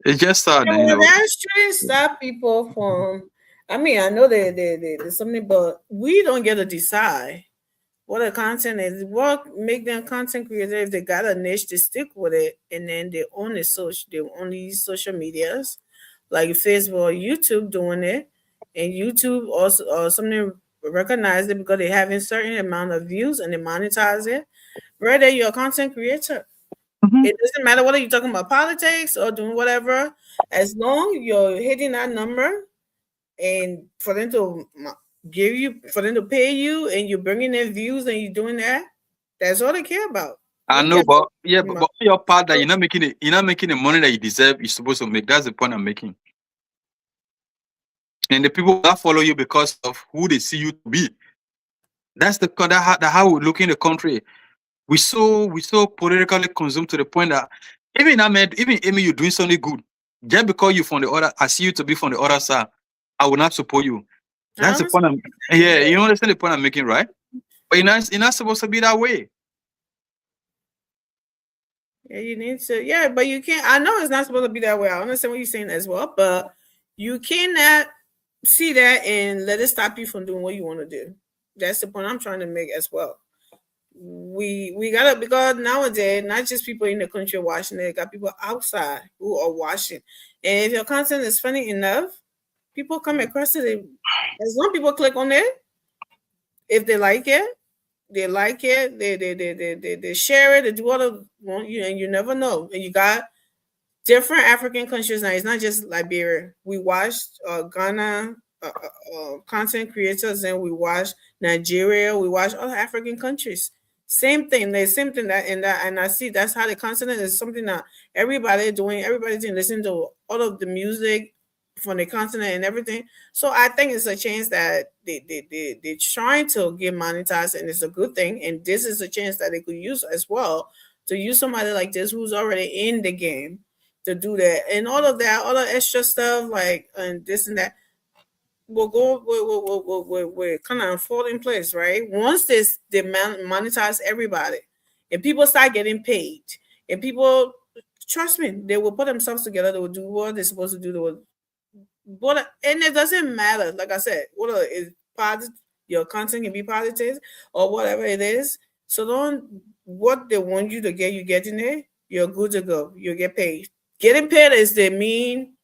Speaker 7: It's just sad.
Speaker 6: That shouldn't stop people from. I mean, I know there's something, but we don't get to decide what the content is. What make them content creators? If they got a niche, to stick with it, and then they only use social medias, like Facebook or YouTube doing it, and YouTube also something recognize it because they have a certain amount of views and they monetize it. Brother, you're a content creator. It doesn't matter whether you're talking about politics or doing whatever, as long you're hitting that number, and for them to pay you, and you're bringing in views and you're doing that, that's all they care about.
Speaker 7: I know, but your part that you're not making the money that you deserve, you're supposed to make. That's the point I'm making. And the people that follow you because of who they see you to be. That's how we look in the country. We so politically consumed to the point that even Amy, you're doing something good. Just because you from the other, I see you to be from the other side, I will not support you. That's the point you understand the point I'm making, right? But you're not supposed to be that way.
Speaker 6: Yeah, you need to. Yeah, but you can't. I know it's not supposed to be that way. I understand what you're saying as well, but you cannot see that and let it stop you from doing what you want to do. That's the point I'm trying to make as well. We gotta, because nowadays not just people in the country watching it, got people outside who are watching. And if your content is funny enough, people come across it. As long as people click on it, if they like it, they share it, they do all of you, and you never know. And you got different African countries now. It's not just Liberia. We watched Ghana content creators, and we watched Nigeria. We watched other African countries. Same thing. There's same thing and I see that's how the continent is something that everybody's doing. Everybody's listening to all of the music from the continent and everything. So I think it's a chance that they're trying to get monetized, and it's a good thing. And this is a chance that they could use as well, to use somebody like this who's already in the game to do that, and all of that, all the extra stuff like and this and that will kind of fall in place, right? Once they monetize everybody, and people start getting paid, and people, trust me, they will put themselves together. They will do what they're supposed to do. And it doesn't matter. Like I said, what is your content can be politics or whatever it is. So don't what they want you to get, you get in there, you're good to go. You get paid. Getting paid is the main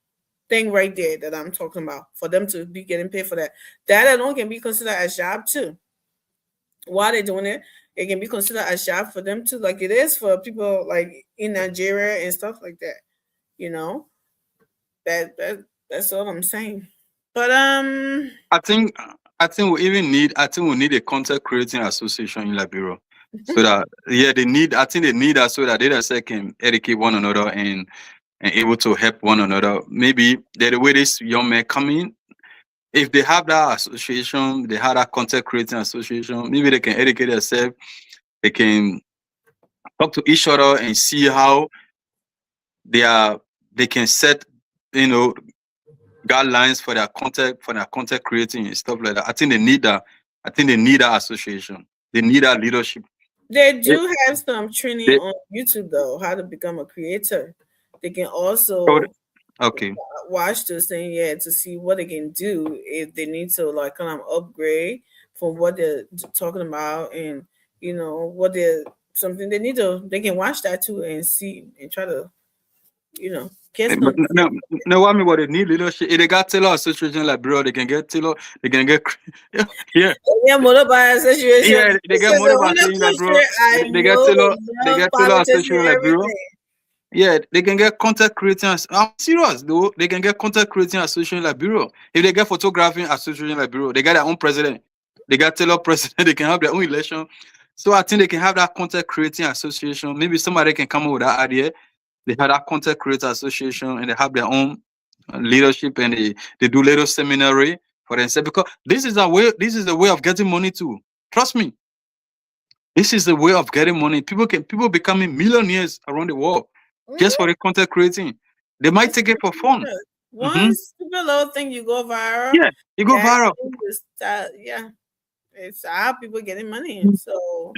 Speaker 6: thing right there that I'm talking about. For them to be getting paid for that. That alone can be considered a job too. While they're doing it, it can be considered a job for them too, like it is for people like in Nigeria and stuff like that. You know, that's all I'm saying. But
Speaker 7: I think we need a content creating association in Liberia. So that they need that so that they themselves can educate one another and able to help one another. Maybe the way this young man come in, if they have that association, they have that content creating association, maybe they can educate themselves, they can talk to each other and see how they can set, guidelines for their content creating and stuff like that. I think they need that association. They need that leadership.
Speaker 6: They do have some training on YouTube though, how to become a creator. They can also watch this thing, to see what they can do if they need to like kind of upgrade from what they're talking about, and what they're something they need to. They can watch that too and see and try to, get
Speaker 7: No, I mean, what they need leadership. If they got Taylor Association like bro, they can get Taylor. They can get
Speaker 6: Motorbike Association.
Speaker 7: Yeah, they get Motorbike Association like bro. They get Taylor. They get Taylor Association like bro. Yeah, they can get content creating. I'm serious though. They can get content creating association like bureau. If they get photography association like bureau, they got their own president. They got Taylor president. They can have their own election. So I think they can have that content creating association. Maybe somebody can come up with that idea. They have that content creator association and they have their own leadership, and they do little seminary for themselves, because this is the way of getting money too. Trust me. This is the way of getting money. People becoming millionaires around the world just for the content creating. They might take it for fun.
Speaker 6: Once people little thing you go viral.
Speaker 7: Yeah, you go viral.
Speaker 6: It's how people getting money. So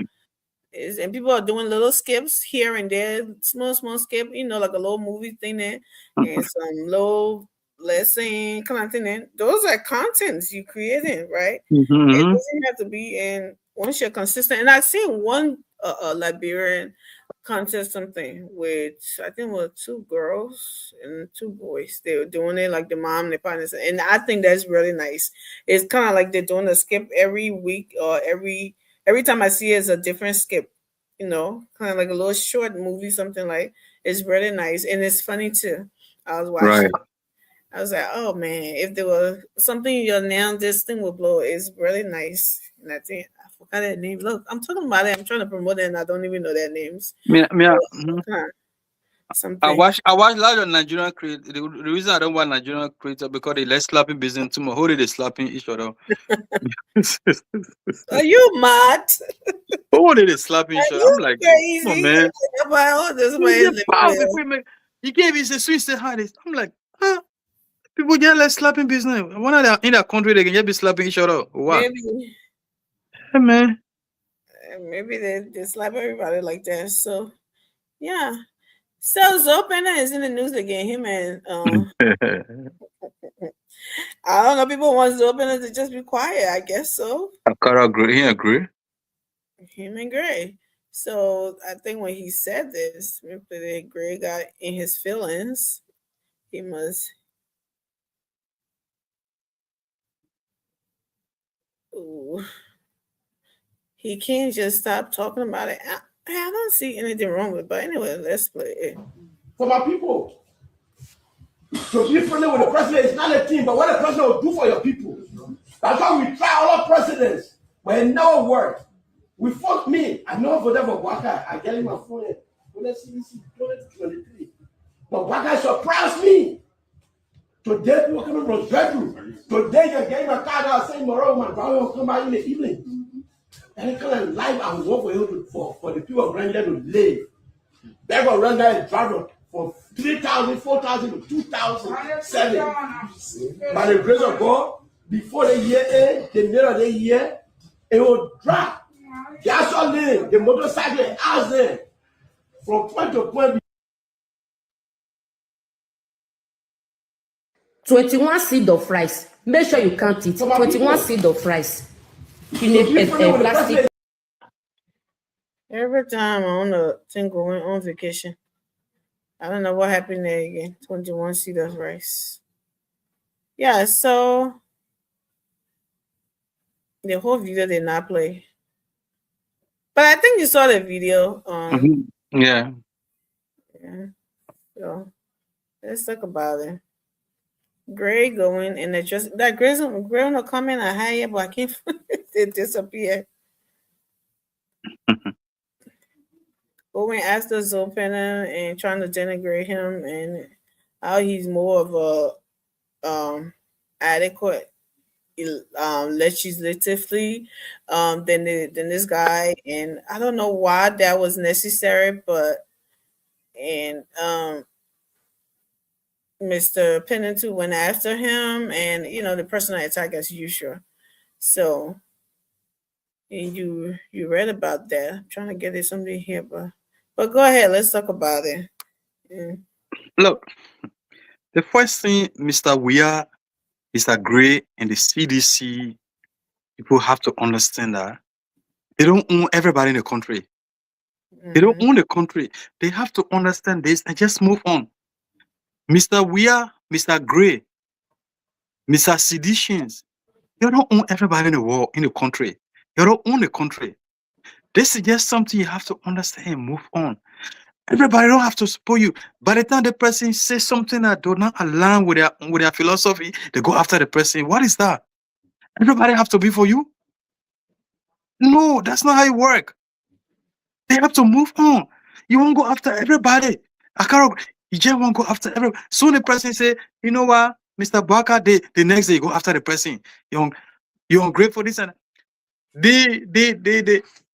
Speaker 6: and people are doing little skips here and there, small skip, like a little movie thing there, and some little lesson kind of thing there. Those are contents you creating, right? It doesn't have to be in once you're consistent. And I've seen one Liberian contest something with, I think it was 2 girls and 2 boys. They were doing it like the mom and the partners, and I think that's really nice. It's kind of like they're doing a skip every week, or every time I see it, it's a different skip, kind of like a little short movie, something like. It's really nice, and it's funny too. I was watching. Right. I was like, oh man, if there was something now, this thing will blow. It's really nice, and I think I forgot that name. Look, I'm talking about it. I'm trying to promote it, and I don't even know their names.
Speaker 7: I watch a lot of Nigerian creators. The reason I don't want Nigerian creators because they let slapping business too much. How they slapping each other?
Speaker 6: Are you mad?
Speaker 7: How they slapping each other? I'm like, come on, man. He gave his a Swiss hardest. I'm like, people get less slapping business. One of them in that country they can just be slapping each other. Wow.
Speaker 6: Maybe.
Speaker 7: Hey, man.
Speaker 6: Maybe they slap everybody like that. So yeah. So Zoe is in the news again. Him and I don't know. People want Zoe to just be quiet. I guess so.
Speaker 7: I can't agree. He agree.
Speaker 6: Him and Gray. So I think when he said this, Gray got in his feelings. He must. Ooh. He can't just stop talking about it. I don't see anything wrong with it, but anyway, let's play it.
Speaker 9: For my people, to be friendly with the president is not a thing, but what the president will do for your people. That's why we try all our presidents, but it never worked. We fought me. I know for them, but Waka, I get in my phone. Let's see, 2023. But Waka surprised me. Today, people coming from his bedroom. Today, you're getting my card out saying, tomorrow, my brother will come out in the evening. And it kind of life and work for him for the people of Rwanda to live. They go Rwanda and travel for 3,000, 4,000 to 2,007. By the grace of God, before the year end, the middle of the year, it will drop. That's all in the motorcycle out there from point to point.
Speaker 10: 21 seed of rice. Make sure you count it. 21 seed of rice. In a plastic.
Speaker 6: Every time I want to think going on vacation. I don't know what happened there again. 21 seed of rice. Yeah, so the whole video did not play. But I think you saw the video.
Speaker 7: Yeah.
Speaker 6: Yeah. So let's talk about it. Gray going and it just that Gray on the comment I had yet, but I can't it disappeared. Going after Zolpena and trying to denigrate him and how he's more of a adequate legislatively than this guy, and I don't know why that was necessary, but and Mr. Pennington went after him, and the personal attack as usual. So you read about that. I'm trying to get it something here, but go ahead, let's talk about it. Yeah.
Speaker 7: Look, the first thing, Mr. Weah, Mr. Gray, and the CDC people have to understand that they don't own everybody in the country. They don't own the country. They have to understand this and just move on. Mr. Weah, Mr. Gray, Mr. Seditions, you don't own everybody in the world, in the country. You don't own the country. This is just something you have to understand and move on. Everybody don't have to support you. By the time the person says something that do not align with their philosophy, they go after the person. What is that? Everybody have to be for you? No, that's not how it works. They have to move on. You won't go after everybody. You just won't go after everybody. Soon the person say, you know what, Mr. Baka, the next day you go after the person. You're ungrateful this and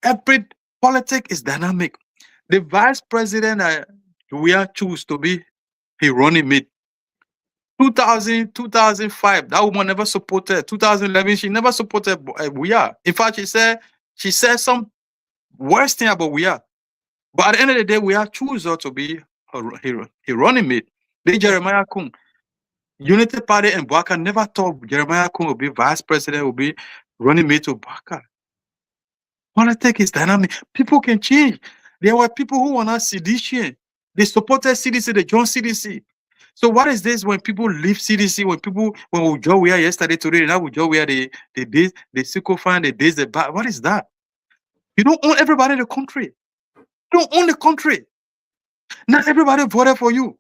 Speaker 7: every politics is dynamic. The vice president we are choose to be a running mate. 2005, that woman never supported. 2011, she never supported we are. In fact, she said some worst thing about we are. But at the end of the day, we are choose her to be a running mate. They Jeremiah Kung. Unity Party and Baka never thought Jeremiah Kung would be vice president, would be running mate to Baka. Politics is dynamic. People can change. There were people who were not sedition. They supported CDC, they joined CDC. So what is this when people leave CDC, when we join we are yesterday, today, now we join we are the sycophant, the days, the bad. What is that? You don't own everybody in the country. You don't own the country. Not everybody voted for you.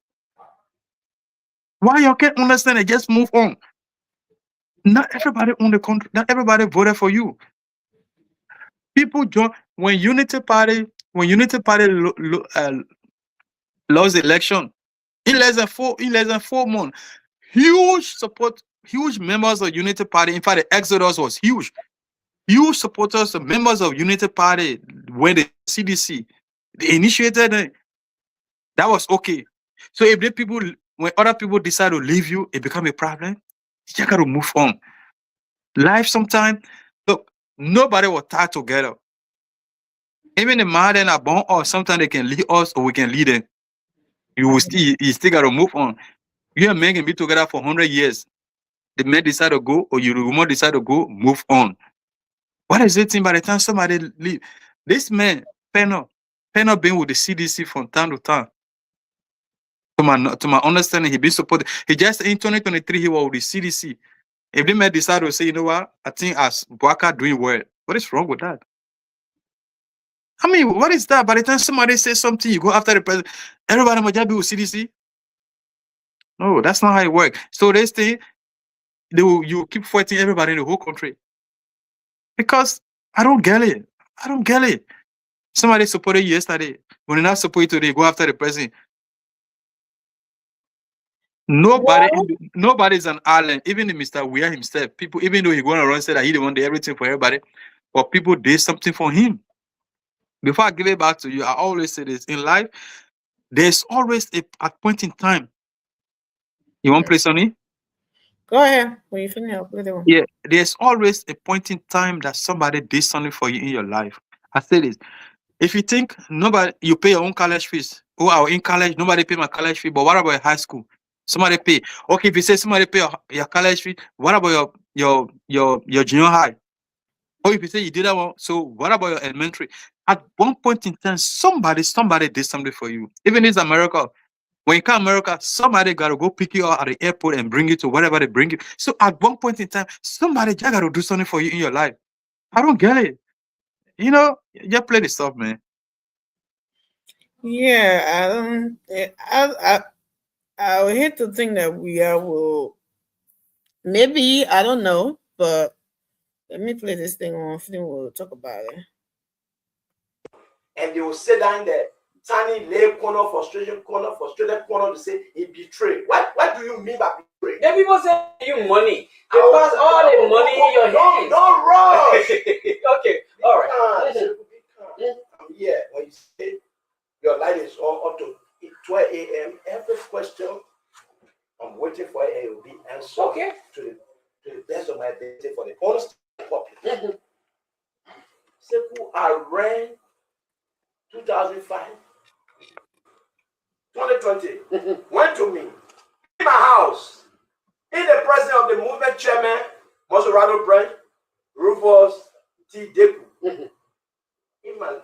Speaker 7: Why you can't understand and just move on? Not everybody own the country. Not everybody voted for you. People join when Unity Party lost the election in less than 4 months. Huge support, huge members of Unity Party. In fact, the exodus was huge. Huge supporters, members of Unity Party, when the CDC they initiated it, that was okay. So if when other people decide to leave you, it becomes a problem. You just got to move on. Life sometimes, look, nobody will tie together. Even the man and are born us, sometimes they can lead us or we can lead them. You still got to move on. You and men can be together for 100 years. The men decide to go or you the woman decide to go, move on. What is it by the time somebody leave? This man, Penno been with the CDC from time to time. To my understanding, he been supported. He just in 2023 he was with the CDC. If the man decide to say, you know what, I think as Baka doing well, what is wrong with that? I mean, what is that? By the time somebody says something, you go after the president. Everybody must be with CDC. No, that's not how it works. So they stay. You keep fighting everybody in the whole country. Because I don't get it. I don't get it. Somebody supported you yesterday. When they not support you today, go after the president. Nobody's an island. Even Mr. Weah himself, people, even though he going around and say that he want everything for everybody, but people did something for him. Before I give it back to you, I always say this in life, there's always a point in time. You want to play Sonny?
Speaker 6: Go ahead. When you finish, I'll play the one.
Speaker 7: Yeah, there's always a point in time that somebody did something for you in your life. I say this. If you think you pay your own college fees, or in college, nobody pay my college fee, but what about high school? Somebody pay. Okay, if you say somebody pay your college fee, what about your junior high? Or if you say you did that one, so what about your elementary? At one point in time, somebody did something for you. Even in America, when you come to America, somebody got to go pick you up at the airport and bring you to whatever they bring you. So at one point in time, somebody just got to do something for you in your life. I don't get it. You know, just play the stuff, man.
Speaker 6: Yeah, I would hate to think that we will. Maybe I don't know, but let me play this thing on. Then we'll talk about it.
Speaker 9: And they will sit down there, tiny lay corner, frustrated corner to say he betrayed. What do you mean by betrayed?
Speaker 11: The people say you money. They pass all the money in your hands.
Speaker 9: Don't rush.
Speaker 11: Okay, all right.
Speaker 9: Yeah, when you say your light is all up to 12 a.m., every question I'm waiting for it will be answered to the best of my ability for the honest population. Sekou, I ran 2005, 2020, went to me in my house, in the presence of the movement chairman, Monserrato Branch, Rufus T. Deku, in my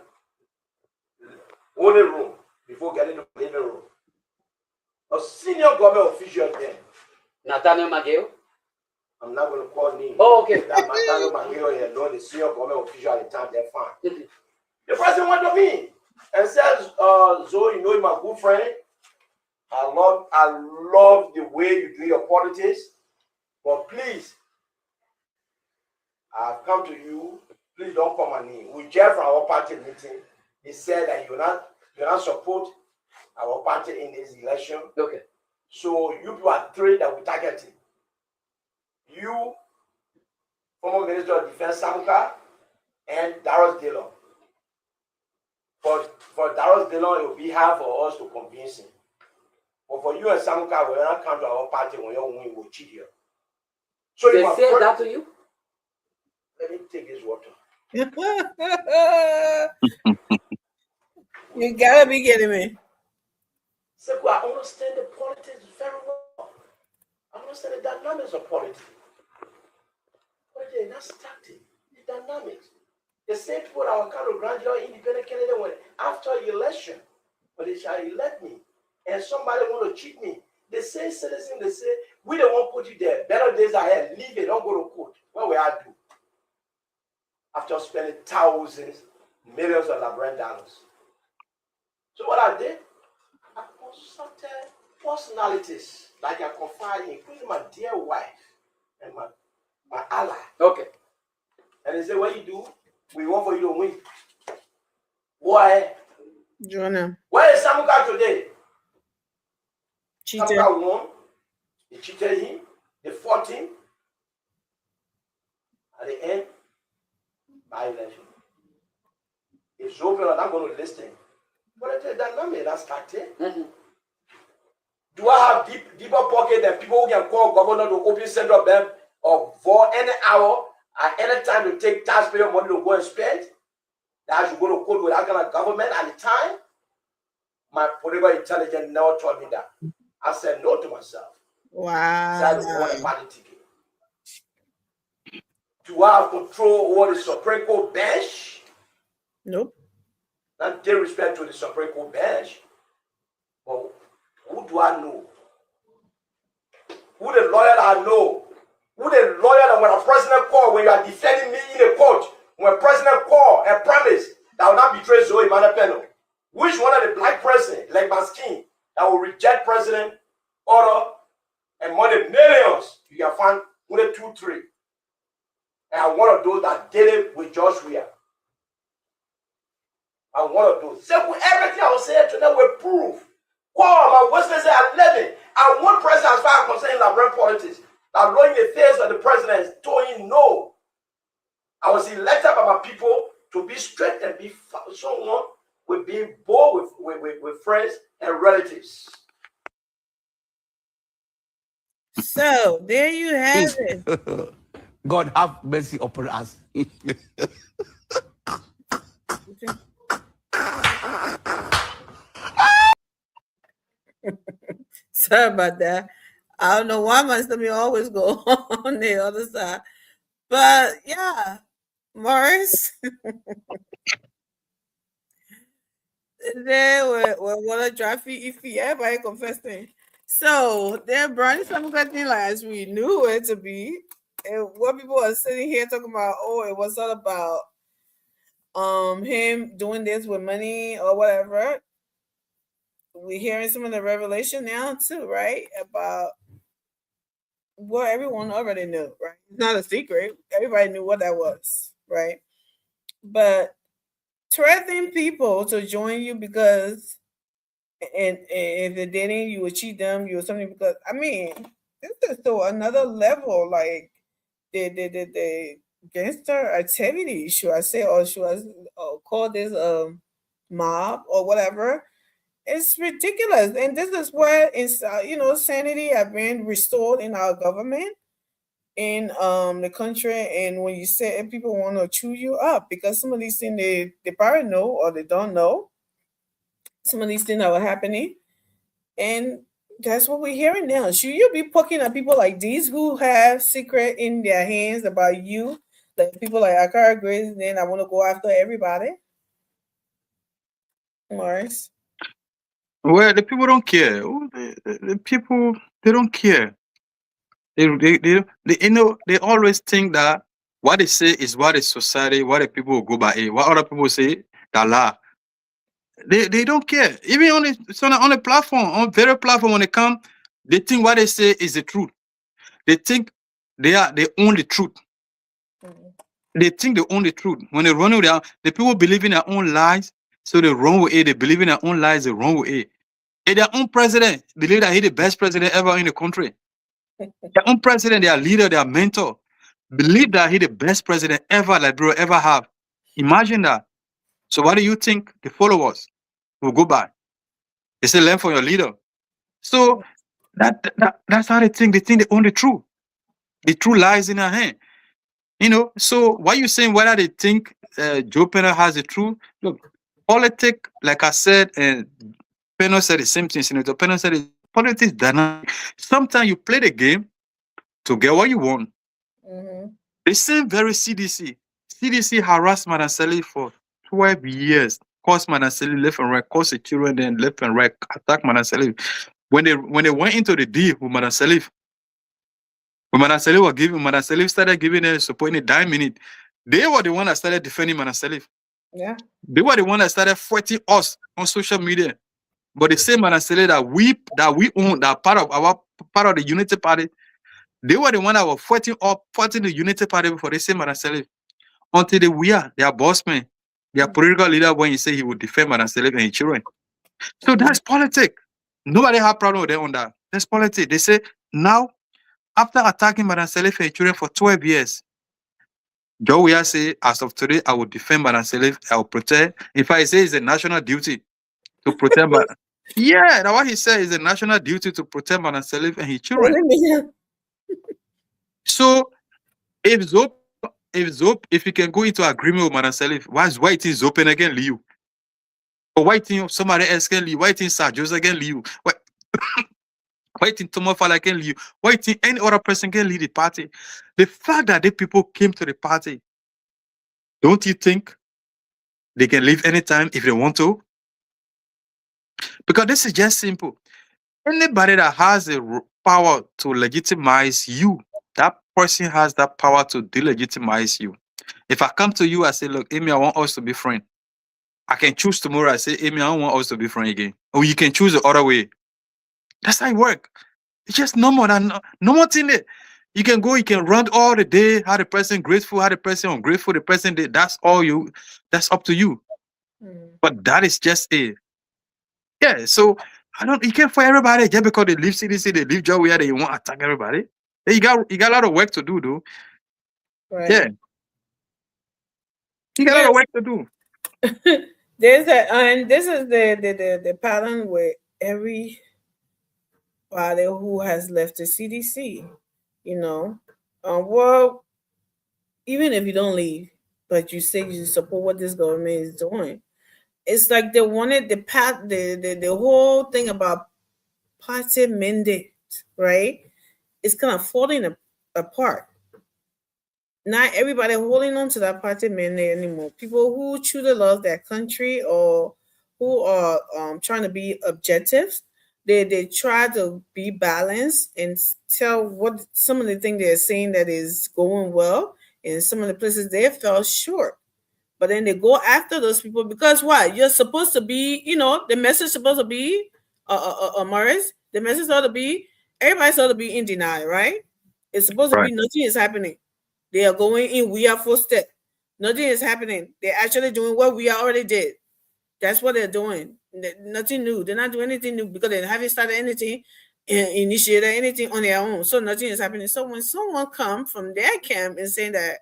Speaker 9: only room before getting to the living room. A senior government official then.
Speaker 11: Nathaniel Mageo?
Speaker 9: I'm not going to call names.
Speaker 11: Oh, okay.
Speaker 9: That Nathaniel Mageo, you know, the senior government official at the time, they're fine. The president went to me and says, Zoe, you know, you're my good friend. I love the way you do your politics. But please, I've come to you. Please don't come on me. We just from our party meeting. He said that you not support our party in this election.
Speaker 11: Okay.
Speaker 9: So you people are three that we targeted. You, former Minister of Defense Samuka, and Darius Dillon. For Darius Dillon, it will be hard for us to convince him. But for you and Samuka, we will not come to our party when you win, we'll cheat you. So
Speaker 11: they say that to you?
Speaker 9: Let me take this water.
Speaker 6: You gotta be kidding me.
Speaker 9: Sekou, I understand the politics very well. I understand the dynamics of politics. Politics, that's tactic, the dynamics. The same people that will come to grant your independent candidate when after election, when they shall elect me, and somebody want to cheat me, the same citizen, they say, we don't want to put you there. Better days ahead, leave it, don't go to court. What will I do? After spending thousands, millions of Labrador dollars. So what I did, I consulted personalities like I confide in, including my dear wife and my ally.
Speaker 11: Okay.
Speaker 9: And they say, what you do? We want for you to win. Why?
Speaker 6: Jonah.
Speaker 9: Where is Samuka today?
Speaker 6: Cheated.
Speaker 9: Samuka won. They cheated him. They fought him. At the end, by election. It's open, I'm not going to listen. But it's a dynamic, that's tactic. Do I have deeper pocket than people who can call governor to open central bank or for any hour at any time to take taxpayer money to go and spend? That I should go to court with that kind of government at the time? My political intelligence never told me that. I said no to myself.
Speaker 6: Wow.
Speaker 9: So I don't want a party ticket. Do I have control over the Supreme Court bench?
Speaker 6: Nope.
Speaker 9: Not due respect to the Supreme Court bench. But who do I know? Who the lawyer that I know? Who the lawyer that when a president call, when you are defending me in a court, when a president call and promise that will not betray Zoe Emmanuel Peno? Which one of the black president, like my skin, that will reject president order and money millions? You can find only 2, 3. And I'm one of those that did it with Josh Weir. I'm one of those. So everything I was saying to them will prove. Call my Westminster at 11. I want president as far as concerning Labrador politics. That blowing the face of the president told him no. I was elected by my people to be straight and be someone with being bold with friends and relatives.
Speaker 6: So there you have it.
Speaker 11: God have mercy upon us.
Speaker 6: Sorry about that. I don't know why my stomach always go on the other side. But yeah, Morris. Then what a traffic if everybody confessing. So they're burning some good thing like as we knew it to be. And what people are sitting here talking about, oh, it was all about him doing this with money or whatever. We're hearing some of the revelation now too, right? About what everyone already knew, right? It's not a secret. Everybody knew what that was, right? But threatening people to join you because and if they're dating you would cheat them, you or something because I mean this is so another level, like the gangster activity, should I say, or should I call this mob or whatever. It's ridiculous, and this is where sanity have been restored in our government, in the country. And when you say people want to chew you up because some of these things they probably know or they don't know, some of these things that were happening, and that's what we're hearing now. Should you be poking at people like these who have secret in their hands about you, like people like Akara Grace? Then I want to go after everybody, Morris.
Speaker 7: Well, the people don't care. Oh, the people, they don't care. They always think that what they say is what the society, what the people will go by. What other people say, that lie. They don't care. Even on the platform, on very platform, when they come, they think what they say is the truth. They think they own the truth. They think they own the truth. When they run with the people believe in their own lies, so they run with it. They believe in their own lies, they run with it. And their own president believe that he's the best president ever in the country. Their own president, their leader, their mentor, believe that he's the best president ever Liberia ever have. Imagine that. So what do you think the followers will go by? They say learn from your leader. So that's how they think. They think they own the truth. The truth lies in their hand. So what you saying, whether they think Joe Penner has the truth? Look, politics, like I said, and Penner said the same thing. Senator Penner said politics dynamic. Sometimes you play the game to get what you want. The same very CDC. CDC harassed Madam Sally for 12 years. Caused Madam Sally left and right, caused the children, then left and right, attack Madam Sally. When they went into the deal with Madam Sally, when Madam Sally was giving, Madam Sally started giving them support in a dime minute. They were the one that started defending Madam Sally.
Speaker 6: Yeah.
Speaker 7: They were the one that started fighting us on social media. But the same Madam Sally that we own, that part of the Unity Party, they were the one that were fighting the Unity Party before they say Madam Sally. Until their boss man, their political leader, when he said he would defend Madam Sally and his children. So that's politics. Nobody have problem with them on that. That's politics. They say now, after attacking Madam Sally and his children for 12 years, Joe Weah say, as of today, I will defend Madam Sally, I will protect. In fact, he says it's a national duty to protect Madam. Yeah, that's what he said, is a national duty to protect Madam Sally and his children. So if you can go into agreement with Madam Sally, why is open again leave? Or why think somebody else can leave? Why think Sir Joseph can leave? Why think Tomo Fala can leave? Why think any other person can leave the party? The fact that the people came to the party, don't you think they can leave anytime if they want to? Because this is just simple. Anybody that has the power to legitimize you, that person has that power to delegitimize you. If I come to you, I say, look, Amy, I want us to be friends. I can choose tomorrow. I say, Amy, I don't want us to be friends again. Or you can choose the other way. That's how it works. It's just normal thing there. You can go, you can run all the day, how the person grateful, how the person ungrateful, the person did. That's up to you. But that is just it. Yeah, so you can't fight everybody just because they leave CDC, they leave Joe Weah, they want to attack everybody. You got a lot of work to do, though.
Speaker 6: Right.
Speaker 7: Yeah. You got a lot of work to do.
Speaker 6: And this is the pattern with everybody who has left the CDC. Well, even if you don't leave, but you say you support what this government is doing, it's like they wanted the whole thing about party mandate, right? It's kind of falling apart. not everybody holding on to that party mandate anymore. People who truly love their country or who are trying to be objective, they try to be balanced and tell what some of the things they're saying that is going well, and some of the places they fell short. But then they go after those people because what? You're supposed to be, the message is supposed to be, Morris, the message ought to be, everybody's ought to be in denial, right? It's supposed to be
Speaker 7: Right.
Speaker 6: nothing is happening. They are going in, we are footstep. Nothing is happening. They're actually doing what we already did. That's what they're doing. Nothing new. They're not doing anything new because they haven't started anything, initiated anything on their own. So nothing is happening. So when someone comes from their camp and saying that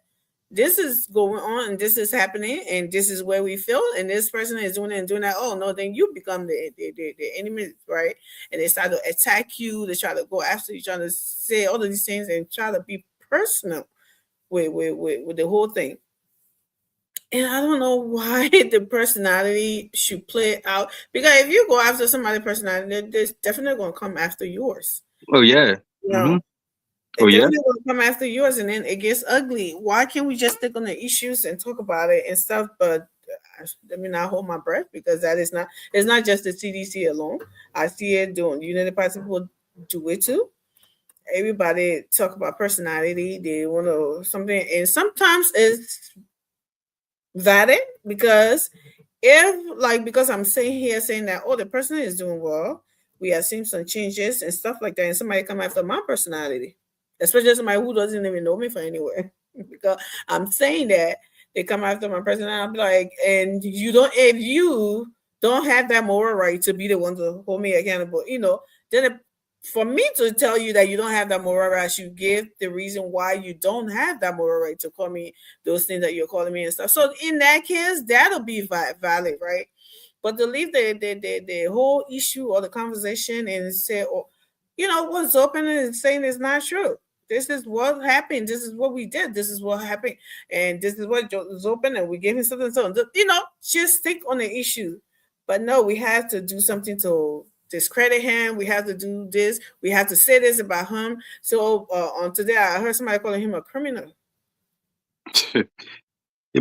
Speaker 6: this is going on and this is happening and this is where we feel and this person is doing it and doing that, oh no, then you become the enemy, right? And they start to attack you. They try to go after you, trying to say all of these things and try to be personal with the whole thing. And I don't know why the personality should play out, because if you go after somebody's personality, they're definitely going to come after yours.
Speaker 7: Oh yeah.
Speaker 6: You know,
Speaker 7: Mhm.
Speaker 6: they're
Speaker 7: Oh yeah.
Speaker 6: definitely going to come after yours, and then it gets ugly. Why can't we just stick on the issues and talk about it and stuff? But let me not hold my breath, because it's not just the CDC alone. I see it doing. The party people do it too. Everybody talk about personality. They want to something, and sometimes it's valid, because because I'm saying that, oh, the person is doing well, we have seen some changes and stuff like that, and somebody come after my personality, especially somebody who doesn't even know me from anywhere, because I'm saying that they come after my personality, I'm like, and if you don't have that moral right to be the one to hold me accountable, then for me to tell you that you don't have that moral right, I should give the reason why you don't have that moral right to call me those things that you're calling me and stuff. So in that case, that'll be valid, right? But to leave the whole issue or the conversation and say, oh, what's open and saying is not true. This is what happened. This is what we did. This is what happened. And this is what was open, and we gave him something. So, just stick on the issue. But no, we have to do something to discredit him. We have to do this. We have to say this about him. So on today, I heard somebody calling him a criminal.
Speaker 7: Yeah,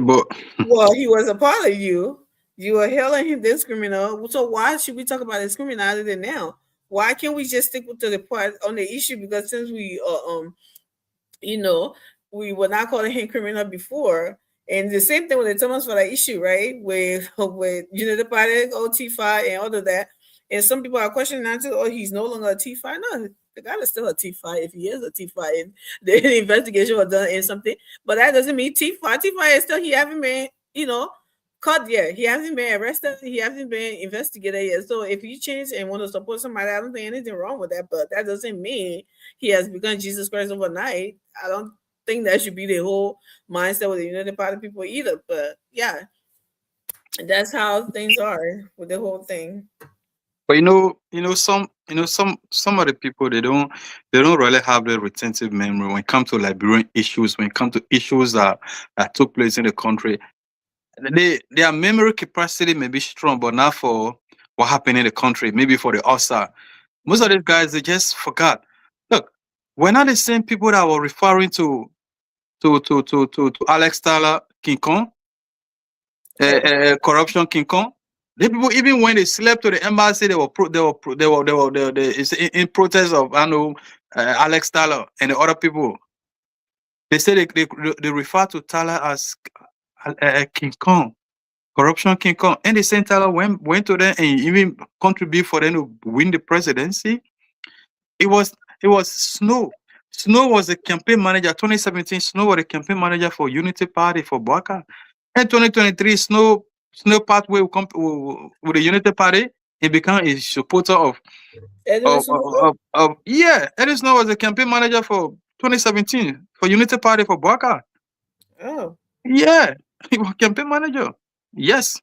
Speaker 7: but
Speaker 6: Well, he was a part of you. You are hailing him this criminal. So why should we talk about his criminality now? Why can't we just stick to the part on the issue? Because since we we were not calling him criminal before. And the same thing with the Thomas for the issue, right? With the party, T5 and all of that. And some people are questioning that too. Oh, he's no longer a T5. No, the guy is still a T5 if he is a T5. If the investigation was done in something. But that doesn't mean T5. T5 is still, he hasn't been, caught yet. He hasn't been arrested. He hasn't been investigated yet. So if you change and want to support somebody, I don't think anything wrong with that. But that doesn't mean he has become Jesus Christ overnight. I don't think that should be the whole mindset with the United Party people either. But yeah, that's how things are with the whole thing.
Speaker 7: But some of the people, they don't really have the retentive memory when it comes to Liberian issues, when it comes to issues that took place in the country. Their memory capacity may be strong, but not for what happened in the country, maybe for the outside. Most of these guys, they just forgot. Look, we're not the same people that were referring to Alex Tyler King Kong, corruption King Kong. The people, even when they slept to the embassy, they were in protest of Alex Tyler and the other people. They said they refer to Tyler as King Kong, corruption King Kong, and the same Tyler went to them and even contribute for them to win the presidency. It was Snow. Snow was the campaign manager. 2017, Snow was the campaign manager for Unity Party for Bouaka. In 2023, Snow pathway will come with the Unity Party. He became a supporter of Eddie Snow was the campaign manager for 2017 for Unity Party for Bouaka.
Speaker 6: Oh.
Speaker 7: Yeah, he was campaign manager. Yes.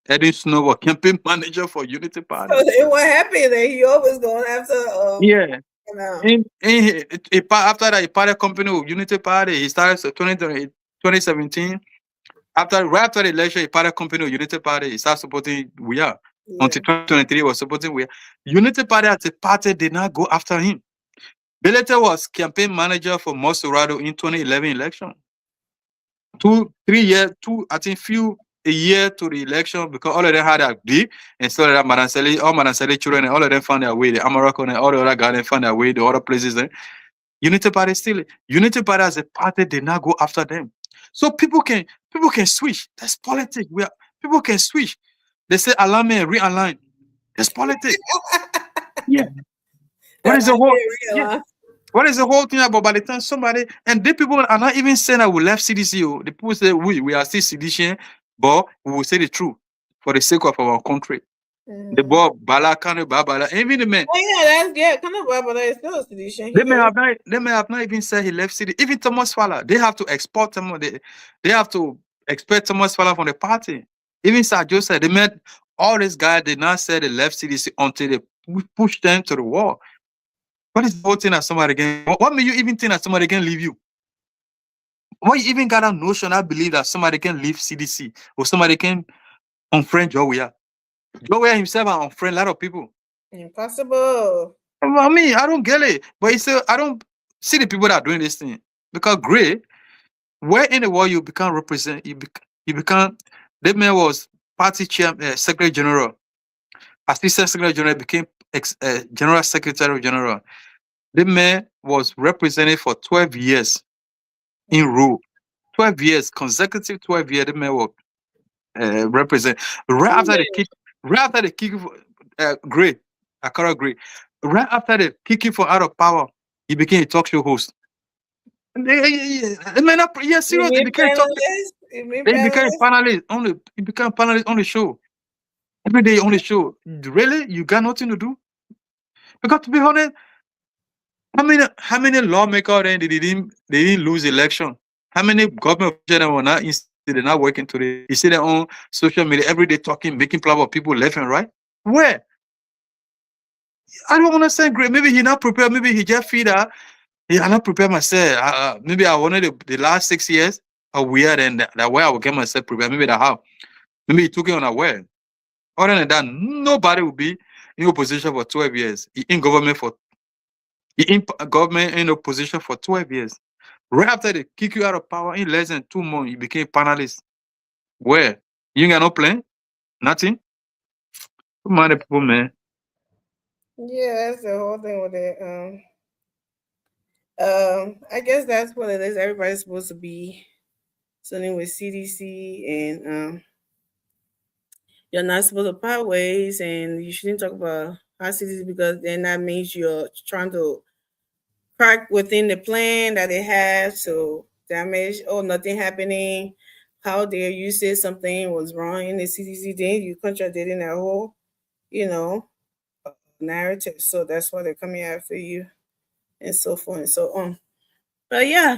Speaker 7: Eddie Snow was campaign manager for Unity Party.
Speaker 6: So what happened that he always going after
Speaker 7: after that, he parted company with Unity Party. He started 2017. Right after the election, he parted company with Unity Party. He started supporting We Are. Until 2023, he was supporting We Are. Unity Party as a party did not go after him. Belete was campaign manager for Mosurado in 2011 election. 2-3 years, I think a year to the election, because all of them had a deal, and so that all Madanseli children, and all of them found their way. The Amaroko and all the other guys found their way. The other places there. Unity Party as a party did not go after them. So people can switch. That's politics. People can switch. They say align and realign. That's politics. Yeah. What is the whole? Yeah. What is the whole thing about? By the time somebody, and the people are not even saying that we left CDC. The people say we are still sedition, but we will say the truth for the sake of our country. The boy Bala Kanu Babala, even the man.
Speaker 6: Oh yeah, Kanu Babala is still a sedition.
Speaker 7: They may have not even said he left city. Even Thomas Fala, they have to export them. They have to expect Thomas Fala from the party. Even Sir Joseph, they met all these guys did not say they left CDC until they pushed them to the wall. What is the whole thing that somebody can? What made you even think that somebody can leave you? Why you even got a notion? I believe that somebody can leave CDC or somebody can unfriend Joe Weah. Joe Weah himself and unfriend a lot of people.
Speaker 6: Impossible.
Speaker 7: I mean, I don't get it, but it's I don't see the people that are doing this thing because Gray, where in the world you become represent, you become. That man was party chair, secretary general, assistant secretary general, became general secretary general. The man was represented for 12 years in row, 12 years consecutive, 12 years. The man was represent right after the kick, Gray, Akara Gray. Right after they kick him for out of power, he became a talk show host. Seriously, he became panelist on the show. Every day on the show. Really? You got nothing to do? Because to be honest, how many lawmakers they didn't lose election? How many government officials were not they're not working today? You see them on social media every day talking, making plans of people left and right. Where? I don't understand. Great. Maybe he not prepared. Maybe he just feel that I not prepared myself. Maybe I wanted the last 6 years are weird, and that way I will get myself prepared. Maybe that how. Maybe he took it unaware. Other than that, nobody will be in opposition for 12 years. In government in opposition for 12 years. Right after they kick you out of power, in less than 2 months, you became panelist. Where? You ain't got no plan? Nothing? Come on, people, man.
Speaker 6: Yeah, that's the whole thing with it. I guess that's what it is. Everybody's supposed to be something with CDC, and you're not supposed to part ways, and you shouldn't talk about how CDC, because then that means you're trying to crack within the plan that it has to damage. Oh, nothing happening. How dare you say something was wrong in the CDC? Then you contradicting that whole, narrative. So that's why they're coming after you, and so forth and so on. But yeah,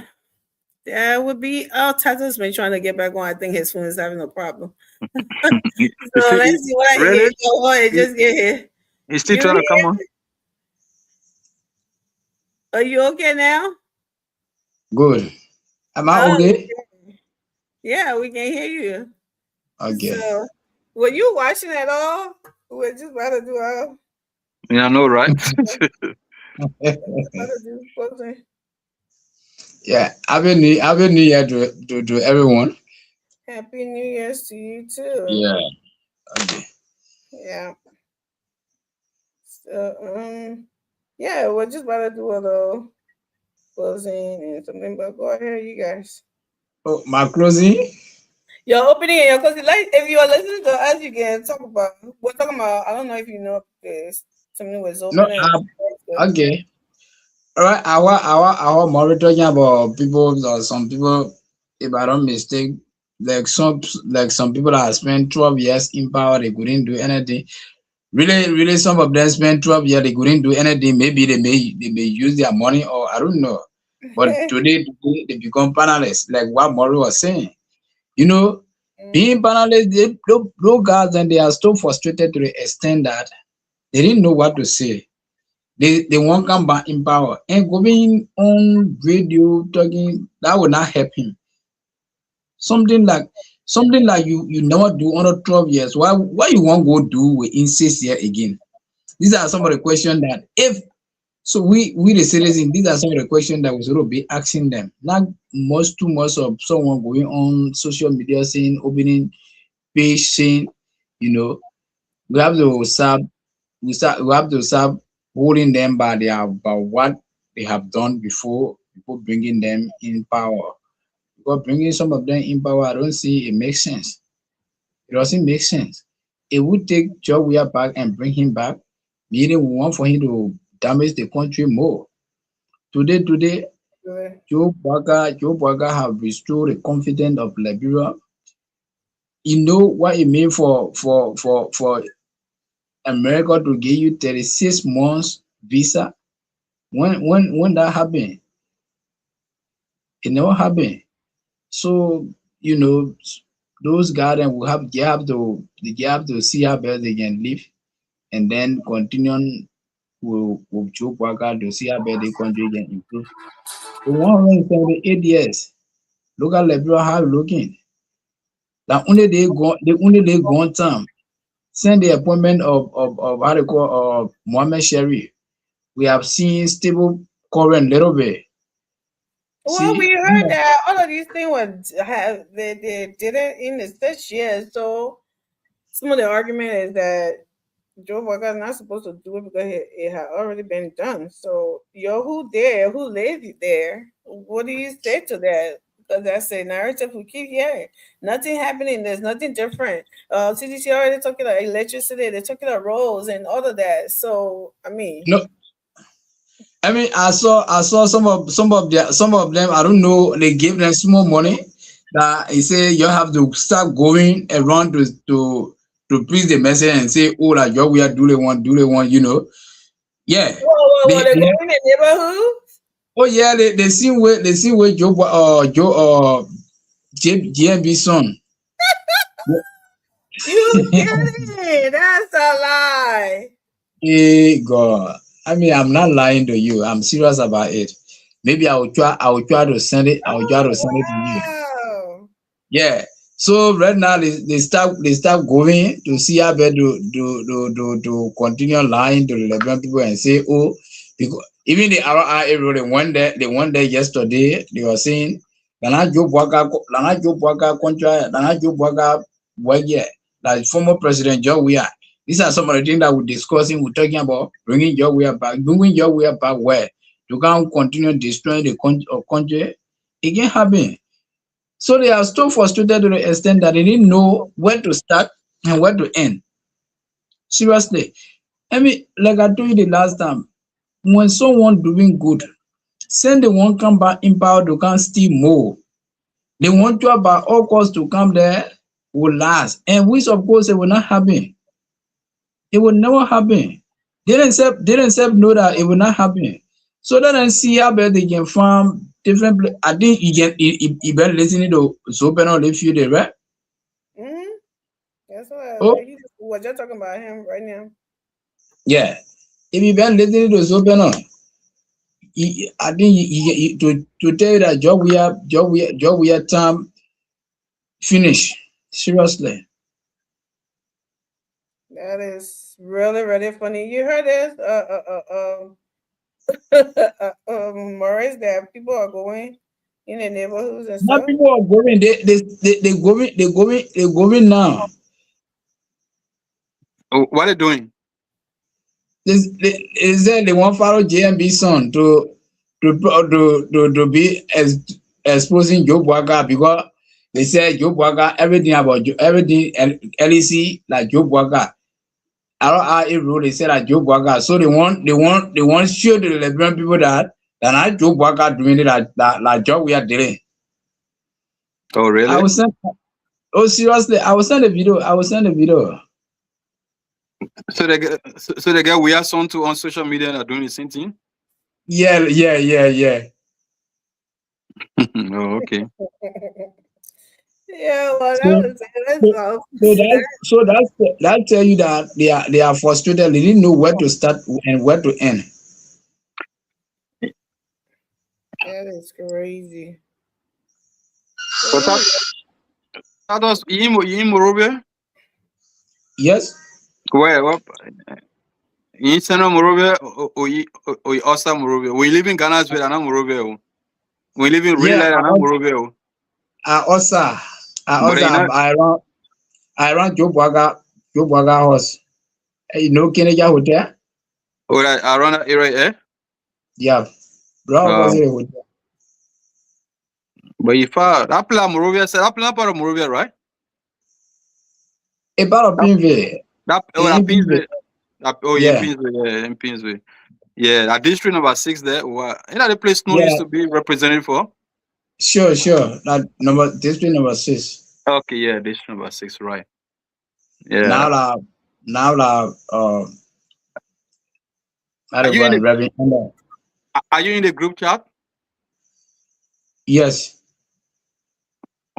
Speaker 6: that would be. Tato's been trying to get back on. I think his phone is having a problem. So let's see what I can get. Go on, just get here.
Speaker 7: He's still trying to come on.
Speaker 6: Are you okay now?
Speaker 8: Good. Am I okay?
Speaker 6: Yeah, we can hear you.
Speaker 8: Okay.
Speaker 6: So, were you watching at all? We're just about to do our.
Speaker 7: Yeah, I know, right?
Speaker 8: Yeah, happy New Year to everyone.
Speaker 6: Happy New Year's to you too.
Speaker 8: Yeah. Okay.
Speaker 6: Yeah. So yeah, we're just about to do a little closing and something, but go ahead, you guys.
Speaker 8: Oh, my closing?
Speaker 6: Your opening and your closing. Like, if you are listening to us, you can talk about. We're talking about. I don't know if you know this. Something was opening.
Speaker 8: No, okay. All right. Our more talking about people, or some people, if I don't mistake, like some people that have spent 12 years in power, they couldn't do anything. Really, some of them spent 12 years, they couldn't do anything. Maybe they may use their money, or I don't know. But today they become panelists, like what Maury was saying. Being panelists, those guys, and they are so frustrated to the extent that they didn't know what to say. They won't come back in power. And going on radio talking, that will not help him. Something like you never do under 12 years. Why you won't go do within 6 years again? These are some of the questions that if So we the citizens, these are some of the questions that we should be asking them. Not too much of someone going on social media saying, opening page saying, you know, we have to start we have to start holding them by what they have done before bringing them in power. Because bringing some of them in power, I don't see it makes sense. It doesn't make sense. It would take Joe Weah back and bring him back, meaning we want for him to damage the country more. Today, Joe Boaga have restored the confidence of Liberia. You know what it means for America to give you 36 months visa. When that happened, it never happened. So you know those guys will have they have to see how best they can live and then continue with Joe Boaga to see how best the country can improve. The 178 years, look at Liberia how it looking. The only they go time. Send the appointment of how they call Mohammed Sharif. We have seen stable current little bit.
Speaker 6: Well, we heard that all of these things they did it in the 6 years. So some of the argument is that Joe Boaga is not supposed to do it because it had already been done. So who laid there? What do you say to that? Because that's a narrative we keep hearing. Nothing happening. There's nothing different. CDC already talking about electricity. They're talking about roads and all of that. So I mean,
Speaker 8: no. I mean, I saw some of them. I don't know. They gave them small money. That he said you have to start going around to preach the message and say, oh, like we are do they want, you know. Yeah.
Speaker 6: They go in the neighborhood.
Speaker 8: Oh yeah, they see where JMB son.
Speaker 6: You kidding? That's a lie.
Speaker 8: Hey God. I mean, I'm not lying to you. I'm serious about it. Maybe I will try to send it. I will try to send it to you. Yeah. So right now they start going to see how better to continue lying to the Liberian people and say, oh, because even the RRA they went there yesterday, they were saying Lana Joe Boaga contra Lana Joe Boaga like former President Joe Weah. These are some of the things that we're discussing. We're talking about bringing Joe Weah back where you can't continue destroying the country. It can't happen. So they are so frustrated to the extent that they didn't know where to start and where to end. Seriously. I mean, like I told you the last time, when someone doing good, send the one come back in power to come steal more. They want you about all costs to come there will last. And which of course it will not happen. It will never happen. They themselves know that it will not happen. So let them see how better they can farm different. I think you better listening to Zopen on the few right?
Speaker 6: Mm-hmm. That's what we're just talking about him right now.
Speaker 8: Yeah. If you been listening to Zopen on, I think to tell you that job we are time finish. Seriously.
Speaker 6: That is really, really funny. You heard this? Maurice, that people are going in the neighborhoods and stuff.
Speaker 8: People are going. They going now.
Speaker 7: Oh, what are they doing?
Speaker 8: They said they want follow JMB son to be exposing Joe Boaga because they said Joe Boaga everything LEC like Joe Boaga. RRA rule they said that Joe Boaga. So they want show the Liberian people that not Joe Boaga doing it like Joe we are doing.
Speaker 7: Oh really?
Speaker 8: Seriously, I will send a video.
Speaker 7: So they get weird son too on social media and are doing the same thing?
Speaker 8: Yeah.
Speaker 7: Oh, okay.
Speaker 6: Yeah, well,
Speaker 8: that tell you that they are frustrated. They didn't know where to start and where to end.
Speaker 6: That is crazy.
Speaker 7: So that was in Monrovia?
Speaker 8: Yes.
Speaker 7: Where? What? In Sena Morovia or Osa Morovia. We live in Ghana's with Anna Morovia. We live in real
Speaker 8: Yeah,
Speaker 7: life Anna Morovia.
Speaker 8: also,
Speaker 7: But you know,
Speaker 8: I run Joe Boga house. You know, Kenya Hotel?
Speaker 7: or I run an area, eh?
Speaker 8: Yeah, bro, was it a hotel?
Speaker 7: But if that plan Morovia said that plan part of Morovia, right?
Speaker 8: About a Pinville.
Speaker 7: That Pinsway. Oh, yeah,
Speaker 8: Yeah,
Speaker 7: Pinsway, yeah, in Pinsway. Yeah, that district number 6 there. You know the place Snow
Speaker 8: yeah,
Speaker 7: used to be represented for?
Speaker 8: sure. That district number 6.
Speaker 7: Okay, yeah, district number 6, right. Yeah.
Speaker 8: Now,
Speaker 7: Are you in the,
Speaker 8: Reverend.
Speaker 7: are you in the group chat?
Speaker 8: Yes.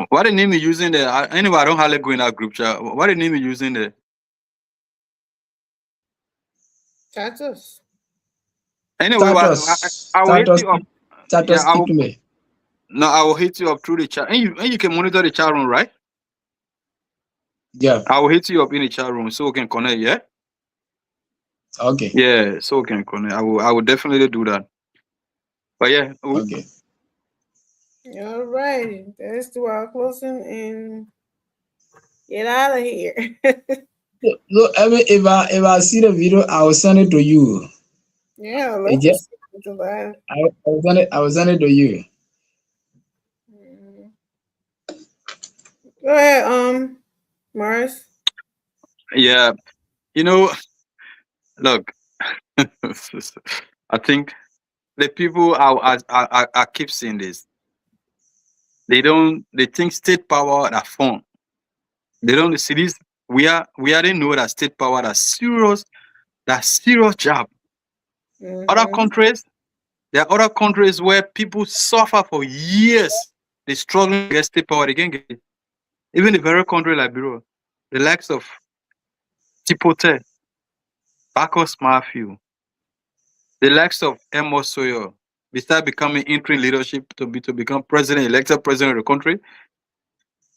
Speaker 7: What the name you using there? Anyway, I don't hardly go in that group chat. What the name you using there?
Speaker 6: Status.
Speaker 7: Anyway, I will hit you up.
Speaker 8: Status,
Speaker 7: Yeah,
Speaker 8: speak to me.
Speaker 7: No, I will hit you up through the chat. And you can monitor the chat room, right?
Speaker 8: Yeah.
Speaker 7: I will hit you up in the chat room so we can connect, yeah?
Speaker 8: Okay.
Speaker 7: Yeah, so we can connect. I will definitely do that. But yeah.
Speaker 8: Okay.
Speaker 6: All right. Let's do our closing and get out of here.
Speaker 8: Look, if I see the video, I will send it to you.
Speaker 6: Yeah,
Speaker 8: I will send it to you.
Speaker 6: Go ahead, Mars.
Speaker 7: Yeah, you know, look, I think the people I keep seeing this. They think state power are fun. They don't see this. We already know that state power are serious job. Other countries, there are other countries where people suffer for years. They struggle to get state power. They can't get it. Even the very country like Bureau, the likes of Chipotle, Bacchus Matthew, the likes of Amos Sawyer, they start becoming interim leadership to become president, elected president of the country.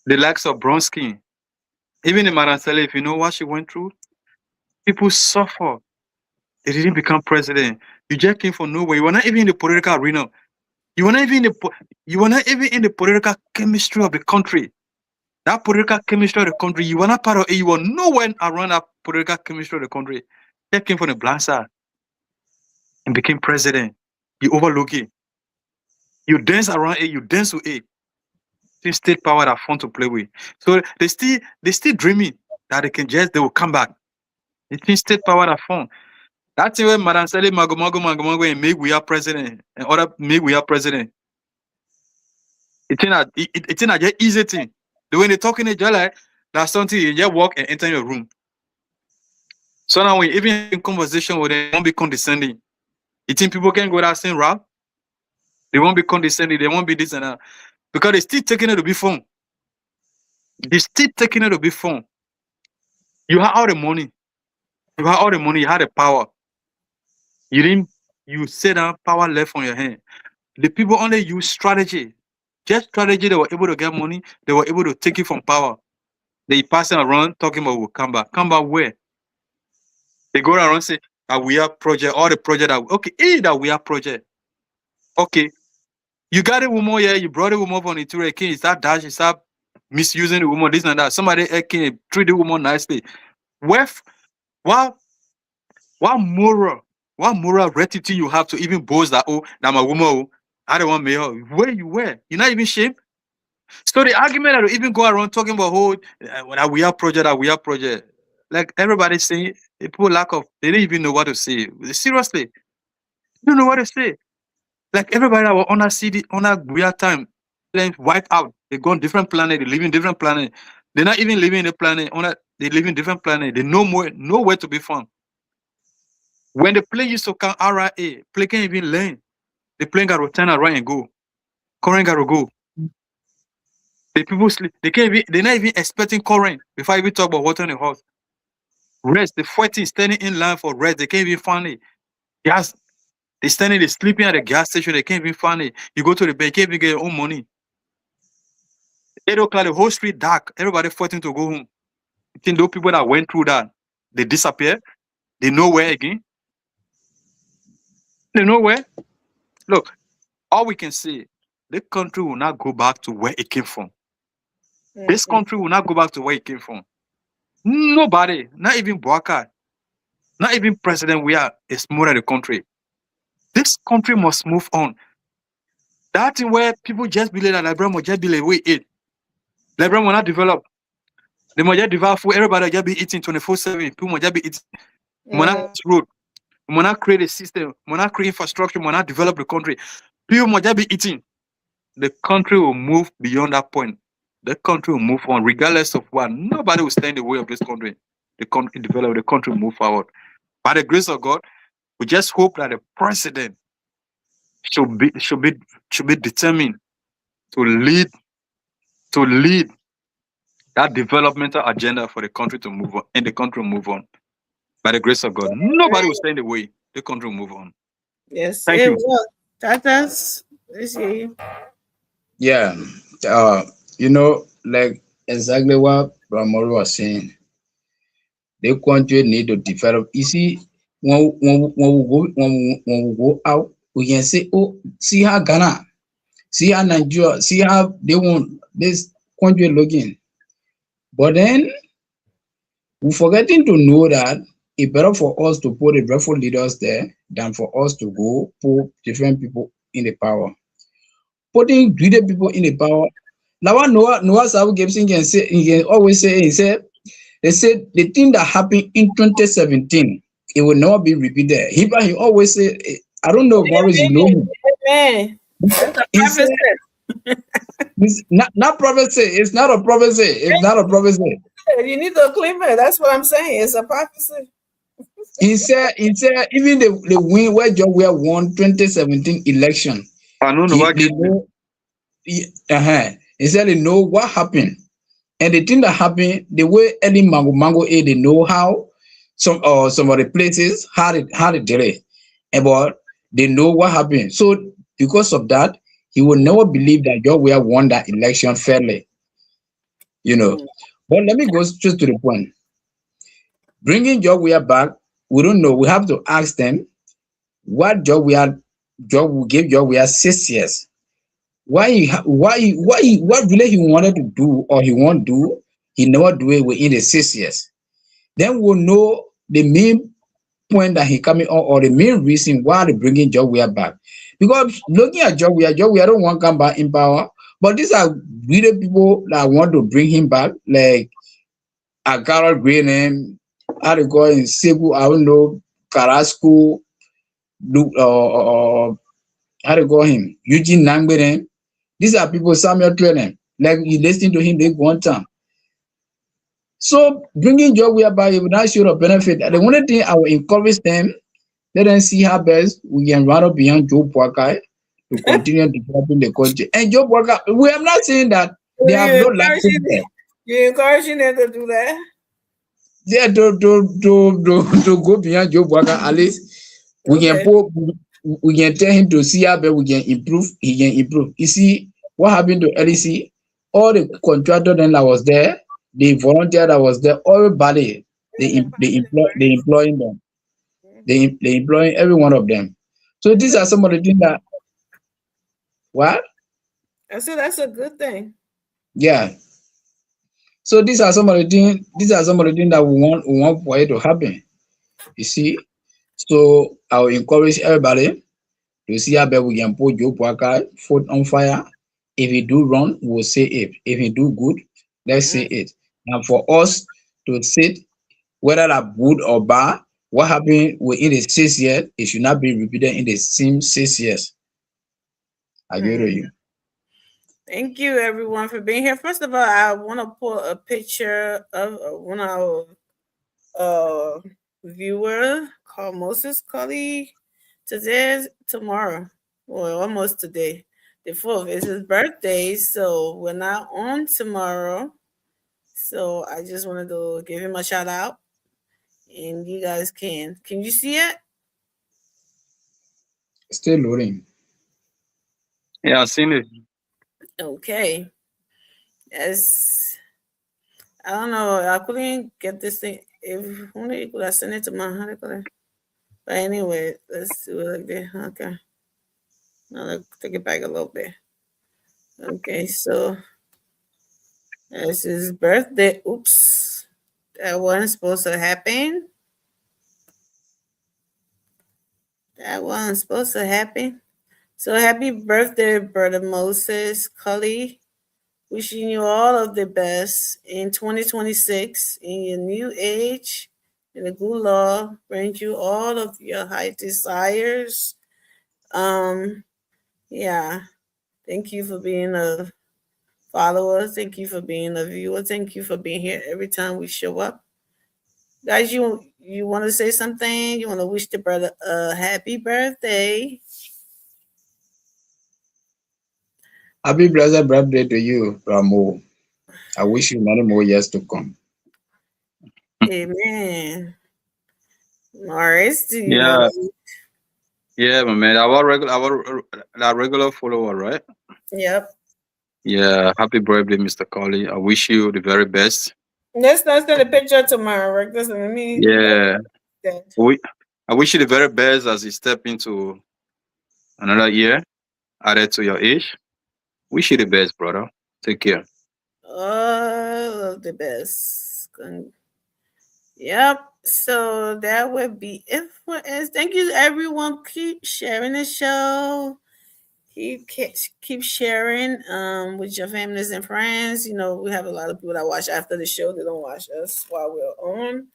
Speaker 7: The likes of Bronsky, even in Maransele, if you know what she went through, people suffer. They didn't become president. You just came from nowhere. You were not even in the political arena. You were not even in the political chemistry of the country. That political chemistry of the country, you were not part of it. You were nowhere around that political chemistry of the country. You came from the blind side and became president. You overlook it. You dance around it. You dance with it. This state power are fun to play with. So they still dreaming that they will come back. They think state power are fun. That's where Madam Sally Magomago and make we are president and other make we are president. It's not just easy thing. The way they talking it just like that's something you just walk and enter your room. So now when even in conversation with them, won't be condescending. You think people can go that same route? They won't be condescending, they won't be this and that. Because they still taking it to be fun. They still taking it to be fun. You have all the money. You have all the money, you have the power. You sit down, power left on your hand. The people only use strategy. Just strategy, they were able to get money, they were able to take it from power. They passing around talking about we'll come back. Come back where? They go around and say that we have project, all the project that that we have project. Okay. You got a woman here, you brought a woman on into a king, you start dashing, you start misusing the woman, this and that. Somebody can treat the woman nicely. What moral rectitude you have to even boast that, oh, that my woman, oh, I don't want me. Where you were? You're not even ashamed? So the argument that even go around talking about that we have project. Like everybody saying, people they don't even know what to say. Seriously, they don't know what to say. Like everybody that was on a city, on a real time, wipe out. They go on different planet, they live in different planet. They're not even living in the planet, they live in different planet. They know nowhere to be found. When the plane used to come RIA, plane can't even land. The plane got to turn around and go. Current got to go. The people sleep. They're not even expecting current before I even talk about water in the house. Rest, the 14 standing in line for rest, they can't even find it. Gas, they're sleeping at the gas station, they can't even find it. You go to the bank, you can't even get your own money. 8 o'clock, the whole street dark, everybody fighting to go home. You think those people that went through that, they disappear, they nowhere again. You know where? Look, all we can say, the country will not go back to where it came from. This country will not go back to where it came from. Nobody, not even Boakai, not even President we are, is more the country. This country must move on. That thing where people just believe that Liberia must just be the way it. Liberia will not develop. They must just develop food. Everybody will just be eating 24/7. People must just be eating. We must not road. We must not create a system. We must not create infrastructure. We must not develop the country. People must just be eating. The country will move beyond that point. The country will move on, regardless of what. Nobody will stand in the way of this country. The country develop. The country will move forward. By the grace of God, we just hope that the president should be determined to lead that developmental agenda for the country to move on, and the country will move on. By the grace of God, nobody will stand in the way. The country will move on.
Speaker 6: Yes.
Speaker 7: Thank you.
Speaker 6: Tatas, let's see.
Speaker 8: Yeah. You know, like exactly what Ramoro was saying. The country need to develop. You see, when we go out, we can say, oh, see how Ghana, see how Nigeria, see how they want this country looking. But then we're forgetting to know that it's better for us to put the rightful leaders there than for us to go put different people in the power. Putting greedy people in the power. Now what Noah Sabu Gibson can say, he can always say, they said the thing that happened in 2017, it will not be repeated. He always say, I don't know if Morris you know him.
Speaker 6: Amen. That's a prophecy.
Speaker 8: It's not prophecy. It's not a prophecy. It's not a prophecy.
Speaker 6: You need to claim it. That's what I'm saying. It's a prophecy.
Speaker 8: He said even the win where John Weah won 2017 election.
Speaker 7: I don't know what
Speaker 8: he said they know what happened. And the thing that happened, the way Eddie Mango they know how some of the places how to delay. But they know what happened. So because of that, he will never believe that John Weah won that election fairly. You know. But let me go straight to the point. Bringing John Weah back, we don't know. We have to ask them what John will give John Weah 6 years. What really he wanted to do or he won't do, he never do it within the 6 years. Then we'll know the main point that he coming on or the main reason why they bringing John Weah back. Because looking at John Weah don't want to come back in power. But these are really people that want to bring him back, like Carol Green and how to go in Cebu, I don't know, Carrasco, how to go him, Eugene Nangberen. These are people, Samuel Twenty, like you listen to him, they one time. So bringing John Weah back, it will not show a benefit. The only thing I will encourage them, let them see how best we can run up beyond Joe Boakai to continue developing the country. And Joe Boakai, we are not saying that they have no life.
Speaker 6: You're encouraging them to do that?
Speaker 8: Yeah, to go beyond Joe Boakai, at least we can tell him to see how best we can improve. He can improve. You see what happened to LEC? All the contractor then that was there, the volunteer that was there, everybody they employing them. They employing every one of them. So these are some of the things that what?
Speaker 6: I said that's a good thing.
Speaker 8: Yeah. So these are some of the things. These are some of the things that we want for it to happen. You see. So I will encourage everybody to see how best we can put Joe Boakai foot on fire. If he do wrong, we'll say it. If he do good, let's say it. And for us to sit, whether that good or bad, what happened within the 6 years, it should not be repeated in the same 6 years. I agree with you.
Speaker 6: Thank you, everyone, for being here. First of all, I want to put a picture of one of our viewer called Moses Cully. Tomorrow, well, almost today, the 4th is his birthday, so we're not on tomorrow. So I just wanted to give him a shout out, and you guys can you see it?
Speaker 8: Still loading.
Speaker 7: Yeah, I've seen it.
Speaker 6: Okay. Yes. I don't know. I couldn't get this thing. If only you could have sent it to my honey. But anyway, let's do it like that. Okay. Now let's take it back a little bit. Okay, so it's his birthday. Oops. That wasn't supposed to happen. That wasn't supposed to happen. So happy birthday, Brother Moses Cully. Wishing you all of the best in 2026 in your new age. And the good Lord brings you all of your high desires. Yeah. Thank you for being a follower. Thank you for being a viewer. Thank you for being here every time we show up. Guys, you want to say something? You want to wish the brother a happy birthday?
Speaker 8: Happy blessed birthday to you, Ramo. I wish you many more years to come.
Speaker 6: Amen. Morris, do you
Speaker 7: Yeah,
Speaker 6: want
Speaker 7: yeah, my man. Our regular follower, right?
Speaker 6: Yep.
Speaker 7: Yeah. Happy birthday, Mr. Colley. I wish you the very best.
Speaker 6: Let's send a picture tomorrow, right? Doesn't mean
Speaker 7: Yeah.
Speaker 6: that.
Speaker 7: I wish you the very best as you step into another year added to your age. Wish you the best, brother. Take care.
Speaker 6: All of the best. Yep. So that would be it for us. Thank you, everyone. Keep sharing the show. Keep sharing with your families and friends. You know, we have a lot of people that watch after the show. They don't watch us while we're on.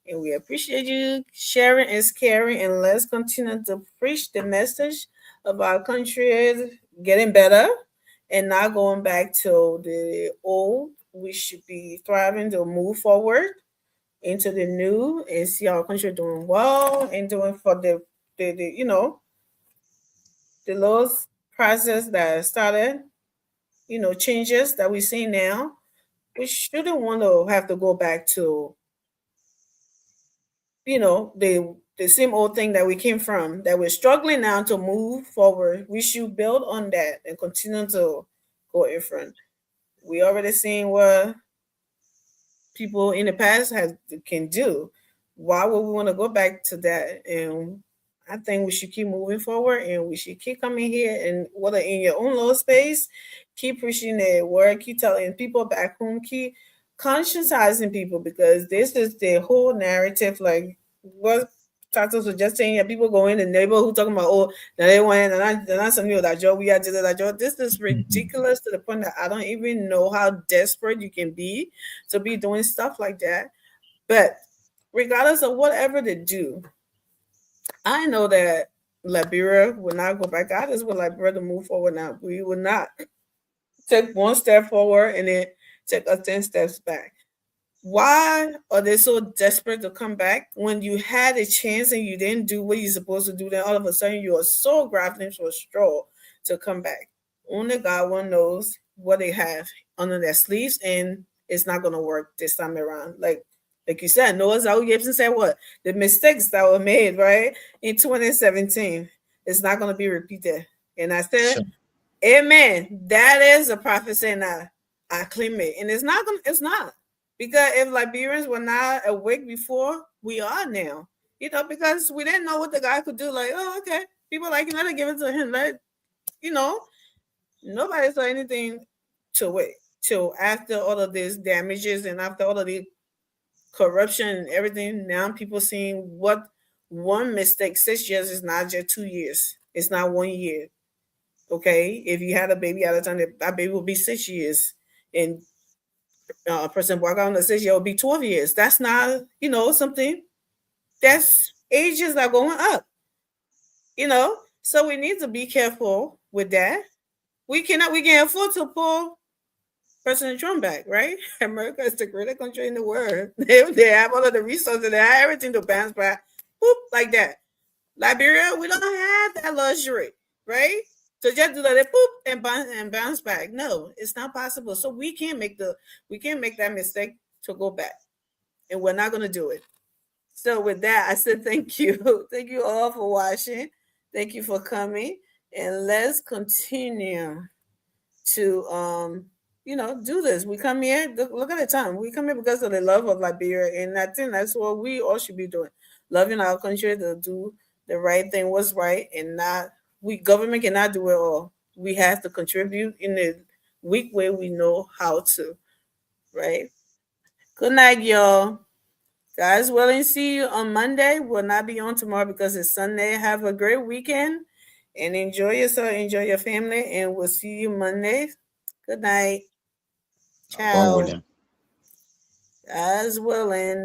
Speaker 6: And we appreciate you. Sharing is caring. And let's continue to preach the message of our country is getting better and not going back to the old. We should be thriving to move forward into the new and see our country doing well and doing for the you know, the laws process that started, you know, changes that we see now. We shouldn't want to have to go back to, you know, the same old thing that we came from, that we're struggling now to move forward. We should build on that and continue to go in front. We already seen what people in the past can do. Why would we want to go back to that? And I think we should keep moving forward and we should keep coming here and whether in your own little space, keep preaching the word, keep telling people back home, keep conscientizing people because this is the whole narrative. Like what Tatos was just saying, yeah, people go in the neighborhood talking about, oh, now they went and not something that job we had to do that job. This is ridiculous to the point that I don't even know how desperate you can be to be doing stuff like that. But regardless of whatever they do, I know that Liberia will not go back. I just would Liberia to move forward now. We will not take one step forward and then take 10 steps back. Why are they so desperate to come back when you had a chance and you didn't do what you're supposed to do? Then all of a sudden you are so grasping for a straw to come back. Only God one knows what they have under their sleeves, and it's not going to work this time around. Like you said, Noah's Ark Gibson said what? The mistakes that were made, right, in 2017, it's not going to be repeated. And I said, sure. Amen. That is a prophecy, and I claim it. And it's not. Because if Liberians were not awake before, we are now. You know, because we didn't know what the guy could do. Like, oh, okay. People like, let it give it to him. Nobody saw anything to it till after all of these damages and after all of the corruption and everything. Now people seeing what one mistake, 6 years is not just 2 years. It's not 1 year. Okay? If you had a baby at a time, that baby will be 6 years. And a person walk out on the 6 year will be 12 years. That's not, something. That's ages are going up. So we need to be careful with that. We can afford to pull President Trump back, right? America is the greatest country in the world. They have all of the resources, they have everything to bounce back, boop, like that. Liberia, we don't have that luxury, right? So just do that, boop, and bounce back. No, it's not possible. So we can't make that mistake to go back, and we're not going to do it. So with that, I said thank you. Thank you all for watching. Thank you for coming, and let's continue to do this. We come here. Look at the time. We come here because of the love of Liberia, and I think that's what we all should be doing, loving our country, to do the right thing, what's right, and not. Government cannot do it all. We have to contribute in the weak way we know how to. Right. Good night, y'all. Guys, willing, see you on Monday. We'll not be on tomorrow because it's Sunday. Have a great weekend and enjoy yourself, enjoy your family, and we'll see you Monday. Good night. Ciao. Guys, willing.